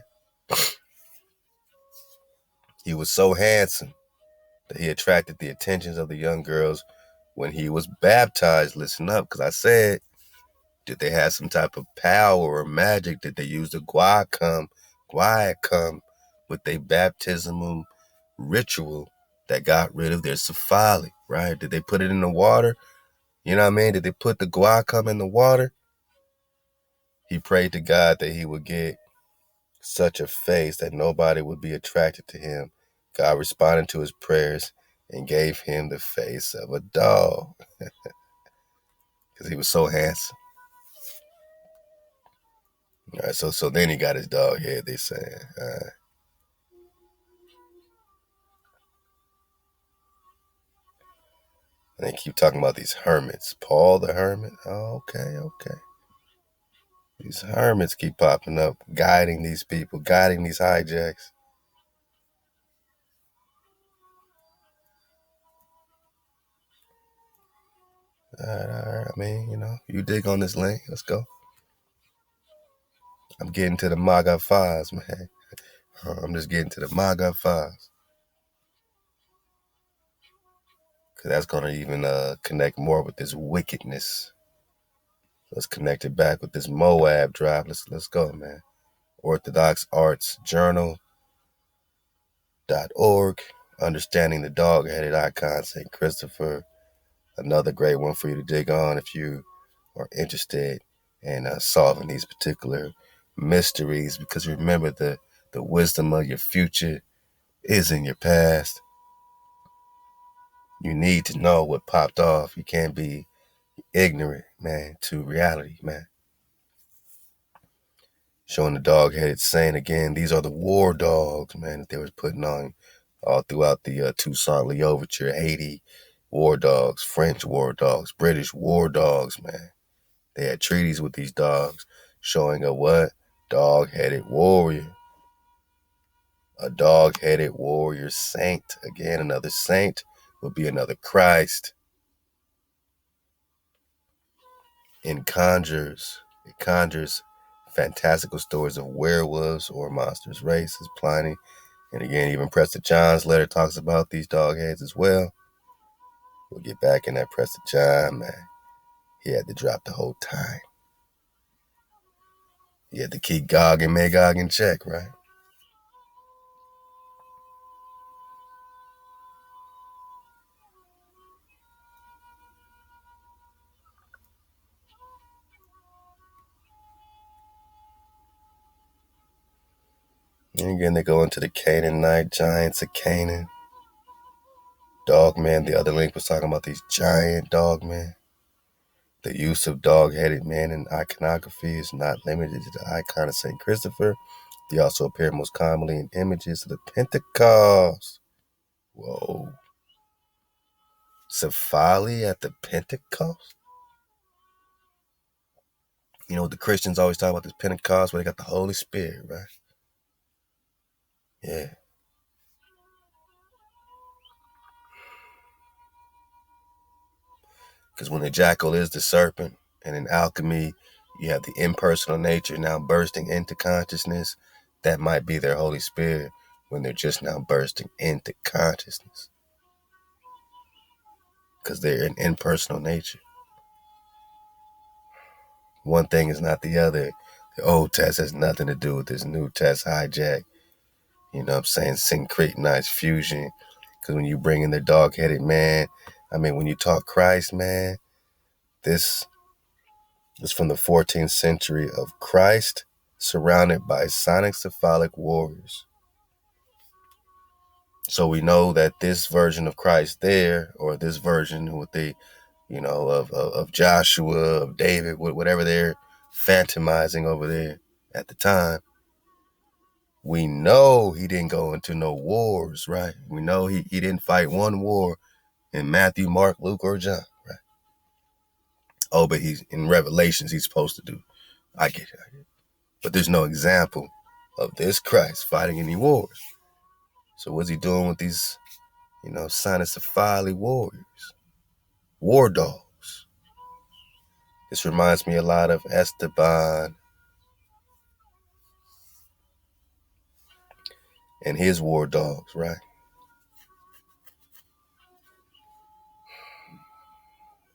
He was so handsome that he attracted the attentions of the young girls when he was baptized. Listen up, because I said, did they have some type of power or magic? Did they use the Guaiacum with their baptismal ritual that got rid of their Syphilis, right? Did they put it in the water? You know what I mean? Did they put the Guaiacum in the water? He prayed to God that he would get such a face that nobody would be attracted to him. God responded to his prayers and gave him the face of a dog because he was so handsome. All right, so then he got his dog head, they saying. And they keep talking about these hermits. Paul the hermit? Oh, okay. These hermits keep popping up, guiding these people, guiding these hijacks. All right. I mean, you dig on this link. Let's go. I'm getting to the Magefahs, man. I'm just getting to the Magefahs. Because that's going to even connect more with this wickedness. Let's connect it back with this Moab drive. Let's go, man. OrthodoxArtsJournal.org. Understanding the dog-headed icon, St. Christopher. Another great one for you to dig on if you are interested in solving these particular mysteries. Because remember, the wisdom of your future is in your past. You need to know what popped off. You can't be ignorant, man, to reality, man. Showing the dog-headed saint again. These are the war dogs, man, that they were putting on all throughout the Toussaint Louverture, Haiti war dogs, French war dogs, British war dogs, man. They had treaties with these dogs showing a what? Dog-headed warrior. A dog-headed warrior saint. Again, another saint would be another Christ. It conjures fantastical stories of werewolves or monsters races, Pliny. And again, even Prester John's letter talks about these dog heads as well. We'll get back in that Prester John, man. He had to drop the whole time. He had to keep Gog and Magog in check, right? And again, they go into the Canaanite giants of Canaan. Dogman, the other link was talking about these giant dogmen. The use of dog-headed men in iconography is not limited to the icon of St. Christopher. They also appear most commonly in images of the Pentecost. Whoa. Syphilis at the Pentecost? You know, the Christians always talk about this Pentecost where they got the Holy Spirit, right? Yeah. Because when the jackal is the serpent, and in alchemy, you have the impersonal nature now bursting into consciousness, that might be their Holy Spirit when they're just now bursting into consciousness. Because they're an impersonal nature. One thing is not the other. The old test has nothing to do with this new test hijack. You know what I'm saying? Synchronized fusion. Because when you bring in the dog-headed man, I mean, when you talk Christ, man, this is from the 14th century of Christ surrounded by Cynocephaly warriors. So we know that this version of Christ there, or this version with the, of Joshua, of David, whatever they're phantomizing over there at the time, we know he didn't go into no wars, right? We know he didn't fight one war in Matthew, Mark, Luke, or John, right? Oh, but he's in Revelations, he's supposed to do. I get it. But there's no example of this Christ fighting any wars. So what's he doing with these, Cynocephaly warriors? War dogs. This reminds me a lot of Esteban and his war dogs, right?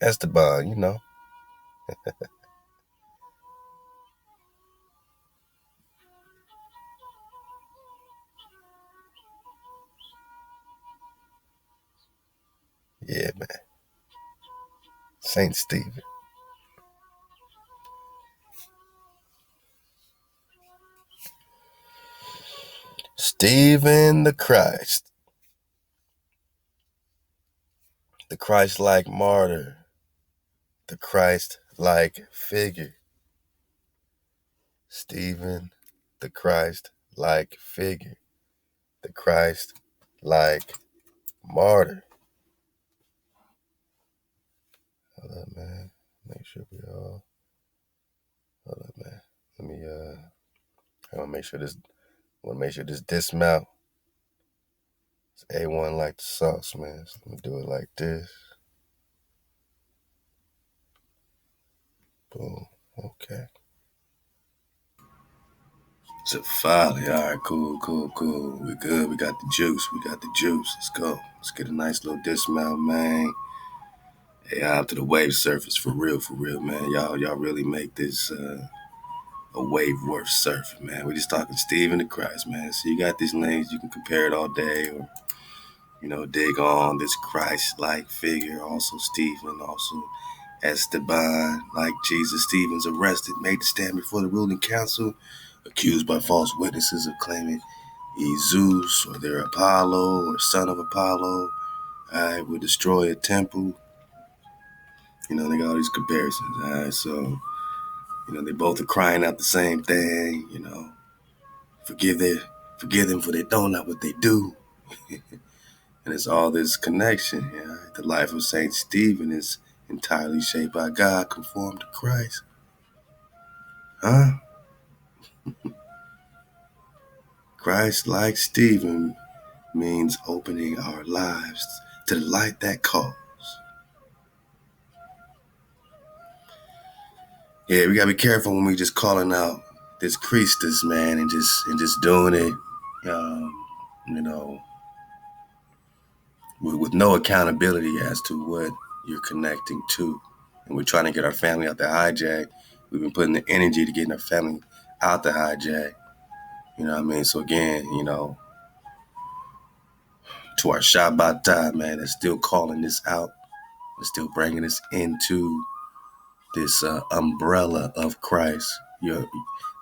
Esteban, Yeah, man. Saint Stephen. Stephen the Christ. The Christ-like martyr. The Christ-like figure. Stephen the Christ-like figure. The Christ-like martyr. Hold up, man. Make sure we all. Hold up, man. Let me I want to make sure this dismount is A1 like the sauce, man. So let me do it like this. Boom. Okay. Syphilis. All right, cool. We good. We got the juice. Let's go. Let's get a nice little dismount, man. Hey, up to the wave surface for real, man. Y'all really make this a wave worth surfing, man. We're just talking Stephen the Christ, man. So you got these names, you can compare it all day, or dig on this Christ-like figure. Also Stephen, also Esteban, like Jesus. Stephen's arrested, made to stand before the ruling council, accused by false witnesses of claiming he's Zeus or they're Apollo or son of Apollo. Would destroy a temple. They got all these comparisons. All right, so they both are crying out the same thing. Forgive them for they don't know what they do. And it's all this connection. The life of Saint Stephen is entirely shaped by God, conformed to Christ. Huh? Christ, like Stephen, means opening our lives to the light that calls. Yeah, we gotta be careful when we just calling out this Christus, man, and just doing it, with no accountability as to what you're connecting to. And we're trying to get our family out the hijack. We've been putting the energy to getting our family out the hijack. You know what I mean? So again, to our Shabbat, man, that's still calling this out. That's still bringing us into this umbrella of Christ.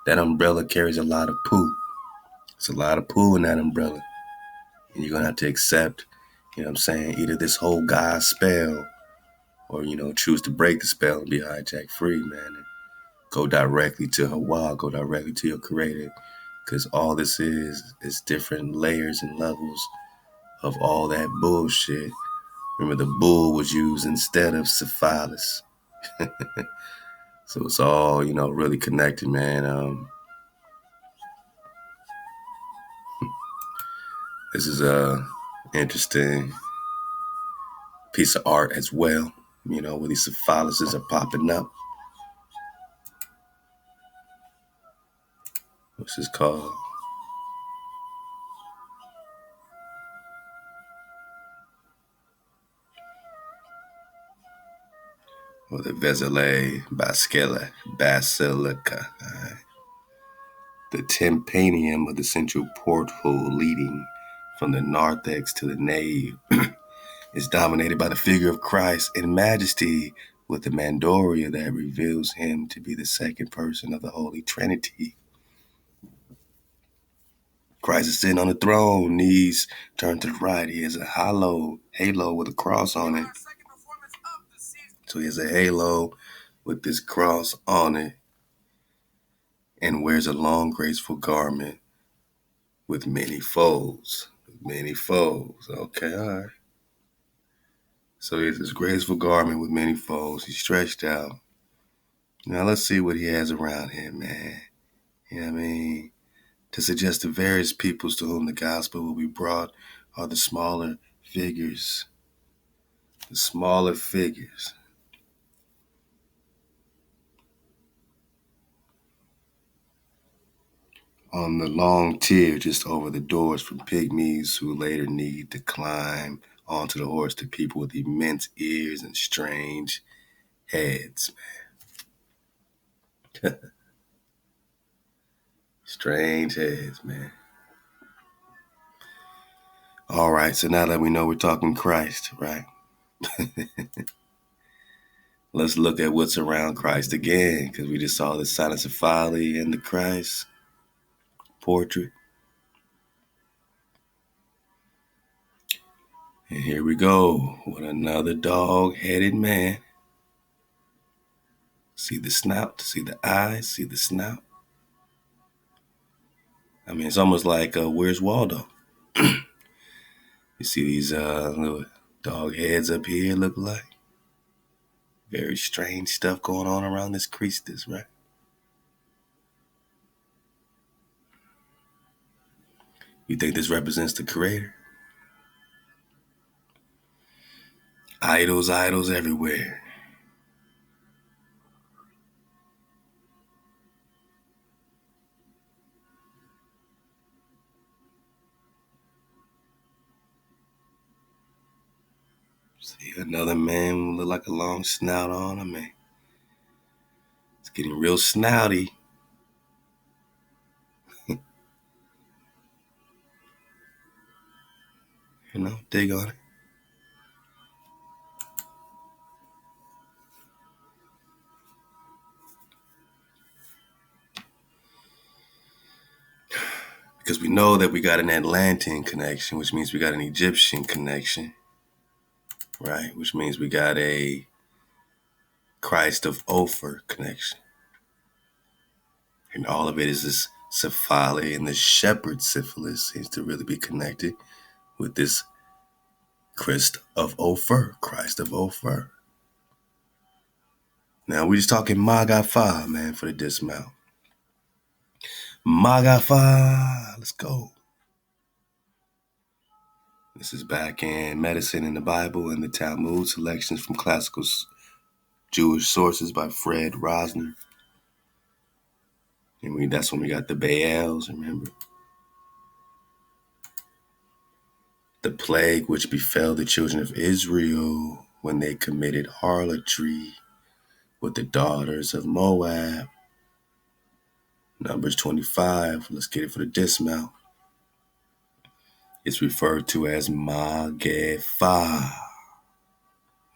That umbrella carries a lot of poo. It's a lot of poo in that umbrella. And you're going to have to accept, either this whole God spell or, choose to break the spell and be hijack free, man. And go directly to Hawa, go directly to your creator. Because all this is different layers and levels of all that bullshit. Remember, the bull was used instead of Syphilis. So it's all, really connected, man. This is a interesting piece of art as well, where these Syphilises are popping up. What's this called? Well, the Vesile Basilica. Right. The tympanium of the central porthole leading from the narthex to the nave is dominated by the figure of Christ in majesty, with the mandoria that reveals him to be the second person of the Holy Trinity. Christ is sitting on the throne, knees turned to the right. He has a halo with a cross on it. So he has a halo with this cross on it and wears a long, graceful garment with many folds. Okay, all right. So he has this graceful garment with many folds. He's stretched out. Now let's see what he has around him, man. You know what I mean? To suggest the various peoples to whom the gospel will be brought are the smaller figures. The smaller figures. On the long tier just over the doors from pygmies who later need to climb onto the horse to people with immense ears and strange heads, man. Strange heads, man. All right, so now that we know we're talking Christ, right? let's look at what's around Christ again, because we just saw the Cynocephaly and the Christ portrait. And here we go with another dog-headed man. See the snout, see the eyes, see the snout. I mean, it's almost like Where's Waldo? You see these little dog heads up here look like? Very strange stuff going on around this Christus, right? You think this represents the creator? Idols everywhere. See another man look like a long snout on him, man. It's getting real snouty. Dig on it. Because we know that we got an Atlantean connection, which means we got an Egyptian connection, right? Which means we got a Christ of Ophir connection. And all of it is this Syphilis, and the shepherd Syphilis seems to really be connected with this Christ of Ophir. Now we're just talking Magefah, man, for the dismount. Magefah, let's go. This is back in Medicine in the Bible and the Talmud, selections from classical Jewish sources by Fred Rosner. And that's when we got the Baals, remember? The plague which befell the children of Israel when they committed harlotry with the daughters of Moab. Numbers 25, let's get it for the dismount. It's referred to as Magefah.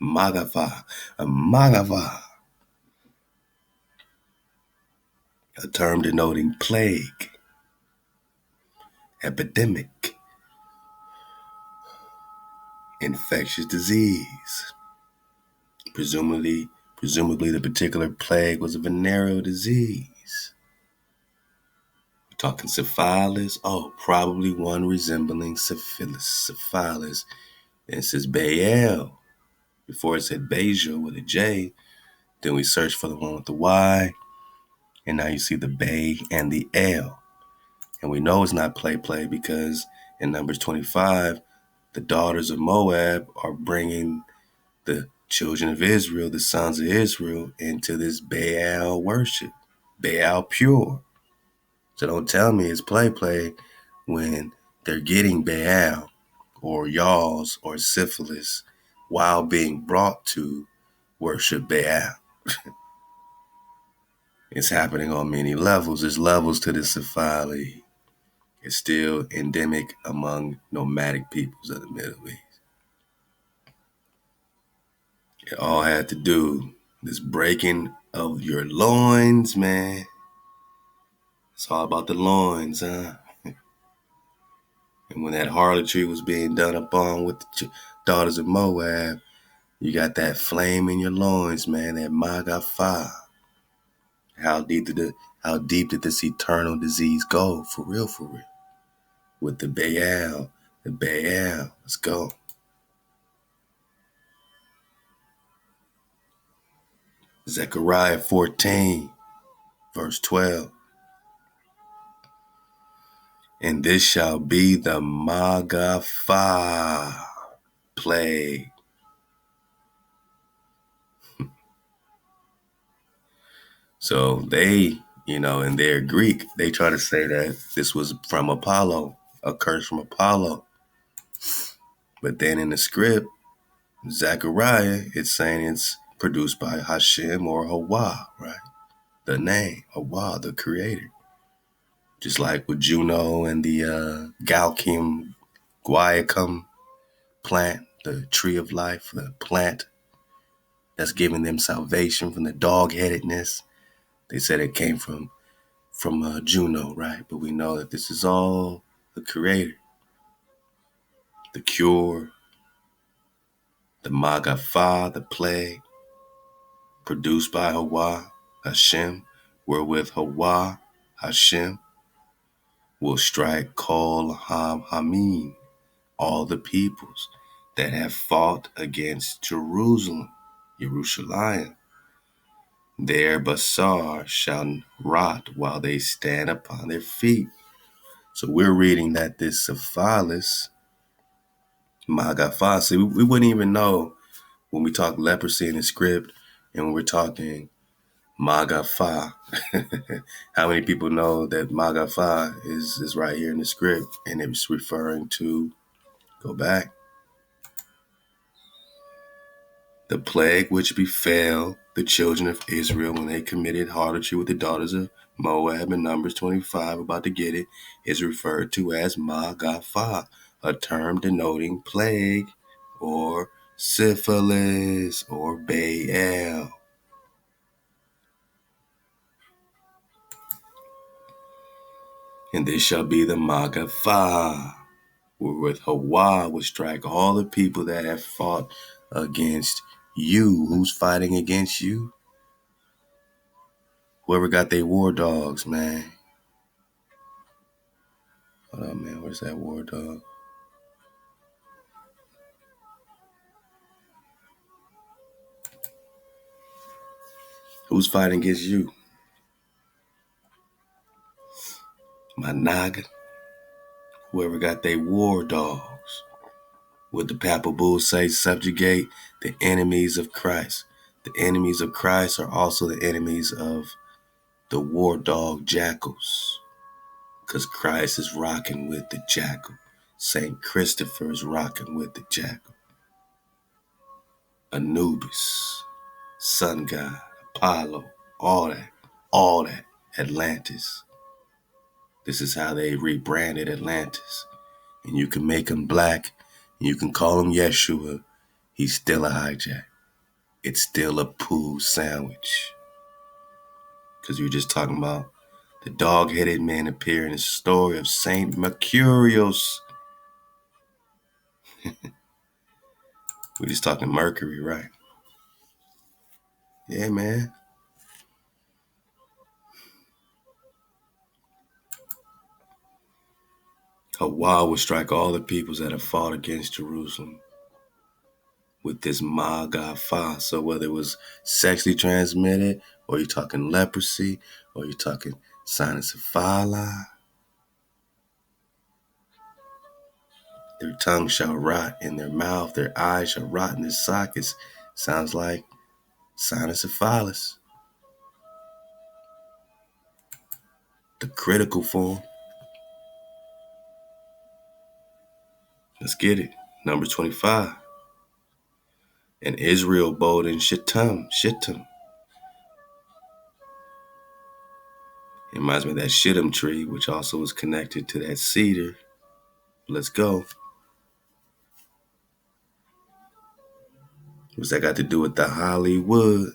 Magefah. A term denoting plague, epidemic, infectious disease. Presumably the particular plague was a venereal disease. We're talking syphilis. Oh, probably one resembling syphilis. Then it says Baal. Before it said Bajal with a J. Then we searched for the one with the Y. And now you see the Bay and the L. And we know it's not play because in Numbers 25, the daughters of Moab are bringing the children of Israel, the sons of Israel, into this Baal worship, Baal pure. So don't tell me it's play when they're getting Baal or Yawls or Syphilis while being brought to worship Baal. It's happening on many levels. There's levels to this Syphilis. It's still endemic among nomadic peoples of the Middle East. It all had to do this breaking of your loins, man. It's all about the loins, huh? And when that harlotry was being done upon with the daughters of Moab, you got that flame in your loins, man, that Magefah. How deep did this eternal disease go? For real. With the Baal. Let's go. Zechariah 14, verse 12. And this shall be the Magefah plague. So they, in their Greek, they try to say that this was from Apollo, a curse from Apollo. But then in the script, Zechariah, it's saying it's produced by Hashem or Hawa, right? The name, Hawa, the creator. Just like with Juno and the Guaiacum plant, the tree of life, the plant that's giving them salvation from the dog-headedness. They said it came from Juno, right? But we know that this is all the creator, the cure, the Magefah, the plague, produced by Hawa, Hashem, wherewith Hawa, Hashem, will strike Kol Hamim, all the peoples that have fought against Jerusalem, Yerushalayim. Their basar shall rot while they stand upon their feet. So we're reading that this Syphilis, Magefah, see, we wouldn't even know when we talk leprosy in the script and when we're talking Magefah. How many people know that Magefah is right here in the script and it's referring to, go back, the plague which befell the children of Israel when they committed harlotry with the daughters of Moab in Numbers 25, about to get it, is referred to as Magefah, a term denoting plague or syphilis or Baal. And this shall be the Magefah, wherewith Hawa will strike all the people that have fought against you. Who's fighting against you? Whoever got their war dogs, man. Hold on, man. Where's that war dog? Who's fighting against you? My noggin. Whoever got their war dogs. What the Papa Bull say? Subjugate the enemies of Christ. The enemies of Christ are also the enemies of the war dog jackals. Because Christ is rocking with the jackal. St. Christopher is rocking with the jackal. Anubis, sun god, Apollo, all that. Atlantis. This is how they rebranded Atlantis. And you can make him black, and you can call him Yeshua. He's still a hijack. It's still a poo sandwich. Because you're just talking about the dog-headed man appear in the story of Saint Mercurius. We're just talking Mercury, right? Yeah, man. Hawa will strike all the peoples that have fought against Jerusalem with this Magefah. So whether it was sexually transmitted, or you're talking leprosy, or you're talking Cynocephaly, their tongue shall rot in their mouth, their eyes shall rot in their sockets. Sounds like Cynocephaly, the critical form. Let's get it. Number 25. And Israel abode in Shittim. It reminds me of that Shittim tree, which also was connected to that cedar. Let's go. What's that got to do with the Hollywood?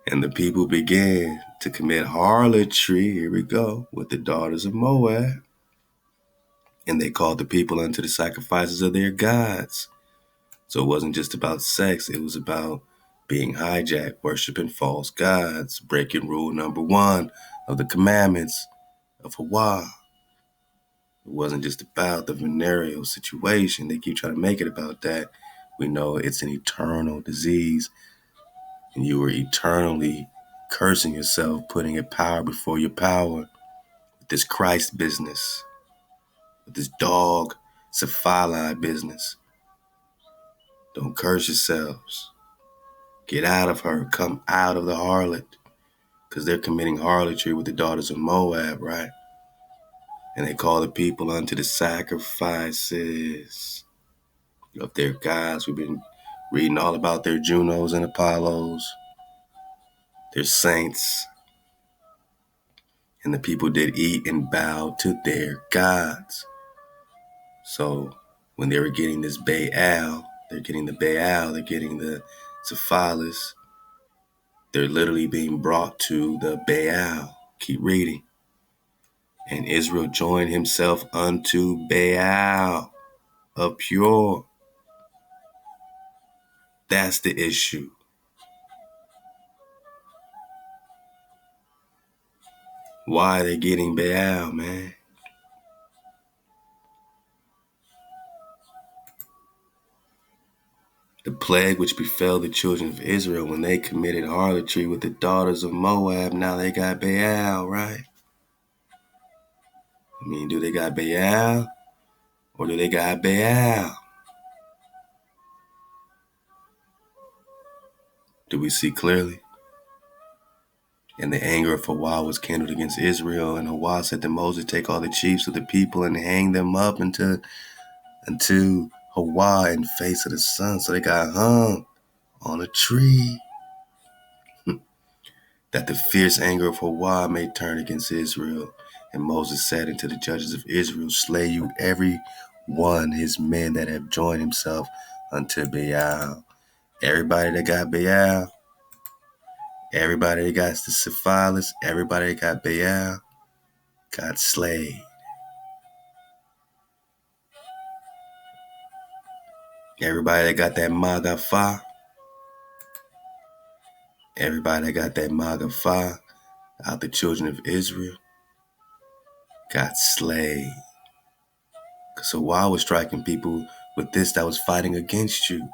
And the people began to commit harlotry, here we go, with the daughters of Moab. And they called the people unto the sacrifices of their gods. So it wasn't just about sex, it was about being hijacked, worshiping false gods, breaking rule number 1 of the commandments of Hawa. It wasn't just about the venereal situation. They keep trying to make it about that. We know it's an eternal disease, and you were eternally cursing yourself, putting your power before your power with this Christ business, with this dog Syphilis business. Don't curse yourselves. Get out of her. Come out of the harlot, because they're committing harlotry with the daughters of Moab, right? And they call the people unto the sacrifices of their gods. We've been reading all about their Junos and Apollos, their saints. And the people did eat and bow to their gods. So when they were getting this Baal, They're getting the Baal, they're getting the Syphilis. They're literally being brought to the Baal. Keep reading. And Israel joined himself unto Baal of Pure. That's the issue. Why are they getting Baal, man? The plague which befell the children of Israel when they committed harlotry with the daughters of Moab, now they got Baal, right? I mean, do they got Baal or do they got Baal? Do we see clearly? And the anger of Hawah was kindled against Israel, and Hawah said to Moses, take all the chiefs of the people and hang them up unto Hawah in face of the sun. So they got hung on a tree, that the fierce anger of Hawah may turn against Israel. And Moses said unto the judges of Israel, slay you every one his men that have joined himself unto Baal. Everybody that got Baal, everybody that got the Syphilis, everybody that got Baal, got slayed. Everybody that got that Magefah, everybody that got that Magefah out the children of Israel, got slayed. So Hawah was striking people with this that was fighting against you.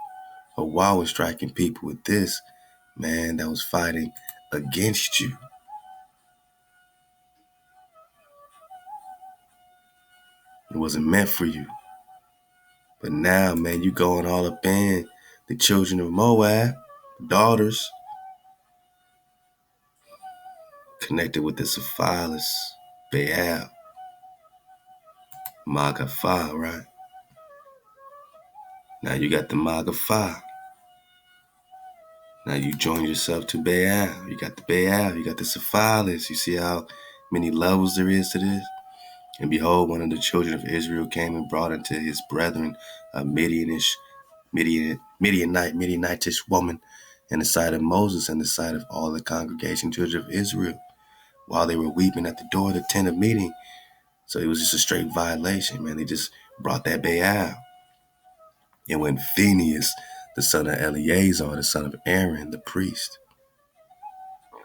Hawah was striking people with this, man, that was fighting against you. It wasn't meant for you. But now, man, you going all up in the children of Moab, daughters, connected with the Syphilis, Baal, Magefah, right? Now you got the Magefah. Now you join yourself to Baal. You got the Baal, you got the Syphilis. You see how many levels there is to this? And behold, one of the children of Israel came and brought unto his brethren a Midianitish woman in the sight of Moses and the sight of all the congregation, children of Israel, while they were weeping at the door of the tent of meeting. So it was just a straight violation, man. They just brought that Baal. And when Phinehas, the son of Eleazar, the son of Aaron, the priest,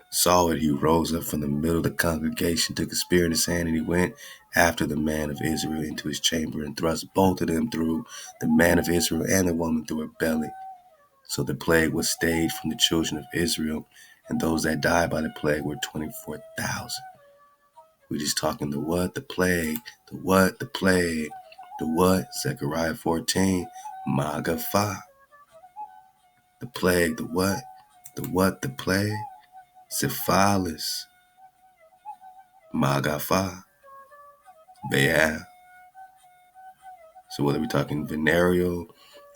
saw it, he rose up from the middle of the congregation, took a spear in his hand, and he went after the man of Israel into his chamber and thrust both of them through, the man of Israel and the woman through her belly. So the plague was stayed from the children of Israel, and those that died by the plague were 24,000. We're just talking the what? The plague. The what? The plague. The what? Zechariah 14. Magefah. The plague. The what? The what? The plague. Syphilis. Magefah. Baal. So whether we're talking venereal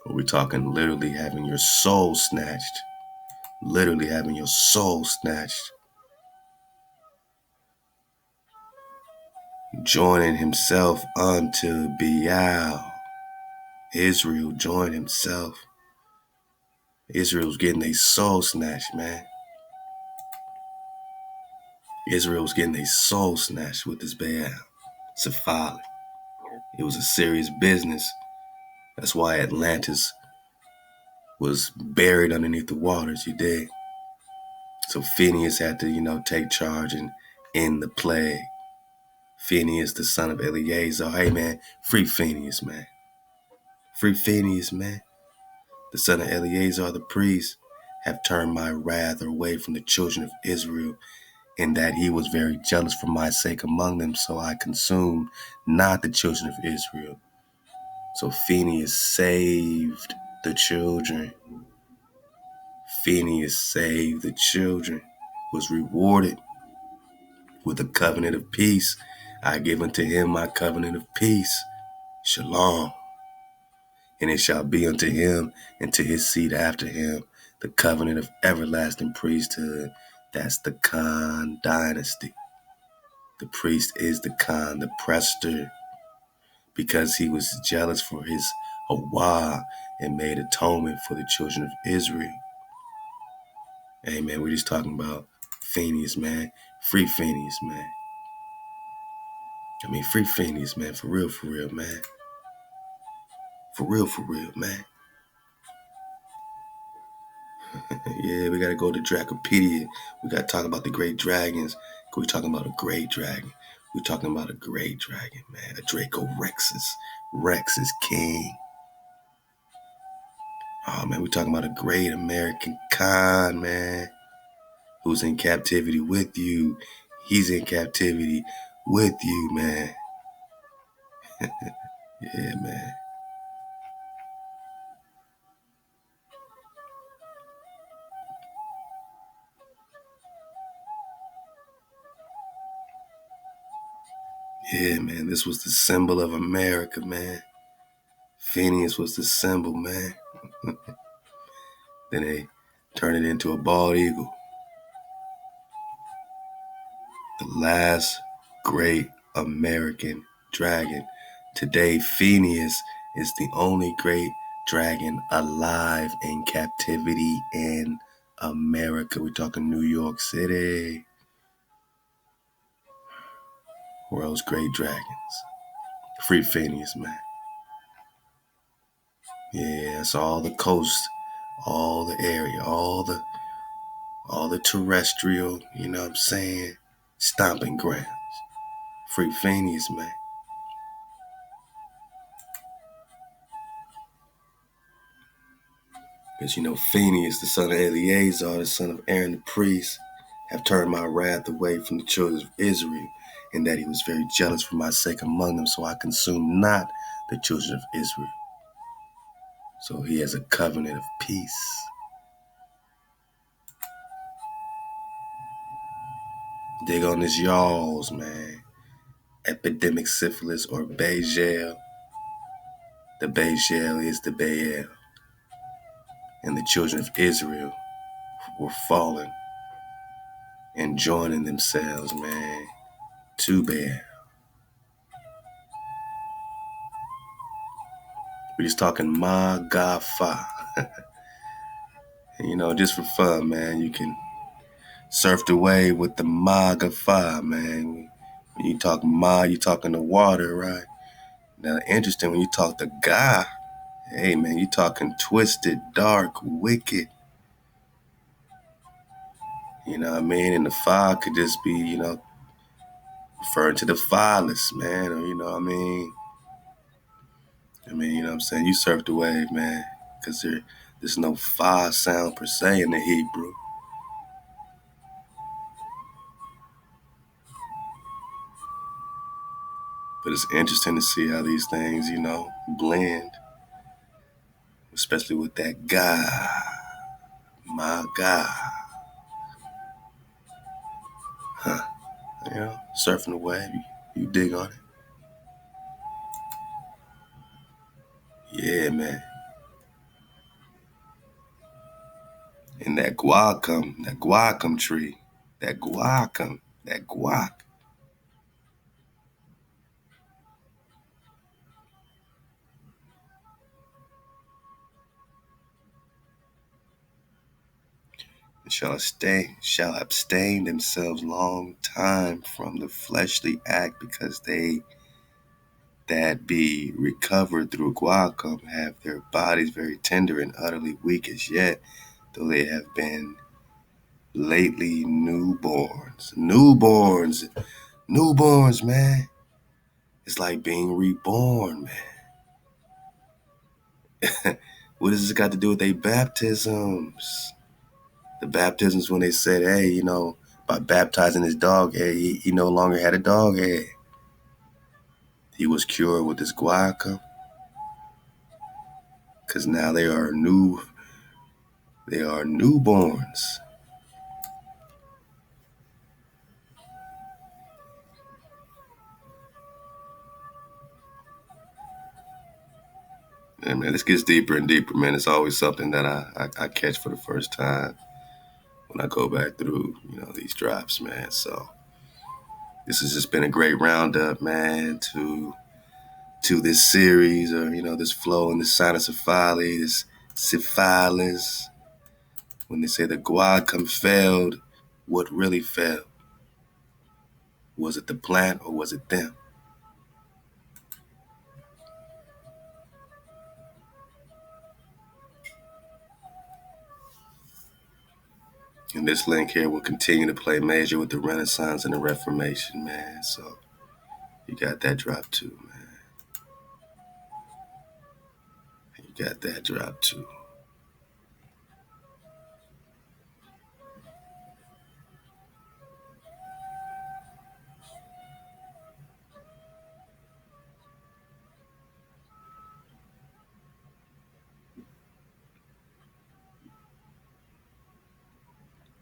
or we're talking literally having your soul snatched, literally having your soul snatched, joining himself unto Baal. Israel joined himself. Israel's getting a soul snatched, man. Israel's getting a soul snatched with this Baal. Syphilis. It was a serious business. That's why Atlantis was buried underneath the waters, you dig? So Phinehas had to, take charge and end the plague. Phinehas, the son of Eleazar. Hey, man, free Phinehas, man. Free Phinehas, man. The son of Eleazar, the priest, have turned my wrath away from the children of Israel, in that he was very jealous for my sake among them, so I consumed not the children of Israel. So Phinehas saved the children. Phinehas saved the children, was rewarded with a covenant of peace. I give unto him my covenant of peace. Shalom. And it shall be unto him and to his seed after him the covenant of everlasting priesthood. That's the Khan dynasty. The priest is the Khan, the prester, because he was jealous for his Hawah and made atonement for the children of Israel. Hey, man, we're just talking about Phineas, man. Free Phineas, man. I mean, free Phineas, man. For real, man. For real, man. Yeah, we got to go to Dracopedia. We got to talk about the great dragons. We're talking about a great dragon. We're talking about a great dragon, man. A Draco Rexus. Rex is king. Oh, man, we're talking about a great American Khan, man, who's in captivity with you. He's in captivity with you, man. Yeah, man. Yeah, man. This was the symbol of America, man. Phineas was the symbol, man. Then they turned it into a bald eagle. The last great American dragon. Today, Phineas is the only great dragon alive in captivity in America. We're talking New York City. World's great dragons. Free Phineas, man. Yeah, it's all the coast, all the area, all the terrestrial, you know what I'm saying, stomping grounds. Free Phineas, man. Because, you know, Phineas, the son of Eleazar, the son of Aaron the priest, have turned my wrath away from the children of Israel, and that he was very jealous for my sake among them, so I consumed not the children of Israel. So he has a covenant of peace. Dig on his yawls, man. Epidemic syphilis or Baal. The Baal is the Baal. And the children of Israel were falling and joining themselves, man, to Baal. We're just talking Magefah. And, you know, just for fun, man, you can surf the wave with the Magefah, man. When you talk Ma, you talking the water, right? Now, interesting, when you talk to Ga, hey, man, you talking twisted, dark, wicked. You know what I mean? And the fire could just be, you know, referring to the fireless, man, or, you know what I mean? You know what I'm saying? You surf the wave, man, because there's no fire sound per se in the Hebrew. But it's interesting to see how these things, you know, blend, especially with that God, my God. Huh. You know, surfing the wave, you dig on it. Yeah, man. And that guacum tree, that guac. Shall abstain themselves long time from the fleshly act, because they that be recovered through Guaiacum have their bodies very tender and utterly weak as yet, though they have been lately newborns. Newborns, man. It's like being reborn, man. What does this got to do with their baptisms? The baptisms when they said, hey, you know, by baptizing his dog head, he no longer had a dog head. He was cured with this guaiacum. Because now they are newborns. And man, this gets deeper and deeper, man. It's always something that I catch for the first time when I go back through, you know, these drops, man. So this has just been a great roundup, man, to to this series, or this flow in the Cynocephaly, this Syphilis. When they say the Guaiacum failed, what really failed? Was it the plant or was it them? And this link here will continue to play major with the Renaissance and the Reformation, man. So you got that drop too, man. You got that drop too.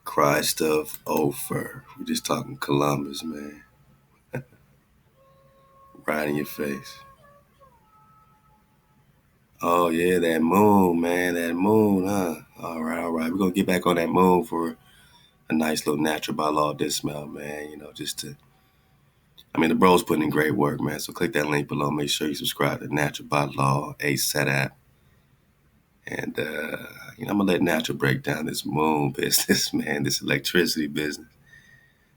Christ of Ophir. We're just talking Columbus, man. Right in your face. Oh, yeah, that moon, man. That moon, huh? All right. We're going to get back on that moon for a nice little natural by law dismount, man. The bro's putting in great work, man. So click that link below. Make sure you subscribe to Natural by Law, a set app. And, I'm going to let Natural break down this moon business, man, this electricity business.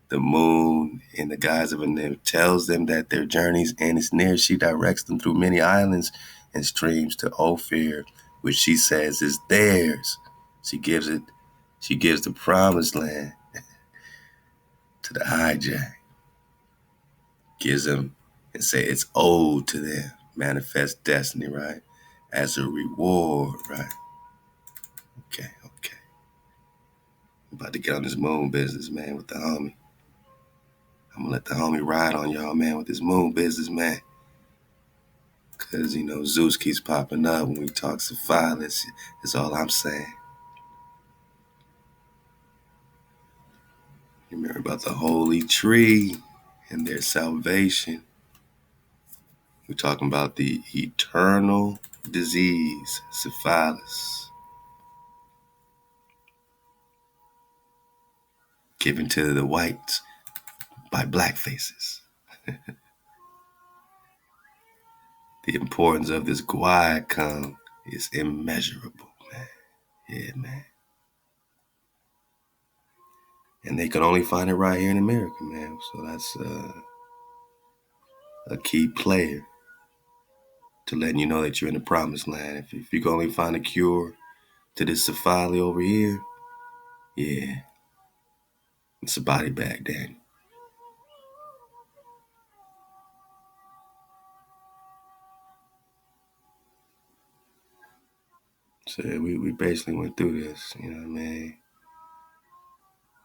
The moon, in the guise of a nymph, tells them that their journey's end is near. She directs them through many islands and streams to Ophir, which she says is theirs. She gives the promised land to the hijack. Gives them and say it's owed to them. Manifest destiny, right? As a reward, right? Okay. I'm about to get on this moon business, man, with the homie. I'm gonna let the homie ride on y'all, man, with this moon business, man. Because, Zeus keeps popping up when we talk Syphilis. That's all I'm saying. Remember about the holy tree and their salvation. We're talking about the eternal disease, Syphilis, given to the whites by black faces. The importance of this Guaiacum is immeasurable, man. Yeah, man. And they can only find it right here in America, man. So that's a key player to letting you know that you're in the promised land. If you can only find a cure to this Syphilis over here, yeah, it's a body bag, Danny. So we basically went through this, you know what I mean?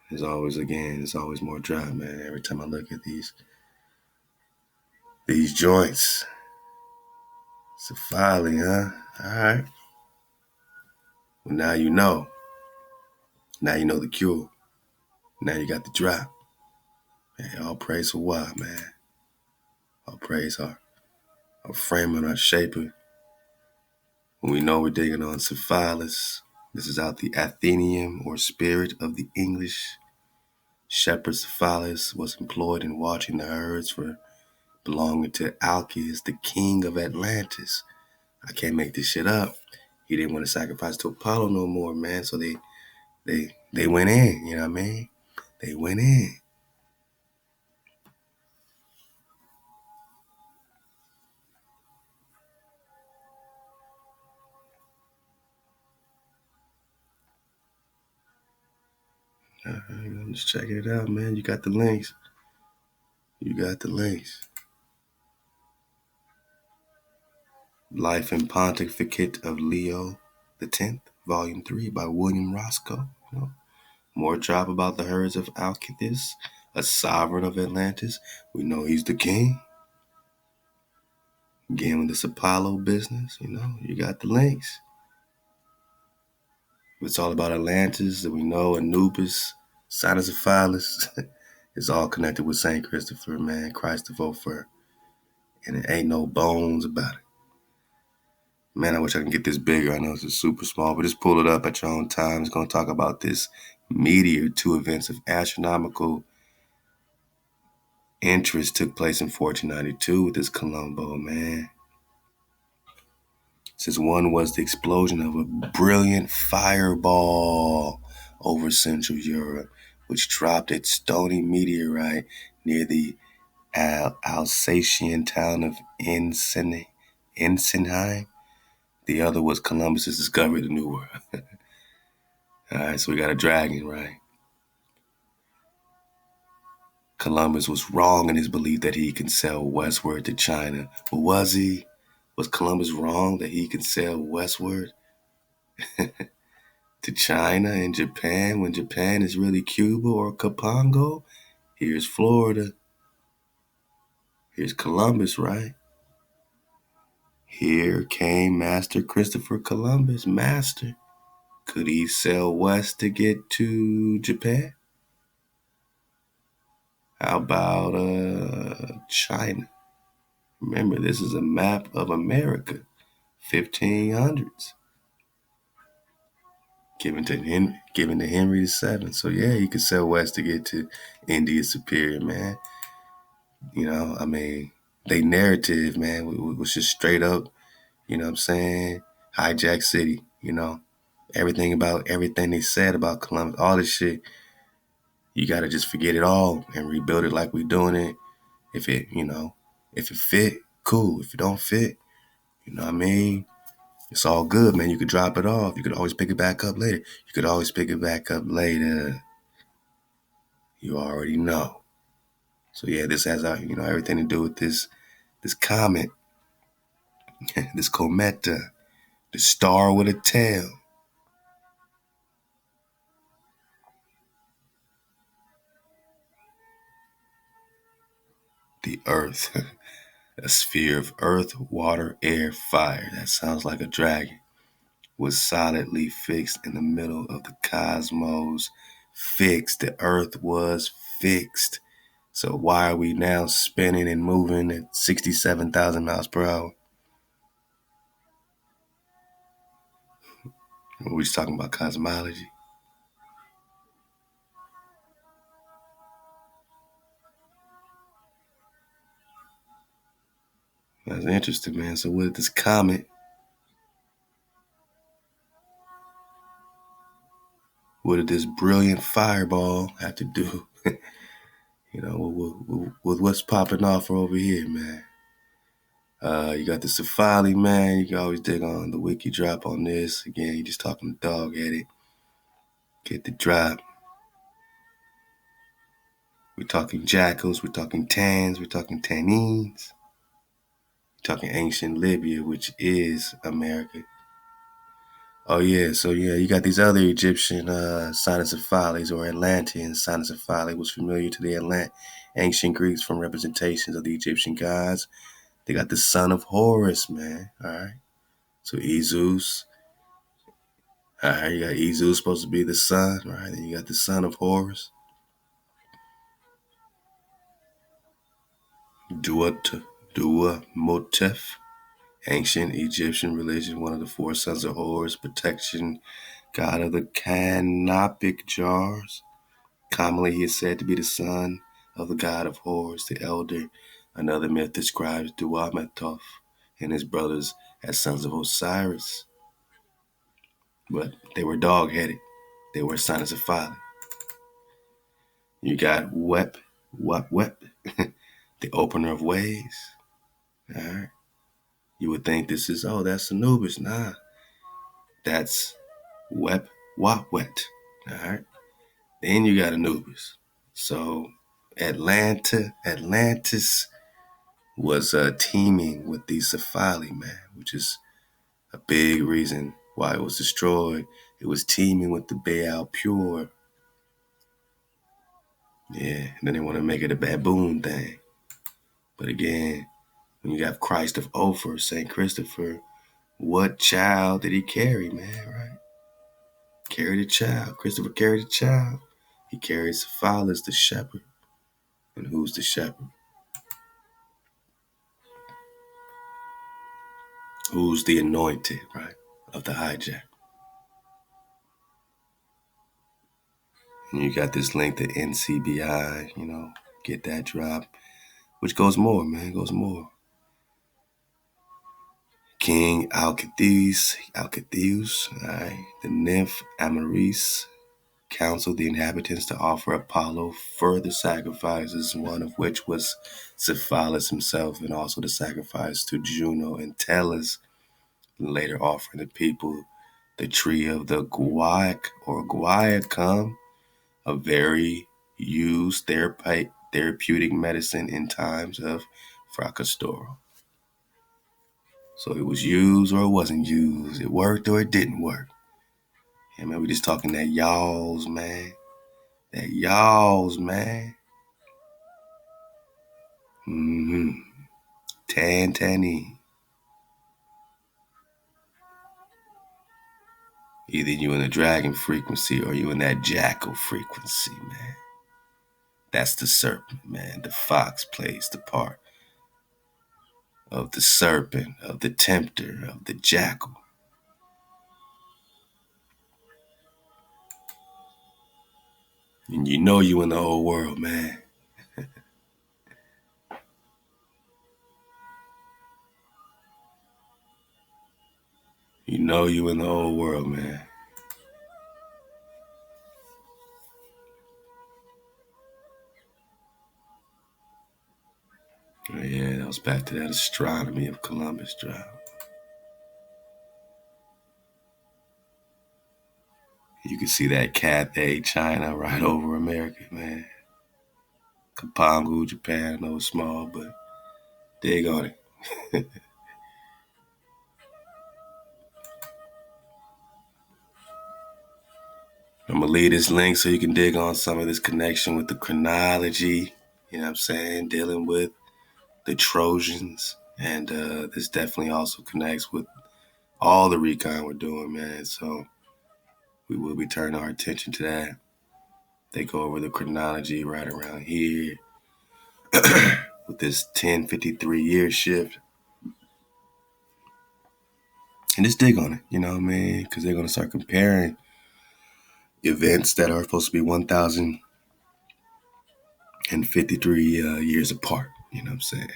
There's always more drop, man. Every time I look at these joints. Syphilis, huh? All right. Well, now you know. Now you know the cure. Now you got the drop. Man, all praise for what, man? All praise our framing, our shaping. When we know we're digging on Syphilis, this is out the Athenium, or spirit of the English. Shepherd Syphilis was employed in watching the herds for belonging to Alces, the king of Atlantis. I can't make this shit up. He didn't want to sacrifice to Apollo no more, man. So they went in, you know what I mean? They went in. I'm just checking it out, man. You got the links. Life and Pontificate of Leo X, Volume 3 by William Roscoe. More drop about the herds of Alces, a sovereign of Atlantis. We know he's the king. Again, with this Apollo business, you got the links. It's all about Atlantis that we know, Anubis, Cynocephaly. It's all connected with St. Christopher, man, Christ of Ophir. And it ain't no bones about it. Man, I wish I can get this bigger. I know it's super small, but just pull it up at your own time. It's going to talk about this meteor. 2 events of astronomical interest took place in 1492 with this Colombo, man. Says one was the explosion of a brilliant fireball over Central Europe, which dropped its stony meteorite near the Alsatian town of Ensenheim. The other was Columbus's discovery of the New World. All right, so we got a dragon, right? Columbus was wrong in his belief that he can sail westward to China. But was he? Was Columbus wrong that he could sail westward to China and Japan when Japan is really Cuba or Capongo? Here's Florida. Here's Columbus, right? Here came Master Christopher Columbus, master. Could he sail west to get to Japan? How about China? Remember, this is a map of America, 1500s, given to Henry VII. So yeah, he could sail west to get to India Superior, man. You know, I mean, they narrative, man, was just straight up, you know what I'm saying, hijack city, you know. Everything they said about Columbus, all this shit, you gotta just forget it all and rebuild it like we doing it. If it fit, cool. If it don't fit, you know what I mean? It's all good, man. You could drop it off. You could always pick it back up later. You already know. So yeah, this has everything to do with this comet, this cometa, the star with a tail. The Earth, a sphere of earth, water, air, fire. That sounds like a dragon. Was solidly fixed in the middle of the cosmos. Fixed. The Earth was fixed. So why are we now spinning and moving at 67,000 miles per hour? We're just talking about cosmology. That's interesting, man. So what did this comet, what did this brilliant fireball have to do, with what's popping off over here, man? You got the Syphilis, man. You can always dig on the wiki drop on this. Again, you just talking dog-headed. Get the drop. We're talking jackals. We're talking tans. We're talking tannines. We're talking ancient Libya, which is America. Oh, yeah. So, yeah, you got these other Egyptian Cynocephalys or Atlantean Cynocephaly was familiar to the ancient Greeks from representations of the Egyptian gods. They got the son of Horus, man. All right. So, Ezeus. All right, you got Ezeus supposed to be the son, right? Then you got the son of Horus. Duamotep, ancient Egyptian religion, one of the four sons of Horus, protection, god of the canopic jars. Commonly, he is said to be the son of the god of Horus, the elder. Another myth describes Duametoth and his brothers as sons of Osiris. But they were dog-headed. They were sons of father. You got Wep, the opener of ways. All right. You would think this is, that's Anubis. Nah, that's Wep, Wet. All right. Then you got Anubis. So Atlantis was teeming with the Syphilis, man, which is a big reason why it was destroyed. It was teeming with the Baal Pure. Yeah, and then they want to make it a baboon thing. But again, when you have Christ of Ophir, St. Christopher, what child did he carry, man, right? Carried a child. Christopher carried a child. He carried Syphilis, the shepherd. And who's the shepherd? Who's the anointed, right, of the hijack? And you got this link to NCBI, get that drop, which goes more, man, goes more. King Alcathous, right? The nymph Amaris counseled the inhabitants to offer Apollo further sacrifices, one of which was Syphilis himself, and also the sacrifice to Juno and Tellus, later offering the people the tree of the Guaiacum, a very used therapeutic medicine in times of fracastoro. So it was used or it wasn't used. It worked or it didn't work. Yeah, man, we just talking that y'alls, man. That y'alls, man. Mm-hmm. Tantani. Either you in the dragon frequency or you in that jackal frequency, man. That's the serpent, man. The fox plays the part of the serpent, of the tempter, of the jackal. And you know you in the whole world, man. You know you in the whole world, man. Yeah, that was back to that astronomy of Columbus drop. You can see that Cathay, China, right over America, man. Kapangu, Japan, I know it's small, but dig on it. I'm going to leave this link so you can dig on some of this connection with the chronology, you know what I'm saying, dealing with the Trojans. And this definitely also connects with all the recon we're doing, man. So we will be turning our attention to that. They go over the chronology right around here with this 1053 year shift. And just dig on it, you know what I mean? Because they're going to start comparing events that are supposed to be 1,053 years apart, you know what I'm saying?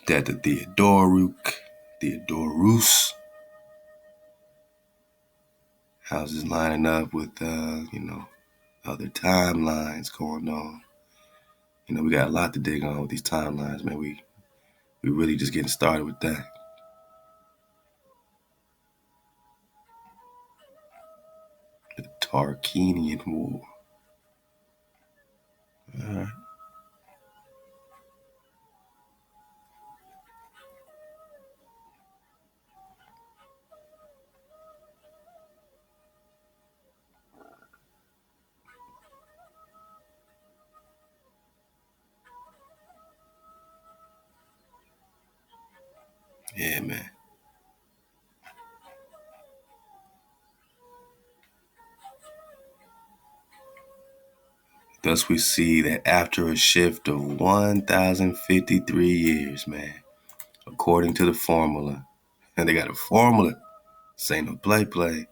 That the Theodorus houses lining up with, other timelines going on. You know, we got a lot to dig on with these timelines, man. We really just getting started with that. The Tarquinian War. All right. Yeah, man. Thus we see that after a shift of 1,053 years, man, according to the formula, and they got a formula, say no play,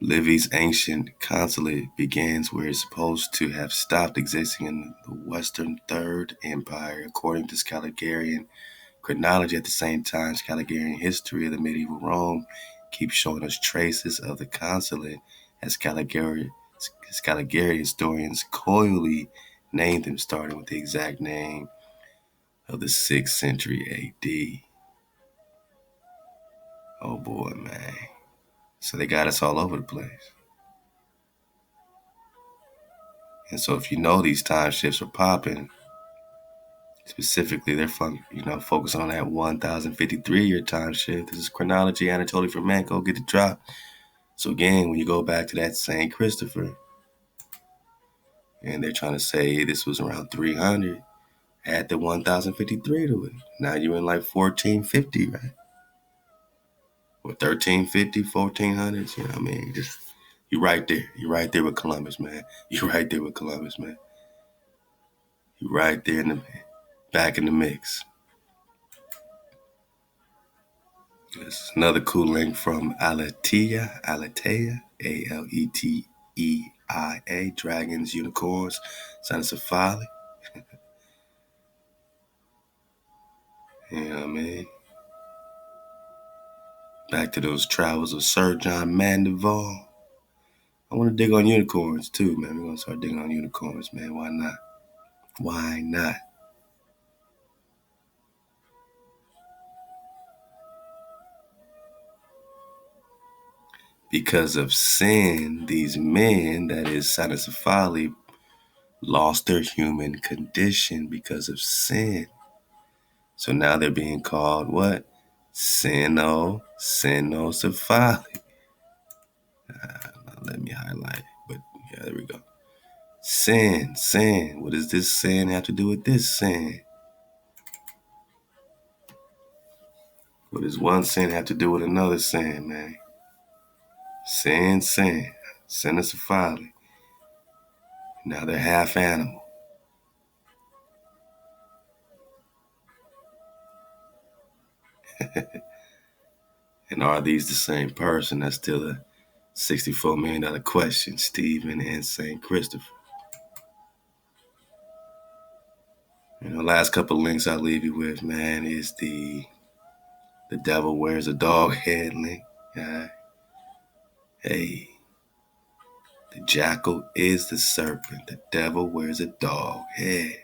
Livy's ancient consulate begins where it's supposed to have stopped existing in the Western Third Empire, according to Scaligerian chronology. At the same time, Scaligerian history of the medieval Rome keeps showing us traces of the consulate as Scaligerian historians coyly named them, starting with the exact name of the 6th century AD. Oh boy, man. So they got us all over the place. And so if you know these time shifts are popping, specifically they're focusing on that 1,053 year time shift. This is chronology, Anatoly Fomenko, get the drop. So again, when you go back to that St. Christopher, and they're trying to say this was around 300, add the 1,053 to it. Now you're in like 1450, right? Or 1350, 1400s, you know what I mean? You're right there. You're right there with Columbus, man. You're right there with Columbus, man. You're right there back in the mix. This is another cool link from Aleteia, Aleteia, Dragons, Unicorns, Cynocephaly. You know what I mean? Back to those travels of Sir John Mandeville. I want to dig on unicorns too, man. We're going to start digging on unicorns, man. Why not? Why not? Because of sin, these men, that is Cynocephaly, lost their human condition because of sin. So now they're being called what? Cynocephaly. Let me highlight it. But yeah, there we go. Sin. What does this sin have to do with this sin? What does one sin have to do with another sin, man? Sin. Cynocephaly. Now they're half animal. And are these the same person? That's still a $64 million question, Stephen and St. Christopher. Last couple links I'll leave you with, man, is the devil wears a dog head link. Hey, the jackal is the serpent. The devil wears a dog head.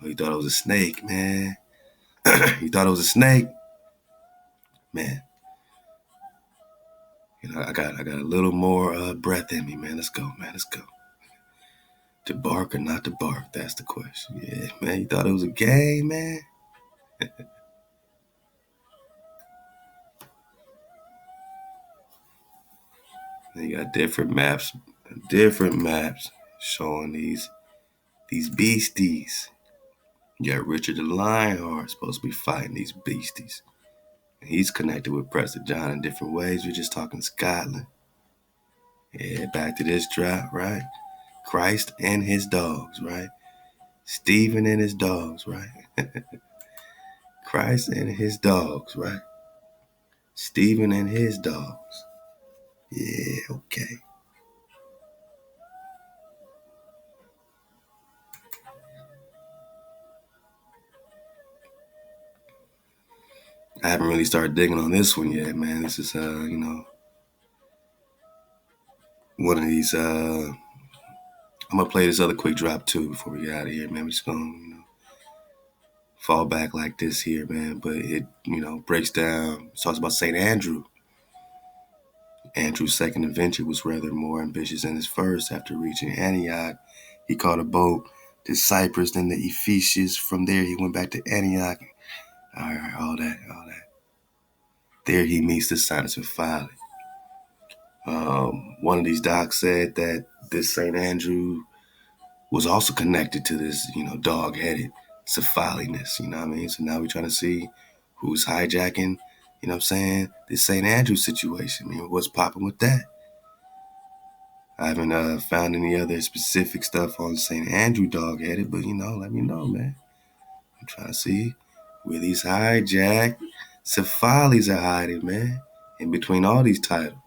Oh, you thought it was a snake, man. You thought it was a snake? Man. I got a little more breath in me, man. Let's go, man. Let's go. To bark or not to bark? That's the question. Yeah, man. You thought it was a game, man? You got different maps showing these beasties. You got Richard the Lionheart supposed to be fighting these beasties. And he's connected with Prester John in different ways. We're just talking Scotland. Yeah, back to this drop, right? Christ and his dogs, right? Stephen and his dogs, right? Christ and his dogs, right? Stephen and his dogs. Yeah, okay. I haven't really started digging on this one yet, man. This is, one of these, I'm going to play this other quick drop too before we get out of here, man. We're just going to, fall back like this here, man. But it, breaks down, talks about St. Andrew. Andrew's second adventure was rather more ambitious than his first. After reaching Antioch, he caught a boat to Cyprus, then the Ephesus. From there, he went back to Antioch. All that. There he meets the Cynocephaly. One of these docs said that this St. Andrew was also connected to this, dog-headed cephaliness, you know what I mean? So now we're trying to see who's hijacking, you know what I'm saying, this St. Andrew situation. I mean, what's popping with that? I haven't found any other specific stuff on St. Andrew dog-headed, but, let me know, man. I'm trying to see where these hijacked cephalies are hiding, man, in between all these titles.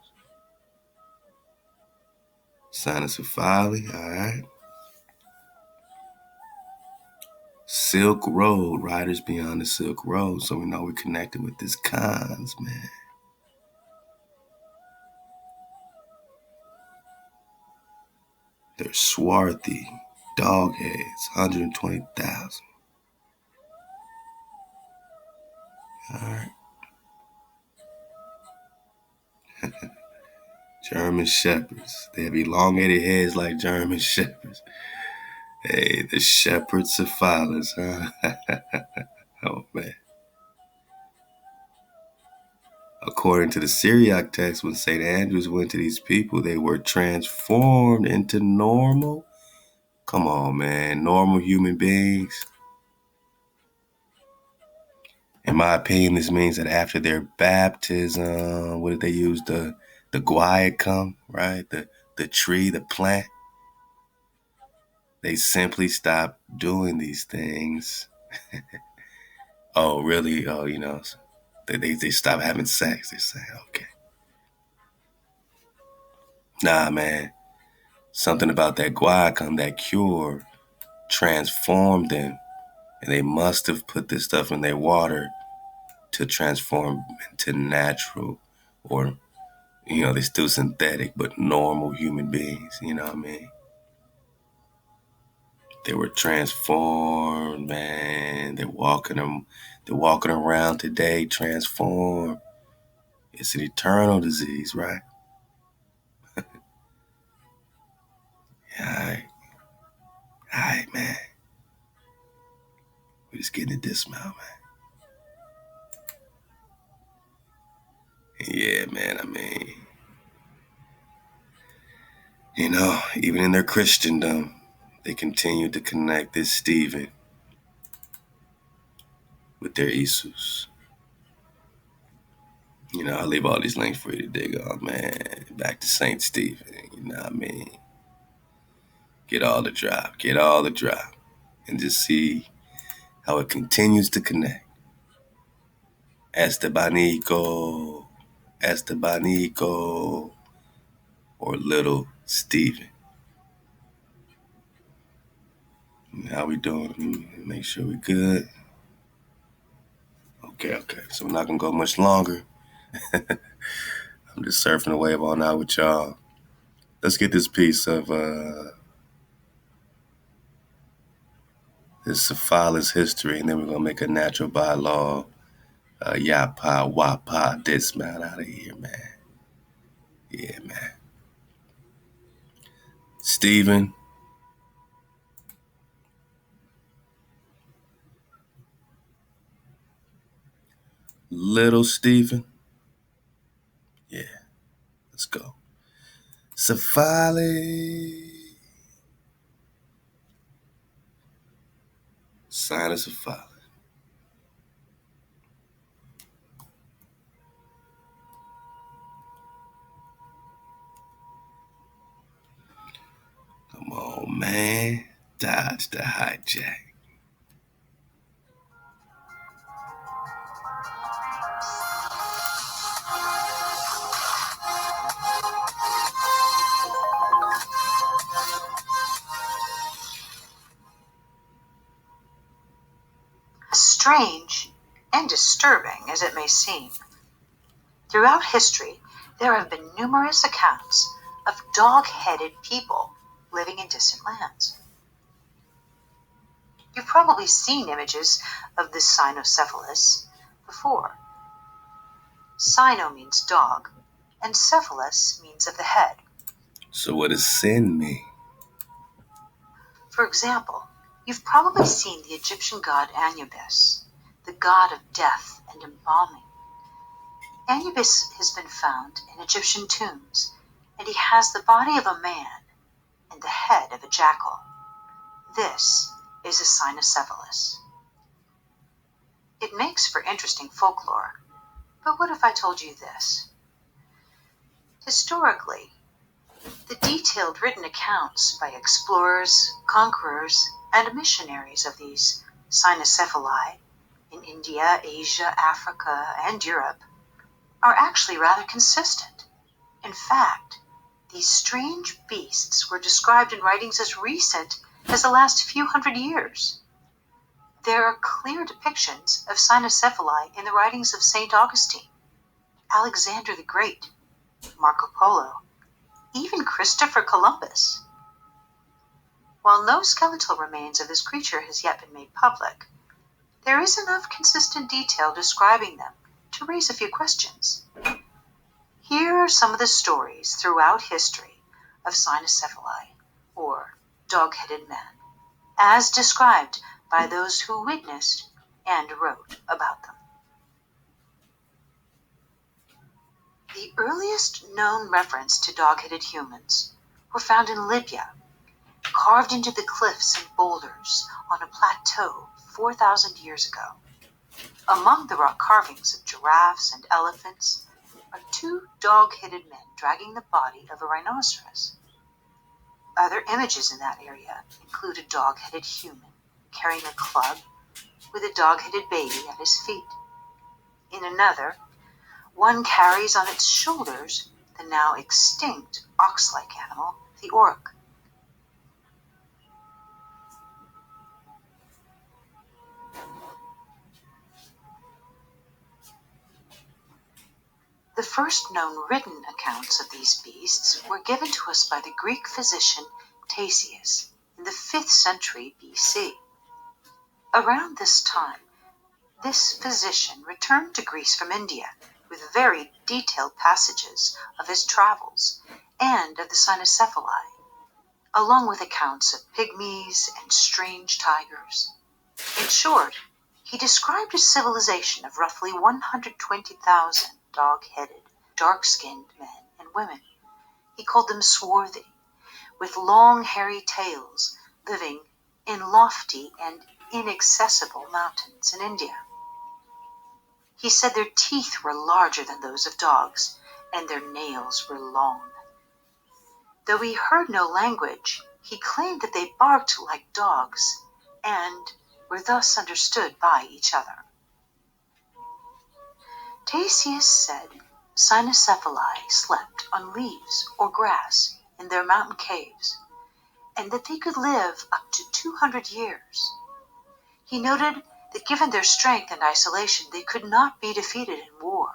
Cynocephaly, all right. Silk Road, Riders Beyond the Silk Road. So we know we're connected with this cons, man. They're swarthy, dog heads, 120,000. All right. German Shepherds. They have elongated heads like German Shepherds. Hey, the Shepherd Syphilis, huh? Oh, man. According to the Syriac text, when St. Andrews went to these people, they were transformed into normal. Come on, man. Normal human beings. In my opinion, this means that after their baptism, what did they use? The Guaiacum, right? The tree, the plant. They simply stopped doing these things. Oh, really? Oh, they stopped having sex. They say, okay. Nah, man. Something about that Guaiacum, that cure, transformed them And they must have put this stuff in their water to transform into natural, or, they're still synthetic, but normal human beings. You know what I mean? They were transformed, man. They're walking around today transformed. It's an eternal disease, right? Alright. Alright, man. We're just getting it dismount, man. Yeah, man, I mean, even in their Christendom, they continue to connect this Stephen with their Isus. I'll leave all these links for you to dig on, man. Back to Saint Stephen, you know what I mean? Get all the drop, and just see how it continues to connect. Estebanico, or Little Stephen. How we doing? Make sure we good. Okay. So we're not gonna go much longer. I'm just surfing the wave all night with y'all. Let's get this piece of this Syphilis history, and then we're gonna make a natural bylaw. Yapa wapa dismount out of here, man. Yeah, man. Stephen. Little Stephen. Yeah, let's go. Syphilis. Cynocephaly. Come on, man. Dodge the hijack. Strange and disturbing as it may seem, throughout history there have been numerous accounts of dog-headed people living in distant lands. You've probably seen images of the Cynocephalis before. Cyno means dog, and cephalus means of the head. So what does sin mean? For example, you've probably seen the Egyptian god Anubis, the god of death and embalming. Anubis has been found in Egyptian tombs, and he has the body of a man and the head of a jackal. This is a Cynocephalis. It makes for interesting folklore, but what if I told you this? Historically, the detailed written accounts by explorers, conquerors, and missionaries of these Cynocephali in India, Asia, Africa, and Europe are actually rather consistent. In fact, these strange beasts were described in writings as recent as the last few hundred years. There are clear depictions of Cynocephaly in the writings of St. Augustine, Alexander the Great, Marco Polo, even Christopher Columbus. While no skeletal remains of this creature has yet been made public, there is enough consistent detail describing them to raise a few questions. Here are some of the stories throughout history of Cynocephaly, or dog-headed men, as described by those who witnessed and wrote about them. The earliest known reference to dog-headed humans were found in Libya, carved into the cliffs and boulders on a plateau 4,000 years ago. Among the rock carvings of giraffes and elephants are two dog-headed men dragging the body of a rhinoceros. Other images in that area include a dog-headed human carrying a club with a dog-headed baby at his feet. In another, one carries on its shoulders the now extinct ox-like animal, the auroch. The first known written accounts of these beasts were given to us by the Greek physician Ctesias in the 5th century BC. Around this time, this physician returned to Greece from India with very detailed passages of his travels and of the Cynocephaly, along with accounts of pygmies and strange tigers. In short, he described a civilization of roughly 120,000 dog-headed, dark-skinned men and women. He called them swarthy, with long hairy tails, living in lofty and inaccessible mountains in India. He said their teeth were larger than those of dogs, and their nails were long. Though he heard no language, he claimed that they barked like dogs, and were thus understood by each other. Ctesias said Cynocephaly slept on leaves or grass in their mountain caves, and that they could live up to 200 years. He noted that given their strength and isolation, they could not be defeated in war,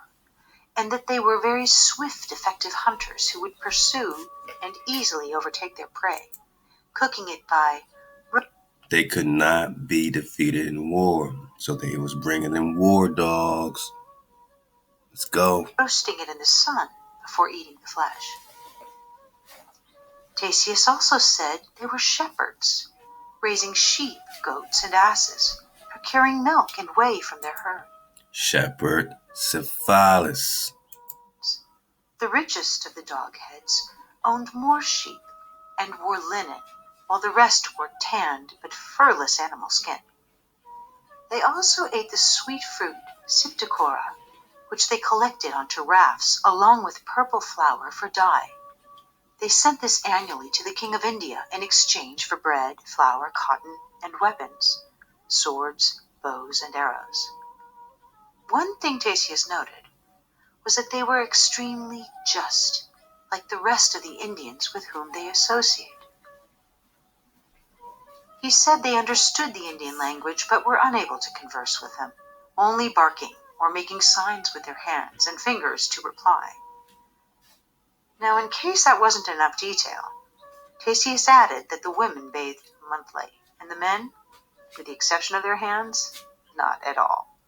and that they were very swift, effective hunters who would pursue and easily overtake their prey, cooking it by... They could not be defeated in war, so they was bringing in war dogs. Let's go. Roasting it in the sun before eating the flesh. Ctesias also said they were shepherds, raising sheep, goats, and asses, procuring milk and whey from their herd. Shepherd Syphilis. The richest of the dog-heads owned more sheep and wore linen, while the rest wore tanned but furless animal skin. They also ate the sweet fruit Cypticora, which they collected onto rafts along with purple flour for dye. They sent this annually to the king of India in exchange for bread, flour, cotton, and weapons, swords, bows, and arrows. One thing Ctesias noted was that they were extremely just, like the rest of the Indians with whom they associate. He said they understood the Indian language but were unable to converse with them, only barking or making signs with their hands and fingers to reply. Now, in case that wasn't enough detail, Ctesias added that the women bathed monthly, and the men, with the exception of their hands, not at all.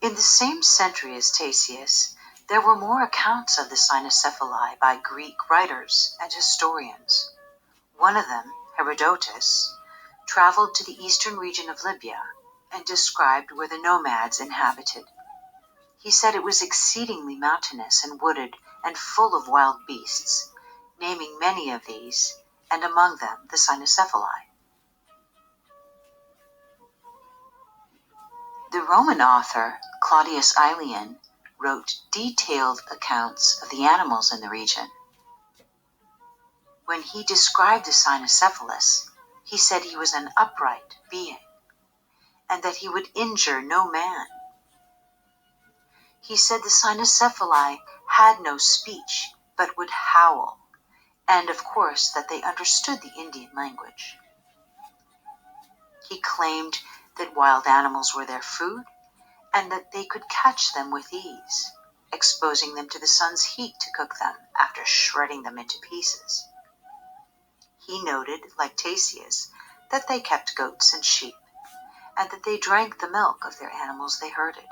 In the same century as Ctesias, there were more accounts of the Cynocephaly by Greek writers and historians. One of them, Herodotus, traveled to the eastern region of Libya and described where the nomads inhabited. He said it was exceedingly mountainous and wooded and full of wild beasts, naming many of these, and among them the Cynocephaly. The Roman author Claudius Aelian wrote detailed accounts of the animals in the region. When he described the Cynocephalus, he said he was an upright being, and that he would injure no man. He said the Cynocephaly had no speech, but would howl, and of course that they understood the Indian language. He claimed that wild animals were their food, and that they could catch them with ease, exposing them to the sun's heat to cook them after shredding them into pieces. He noted, like Ctesias, that they kept goats and sheep, and that they drank the milk of their animals they herded.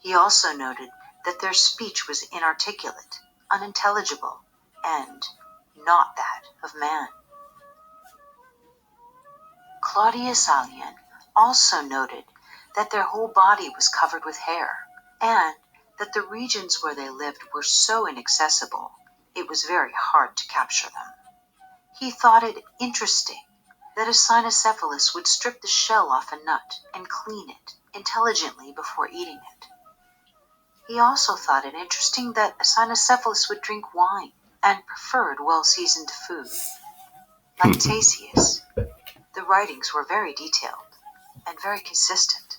He also noted that their speech was inarticulate, unintelligible, and not that of man. Claudius Aelian also noted that their whole body was covered with hair, and that the regions where they lived were so inaccessible, it was very hard to capture them. He thought it interesting that a Cynocephalus would strip the shell off a nut and clean it intelligently before eating it. He also thought it interesting that a Cynocephalus would drink wine and preferred well-seasoned food. Like Ctesias, the writings were very detailed and very consistent.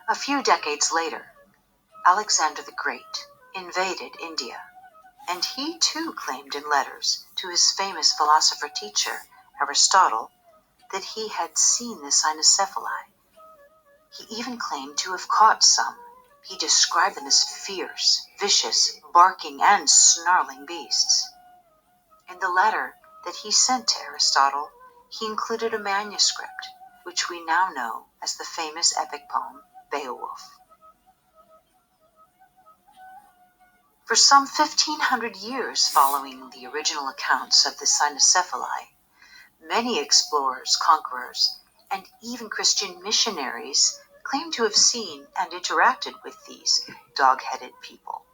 A few decades later, Alexander the Great invaded India, and he too claimed in letters to his famous philosopher-teacher, Aristotle, that he had seen the Cynocephaly. He even claimed to have caught some. He described them as fierce, vicious, barking, and snarling beasts. In the letter that he sent to Aristotle, he included a manuscript, which we now know as the famous epic poem Beowulf. For some 1,500 years following the original accounts of the Cynocephaly, many explorers, conquerors, and even Christian missionaries claimed to have seen and interacted with these dog-headed people.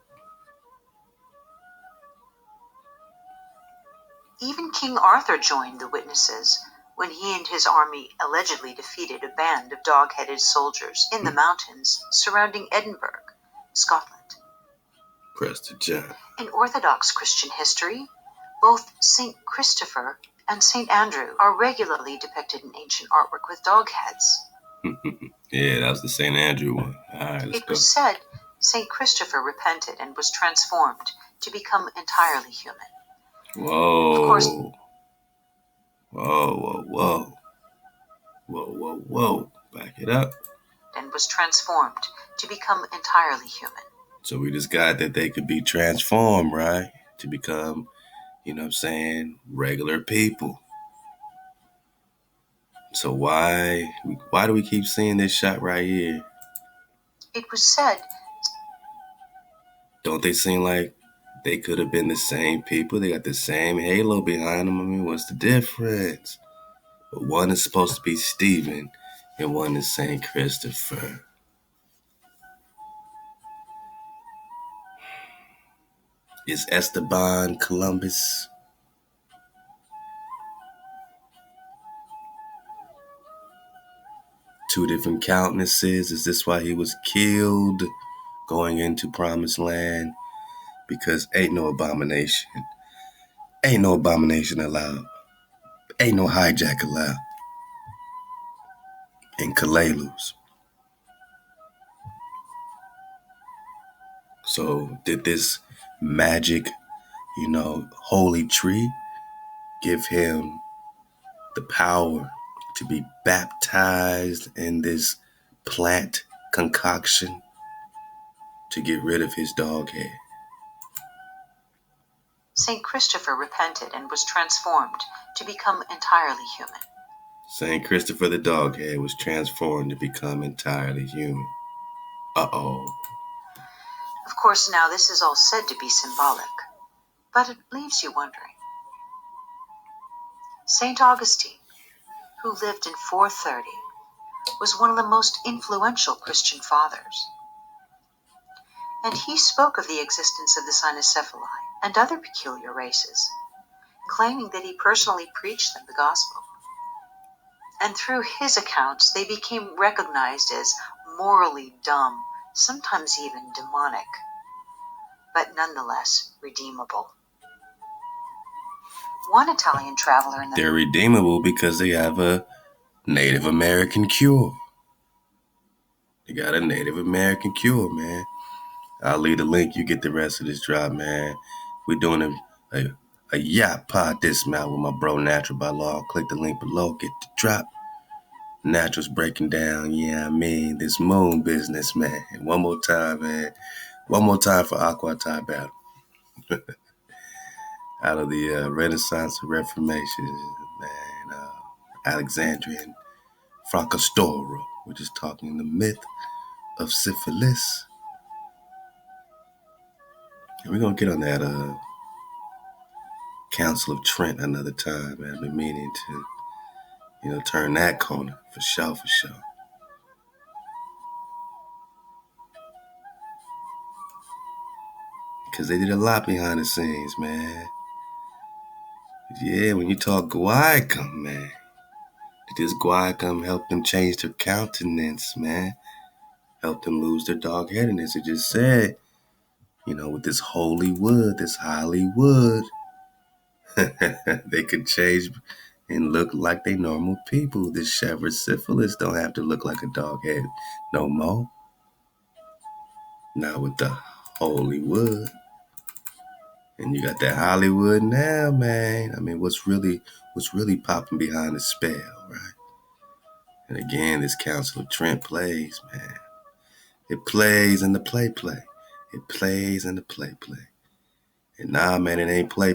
Even King Arthur joined the witnesses when he and his army allegedly defeated a band of dog-headed soldiers in the mountains surrounding Edinburgh, Scotland. Prester John. In Orthodox Christian history, both St. Christopher and St. Andrew are regularly depicted in ancient artwork with dog heads. Yeah, that was the St. Andrew one. All right, let's It was said St. Christopher repented and was transformed to become entirely human. Whoa. Of course, Whoa. Back it up. And was transformed to become entirely human. So we just got that they could be transformed, right? To become, regular people. So why do we keep seeing this shot right here? It was said. Don't they seem like they could have been the same people? They got the same halo behind them. I mean, what's the difference? But one is supposed to be Stephen and one is St. Christopher. Is Esteban Columbus? Two different countenances. Is this why he was killed going into Promised Land? Because ain't no abomination. Ain't no abomination allowed. Ain't no hijack allowed. And Kalalus. So did this magic, holy tree give him the power to be baptized in this plant concoction to get rid of his dog head? St. Christopher repented and was transformed to become entirely human. St. Christopher the doghead was transformed to become entirely human. Uh-oh. Of course, now this is all said to be symbolic, but it leaves you wondering. St. Augustine, who lived in 430, was one of the most influential Christian fathers. And he spoke of the existence of the Cynocephaly and other peculiar races, claiming that he personally preached them the gospel. And through his accounts, they became recognized as morally dumb, sometimes even demonic, but nonetheless redeemable. One Italian traveler in the... They're redeemable because they have a Native American cure. They got a Native American cure, man. I'll leave the link. You get the rest of this drop, man. We're doing a yacht pod dismount with my bro Natural by Law. Click the link below. Get the drop. Natural's breaking down, this moon business, man. And one more time, man. One more time for Aqua Tie Battle. Out of the Renaissance and Reformation, man. Alexandrian Fracastoro. We're just talking the myth of Syphilis. And we're going to get on that Council of Trent another time, man. I've been meaning to, turn that corner for sure. Because they did a lot behind the scenes, man. Yeah, when you talk Guaiacum, man. Did this Guaiacum help them change their countenance, man? Help them lose their dog-headedness. It just said, with this holy wood, this Hollywood, they could change and look like they normal people. This shepherd Syphilis don't have to look like a dog head no more. Not with the holy wood. And you got that Hollywood now, man. I mean, what's really popping behind the spell, right? And again, this Council of Trent plays, man. It plays in the play. It plays in the play. And nah, man, it ain't play.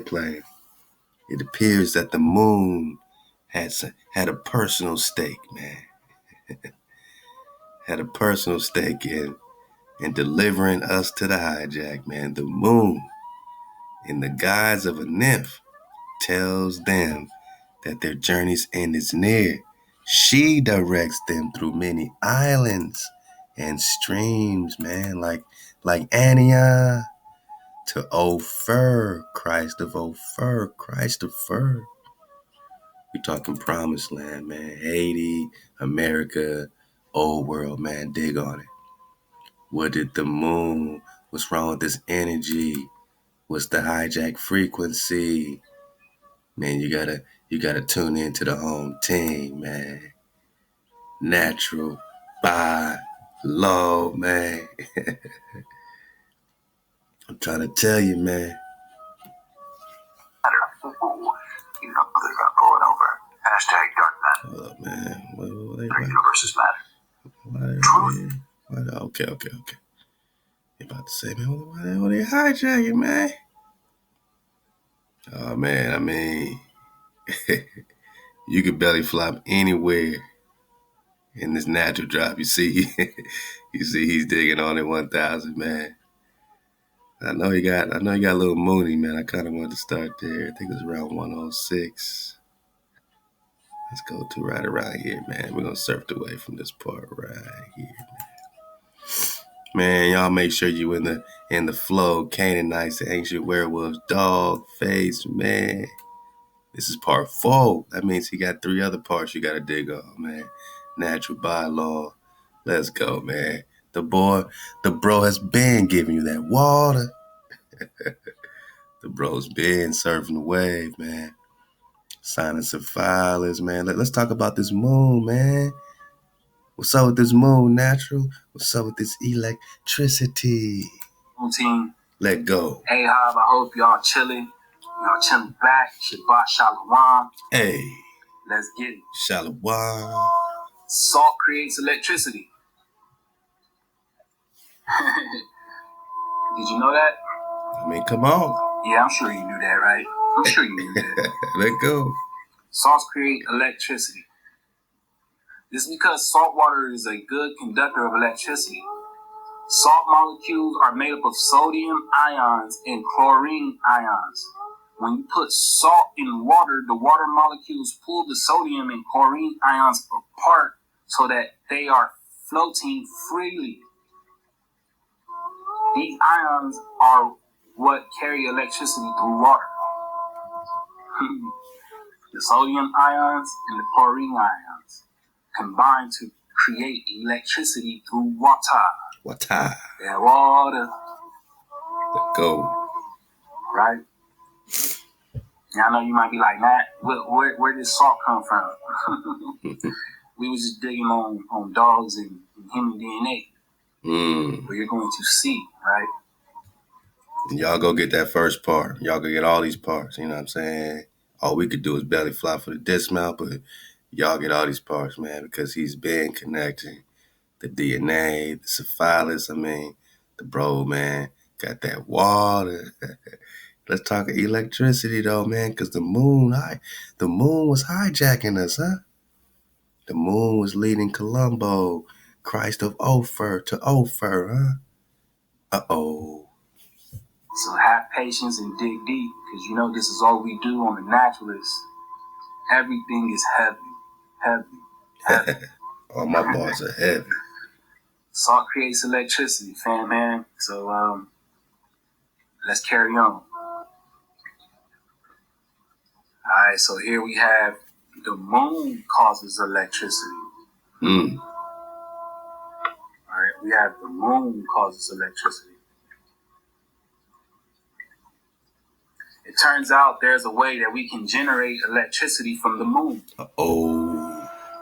It appears that the moon had a personal stake, man. Had a personal stake in delivering us to the hijack, man. The moon, in the guise of a nymph, tells them that their journey's end is near. She directs them through many islands and streams, man, like Antioch to Ophir, Christ of Ophir. We talking promised land, man. Haiti, America, old world, man. Dig on it. What did the moon? What's wrong with this energy? What's the hijack frequency? Man, you gotta tune into the home team, man. Natural by law, man. I'm trying to tell you, man. You know they got going over. Hashtag dark matter. Hold up, man. What Universes matter. Truth. Okay. You about to say, man, what are they hijacking, man? Oh, man, I mean, you could belly flop anywhere in this natural drop. You see, he's digging on it 1,000, man. I know he got a little moony, man. I kind of wanted to start there. I think it was around 106. Let's go to right around here, man. We're going to surf away from this part right here, man. Man, y'all make sure you in the flow. Canaanites, the ancient werewolves, dog face, man. This is part 4. That means he got 3 other parts you got to dig on, man. Natural bylaw. Let's go, man. The bro has been giving you that water. The bro's been surfing the wave, man. Cynocephaly, man. Let's talk about this moon, man. What's up with this moon, natural? What's up with this electricity? Team. Let go. Hey, Hob, I hope y'all chilling. Y'all chilling back. Shabbat Shalom. Hey. Let's get it. Shalom. Salt creates electricity. Did you know that? I mean, come on. Yeah, I'm sure you knew that, right? I'm sure you knew that. Let go. Salts create electricity. This is because salt water is a good conductor of electricity. Salt molecules are made up of sodium ions and chlorine ions. When you put salt in water, the water molecules pull the sodium and chlorine ions apart so that they are floating freely. These ions are what carry electricity through water. The sodium ions and the chlorine ions combine to create electricity through water. Water. Yeah, water. Let go. Right? Yeah, I know you might be like, Matt, where did salt come from? We was just digging on dogs and human DNA. But you're going to see, right? And y'all go get that first part. Y'all go get all these parts. You know what I'm saying? All we could do is belly flop for the dismount, but y'all get all these parts, man, because he's been connecting the DNA, the syphilis. I mean, the bro, man, got that water. Let's talk electricity, though, man, because the moon was hijacking us, huh? The moon was leading Colombo, Christ of Ophir to Ophir, huh? Uh-oh. So have patience and dig deep, because you know this is all we do on the Naturalist. Everything is heavy. All my bars are heavy. Salt creates electricity, man. So let's carry on. Alright, so here we have the moon causes electricity. Alright, we have the moon causes electricity. It turns out there's a way that we can generate electricity from the moon.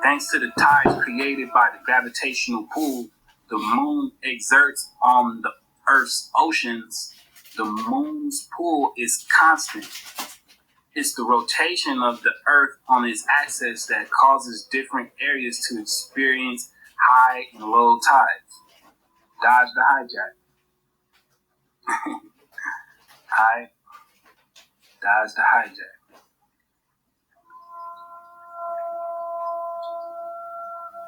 Thanks to the tides created by the gravitational pull the moon exerts on the Earth's oceans, the moon's pull is constant. It's the rotation of the Earth on its axis that causes different areas to experience high and low tides. Dodge the hijack. Alright? Dodge the hijack.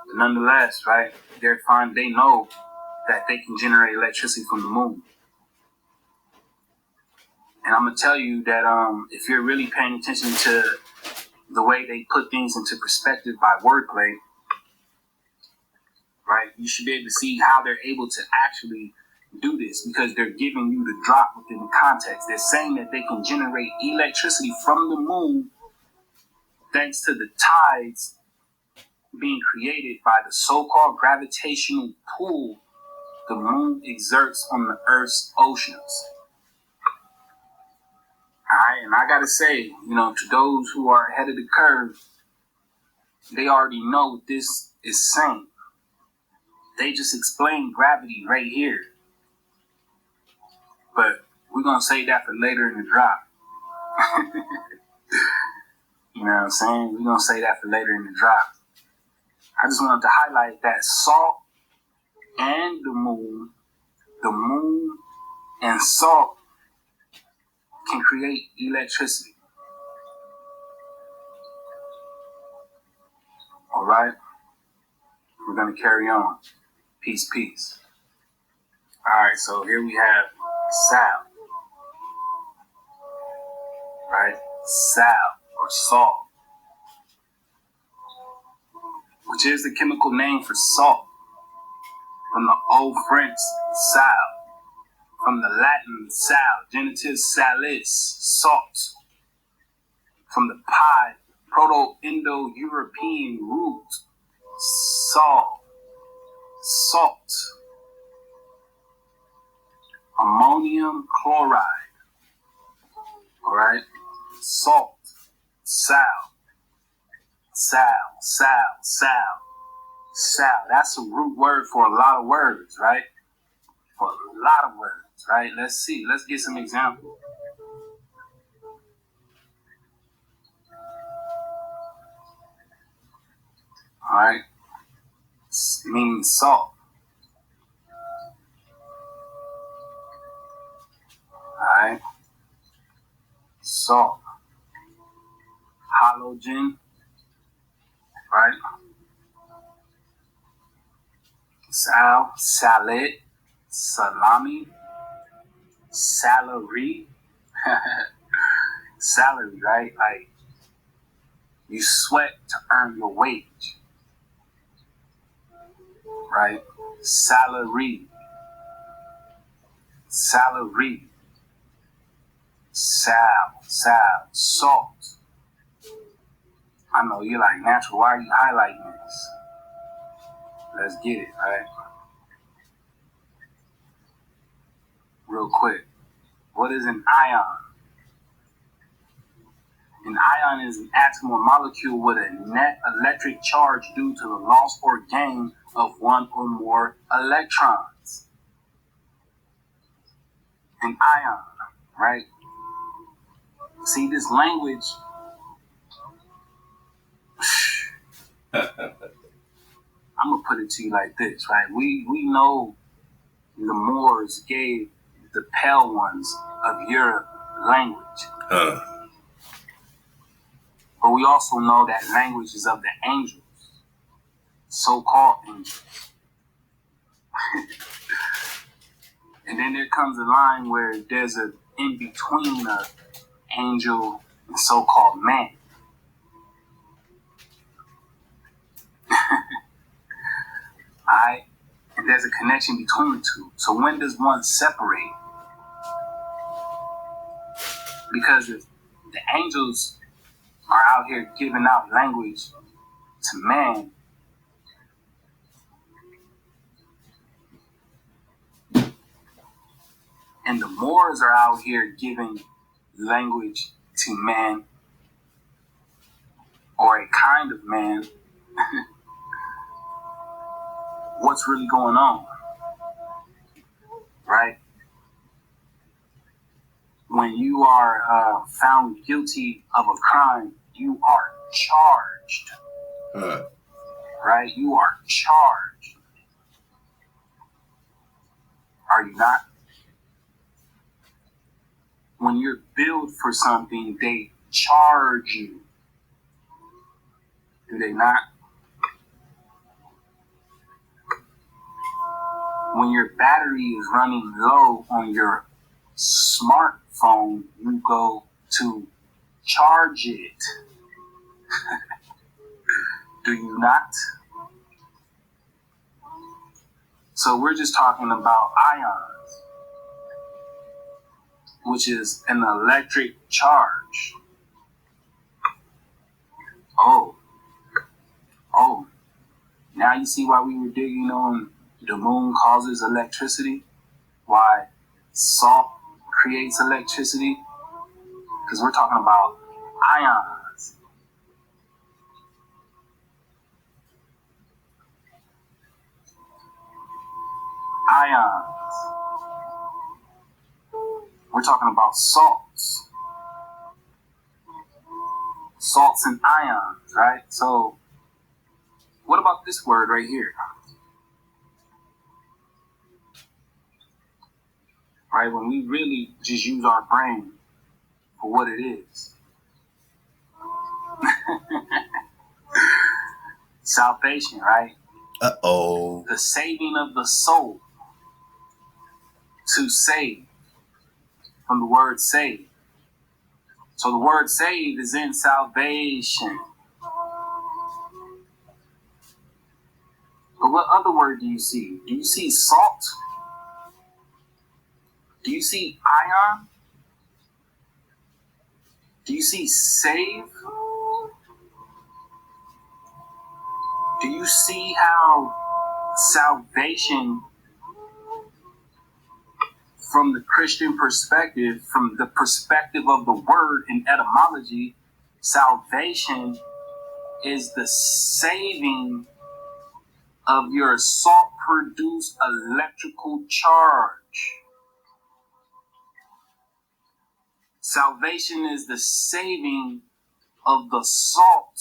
But nonetheless, right, they know that they can generate electricity from the moon. And I'm going to tell you that if you're really paying attention to the way they put things into perspective by wordplay, right, you should be able to see how they're able to actually do this, because they're giving you the drop within the context. They're saying that they can generate electricity from the moon thanks to the tides being created by the so-called gravitational pull the moon exerts on the Earth's oceans. Alright, and I gotta say, to those who are ahead of the curve, they already know what this is saying. They just explained gravity right here. But we're gonna save that for later in the drop. You know what I'm saying? We're gonna save that for later in the drop. I just wanted to highlight that salt and the moon and salt can create electricity. All right, we're gonna carry on. Peace, peace. All right, so here we have sal, right? Sal or salt, which is the chemical name for salt, from the Old French sal, from the Latin sal, genitive salis, salt, from the Pi, Proto-Indo-European root, salt, ammonium chloride, all right, salt, sal. That's a root word for a lot of words, right? For a lot of words, right? Let's see. Let's get some examples. All right. Meaning salt. All right. Salt. Halogen. Right. Sal, salad, salami, salary. Salary, right? Like, you sweat to earn your wage. Right? Salary. Sal, salt. I know you're like, Natural, why are you highlighting this? Let's get it, right? Real quick. What is an ion? An ion is an atom or molecule with a net electric charge due to the loss or gain of one or more electrons. An ion, right? See, this language, I'm going to put it to you like this, right? We know the Moors gave the pale ones of Europe language. But we also know that language is of the angels, so-called angels. And then there comes a line where there's an in-between of angel and so-called man. Alright? And there's a connection between the two. So when does one separate? Because if the angels are out here giving out language to man, and the Moors are out here giving language to man, or a kind of man, what's really going on? Right? when you are found guilty of a crime, you are charged. Right? You are charged. Are you not? When you're billed for something, they charge you. Do they not? When your battery is running low on your smartphone, you go to charge it. Do you not? So we're just talking about ions, which is an electric charge. Oh, now you see why we were digging on the moon causes electricity? Why salt creates electricity? Because we're talking about ions. Ions. We're talking about salts. Salts and ions, right? So, what about this word right here? Right? When we really just use our brain for what it is. Salvation, right? Uh-oh. The saving of the soul. To save. From the word save. So the word save is in salvation. But what other word do you see? Do you see salt? Do you see ion? Do you see save? Do you see how salvation, from the Christian perspective, from the perspective of the word in etymology, salvation is the saving of your salt-produced electrical charge. Salvation is the saving of the salt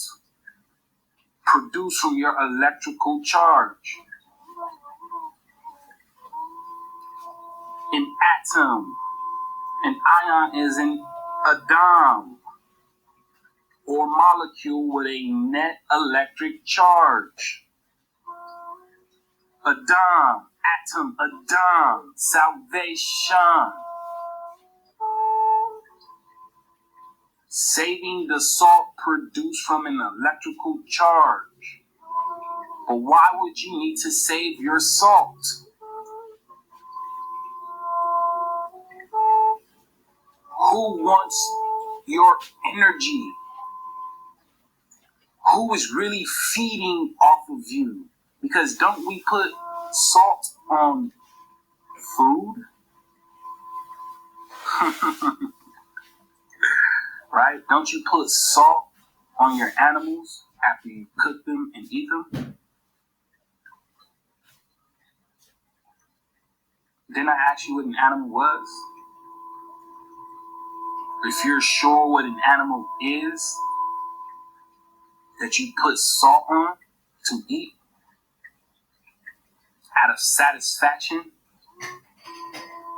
produced from your electrical charge. An atom, an ion is an atom or molecule with a net electric charge. Adam, atom, Adam, salvation. Saving the salt produced from an electrical charge. But why would you need to save your salt? Who wants your energy? Who is really feeding off of you? Because don't we put salt on food? Right? Don't you put salt on your animals after you cook them and eat them? Didn't I ask you what an animal was? If you're sure what an animal is, that you put salt on to eat out of satisfaction,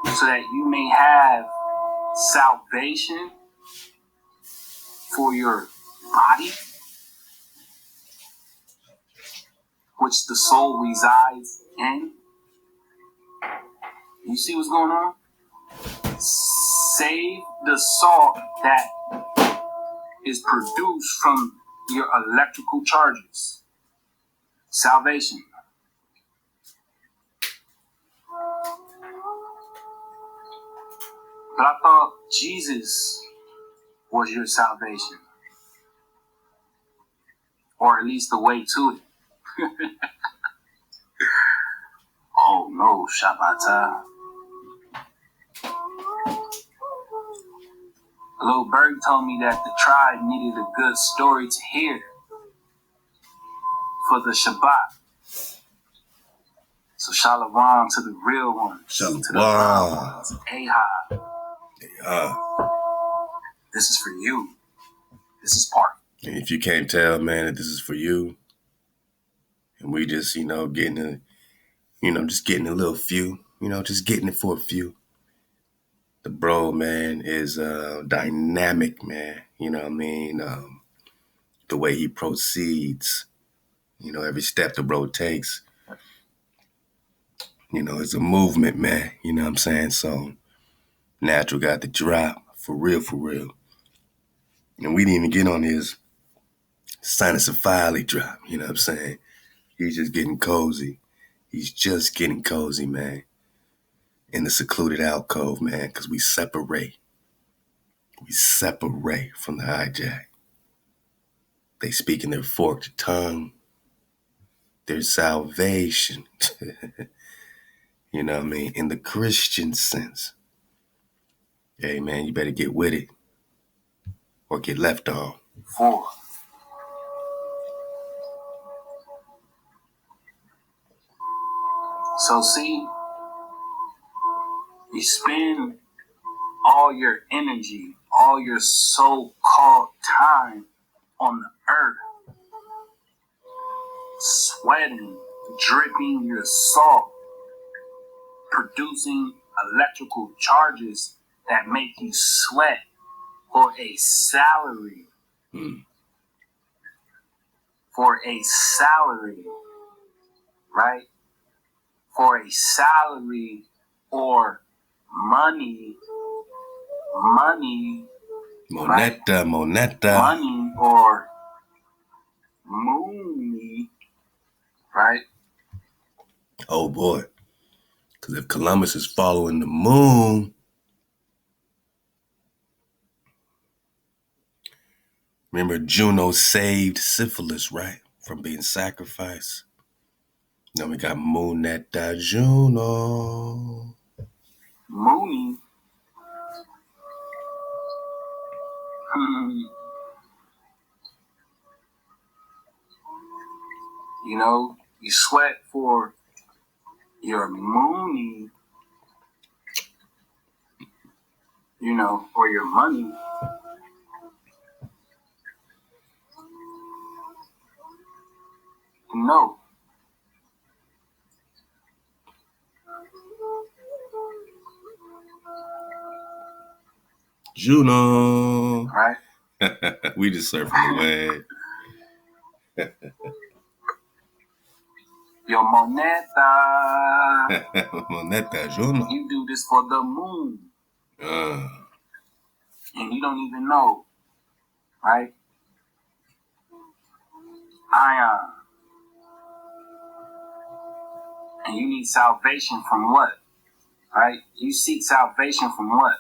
so that you may have salvation for your body, which the soul resides in. You see what's going on? Save the salt that is produced from your electrical charges. Salvation. But I thought Jesus was your salvation. Or at least the way to it. Oh no, Shabbat. A little bird told me that the tribe needed a good story to hear for the Shabbat. So shalom to the real ones. Shalom. To the real ones. Ahab. This is for you. This is part. And if you can't tell, man, that this is for you, and we just, getting just getting a little few, just getting it for a few. The bro, man, is dynamic, man. You know what I mean? The way he proceeds, every step the bro takes, it's a movement, man. You know what I'm saying? So, Natural got the drop, for real, for real. And we didn't even get on his Cynocephaly drop, you know what I'm saying? He's just getting cozy. He's just getting cozy, man. In the secluded alcove, man, because we separate. We separate from the hijack. They speak in their forked tongue. Their salvation. You know what I mean? In the Christian sense. Hey, man, you better get with it or get left on. 4. So see, you spend all your energy, all your so-called time on the earth, sweating, dripping your salt, producing electrical charges that make you sweat for a salary. For a salary, right? For a salary or money, Moneta, right? moneta. Money or money, right? Oh, boy. Because if Columbus is following the moon, remember Juno saved Syphilis, right? From being sacrificed. Now we got Moneta Juno. Mooney. You sweat for your mooney, or your money. No. Juno. Right? We just surfing the wave. Your moneta. Moneta Juno. You do this for the moon. And you don't even know. Right? Ion. And you need salvation from what? Right? You seek salvation from what?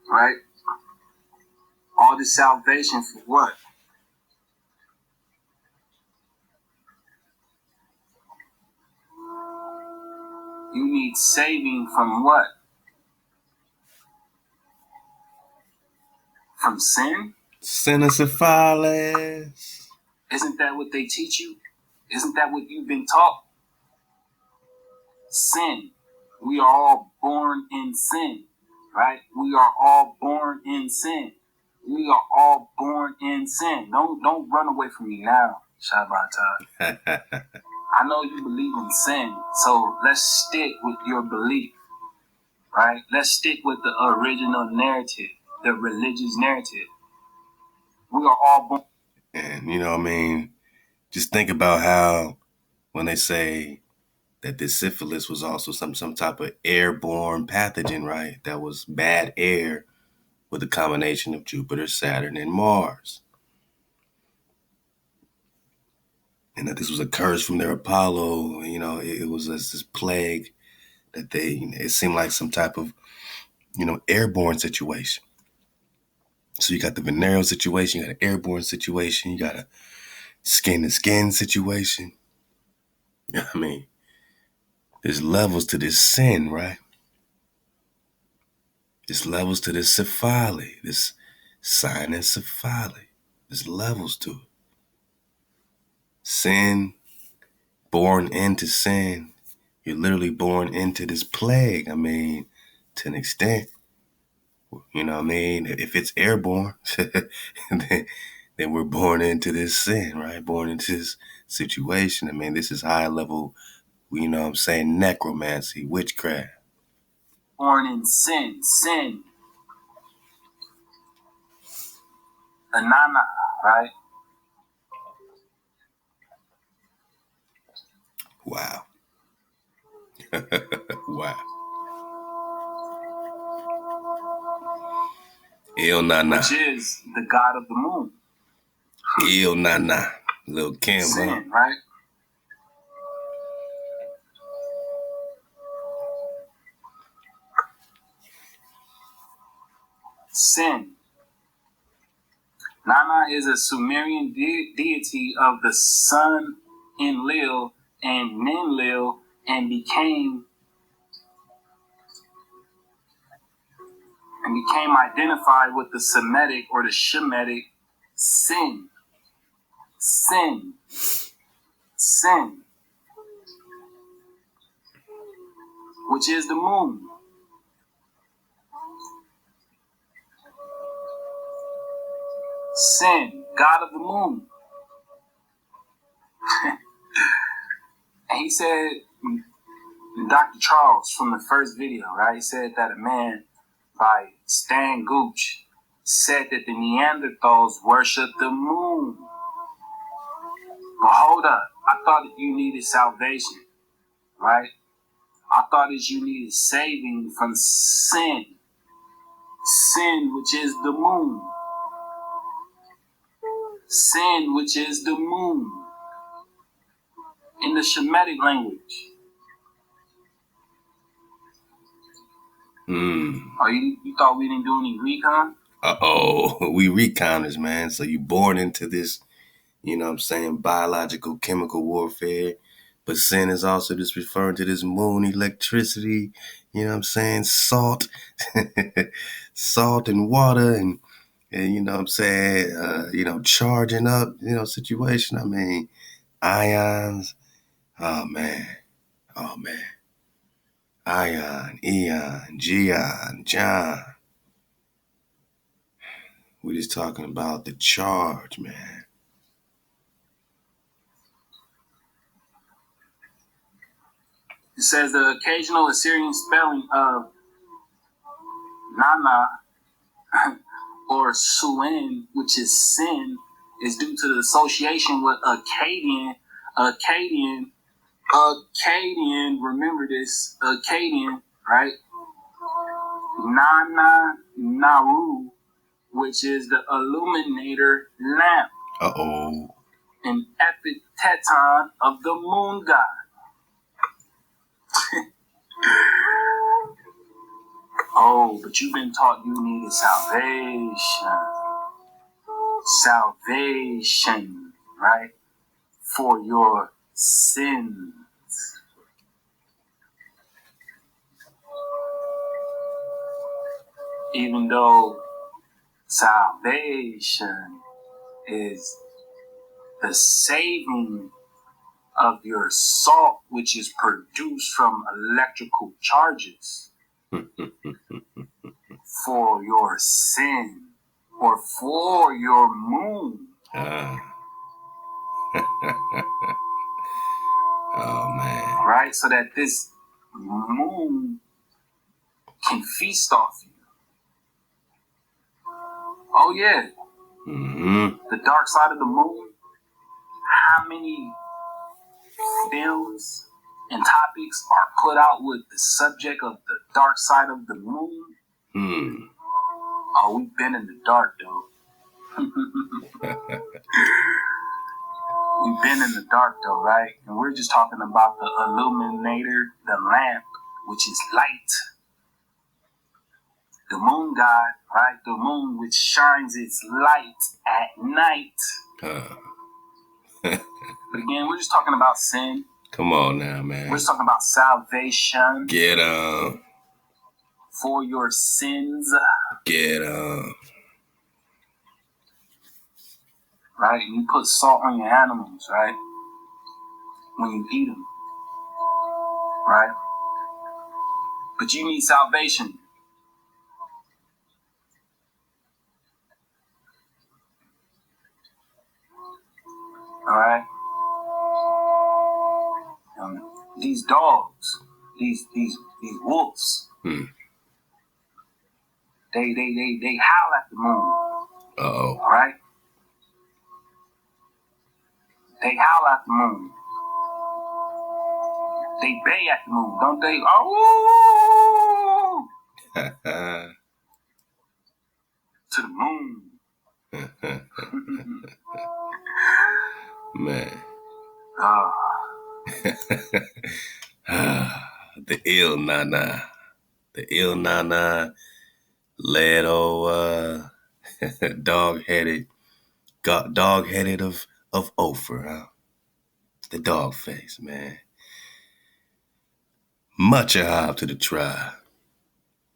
Right? All this salvation for what? You need saving from what? From sin? Cynocephaly. Isn't that what they teach you? Isn't that what you've been taught? Sin. We are all born in sin, right? We are all born in sin. We are all born in sin. Don't run away from me now, Shabbat. I know you believe in sin, so let's stick with your belief, right? Let's stick with the original narrative, the religious narrative. We are all born. And, you know what I mean? Just think about how when they say that this syphilis was also some type of airborne pathogen, right? That was bad air with a combination of Jupiter, Saturn, and Mars. And that this was a curse from their Apollo. It was this plague that it seemed like some type of, airborne situation. So you got the venereal situation, you got an airborne situation, you got a skin-to-skin situation. You know what I mean? There's levels to this sin, right? There's levels to this Cynocephaly, this Cynocephaly. There's levels to it. Sin, born into sin. You're literally born into this plague. I mean, to an extent, you know what I mean? If it's airborne, then we're born into this sin, right? Born into this situation. I mean, this is high level, you know what I'm saying, necromancy, witchcraft. Born in sin. Anana, right? Wow. Wow. Il Nana. Which is the god of the moon. Il Nana. Lil' Kim, sin, huh? right? Sin. Nana is a Sumerian deity of the sun Enlil and Ninlil, and became identified with the Semitic or the Shemitic sin, which is the moon. Sin, god of the moon. And he said, Dr. Charles from the first video, right? He said that a man by Stan Gooch said that the Neanderthals worshiped the moon. But hold up, I thought that you needed salvation, right? I thought that you needed saving from sin. Sin, which is the moon. Sin, which is the moon. In the Shemitic language. Oh, you thought we didn't do any recon? Uh-oh. We recounters, man. So you born into this, you know what I'm saying, biological, chemical warfare. But sin is also just referring to this moon, electricity, you know what I'm saying, salt, salt and water, and you know what I'm saying, charging up, situation. I mean, ions. Oh, man. Ion, Eon, Geon, John. We're just talking about the charge, man. It says the occasional Assyrian spelling of Nana or Suen, which is sin, is due to the association with Akkadian, remember this, Akkadian, right? Nana Naru, which is the illuminator lamp. Uh-oh. An epiteton of the moon god. Oh, but you've been taught you needed salvation. Salvation, right? For your sins. Even though salvation is the saving of your salt, which is produced from electrical charges for your sin or for your moon. Oh, man. Right? So that this moon can feast off you. Oh, yeah. The dark side of the moon. How many films and topics are put out with the subject of the dark side of the moon? Oh, we've been in the dark, though. We've been in the dark, though, right? And we're just talking about the illuminator, the lamp, which is light. The moon god, right? The moon which shines its light at night. But again, we're just talking about sin. Come on now, man. We're just talking about salvation. Get 'em. For your sins. Get 'em. Right? You put salt on your animals, right? when you eat them, right? But you need salvation. All right? These dogs, these wolves, they howl at the moon. Uh-oh. All right? They howl at the moon. They bay at the moon, don't they? Oh! To the moon. Man. The ill nana. The ill nana led old dog-headed of Ophir, huh? The dog face, man. Much ahab to the tribe.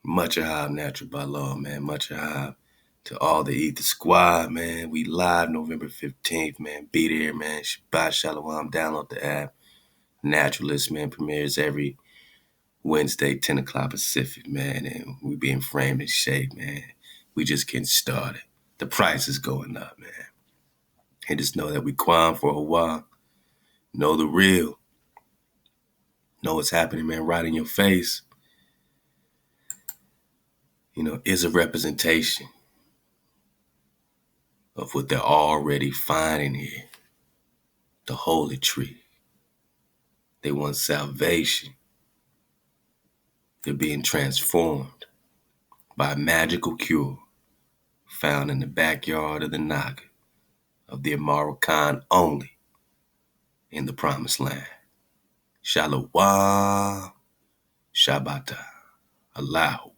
Much ahab natural by law, man. Much ahab to all the Ether squad, man. We live November 15th, man. Be there, man. Shabbat Shalom. Download the app. Naturalist, man, premieres every Wednesday, 10 o'clock Pacific, man. And we being framed and shaped, man. We just getting started. The price is going up, man. And just know that we qualm for a while. Know the real. Know what's happening, man, right in your face. You know, is a representation of what they're already finding here. The holy tree. They want salvation. They're being transformed by a magical cure found in the backyard of the Naga, of the Amaru Khan only in the promised land. Shalom, Shabbata, Allahu.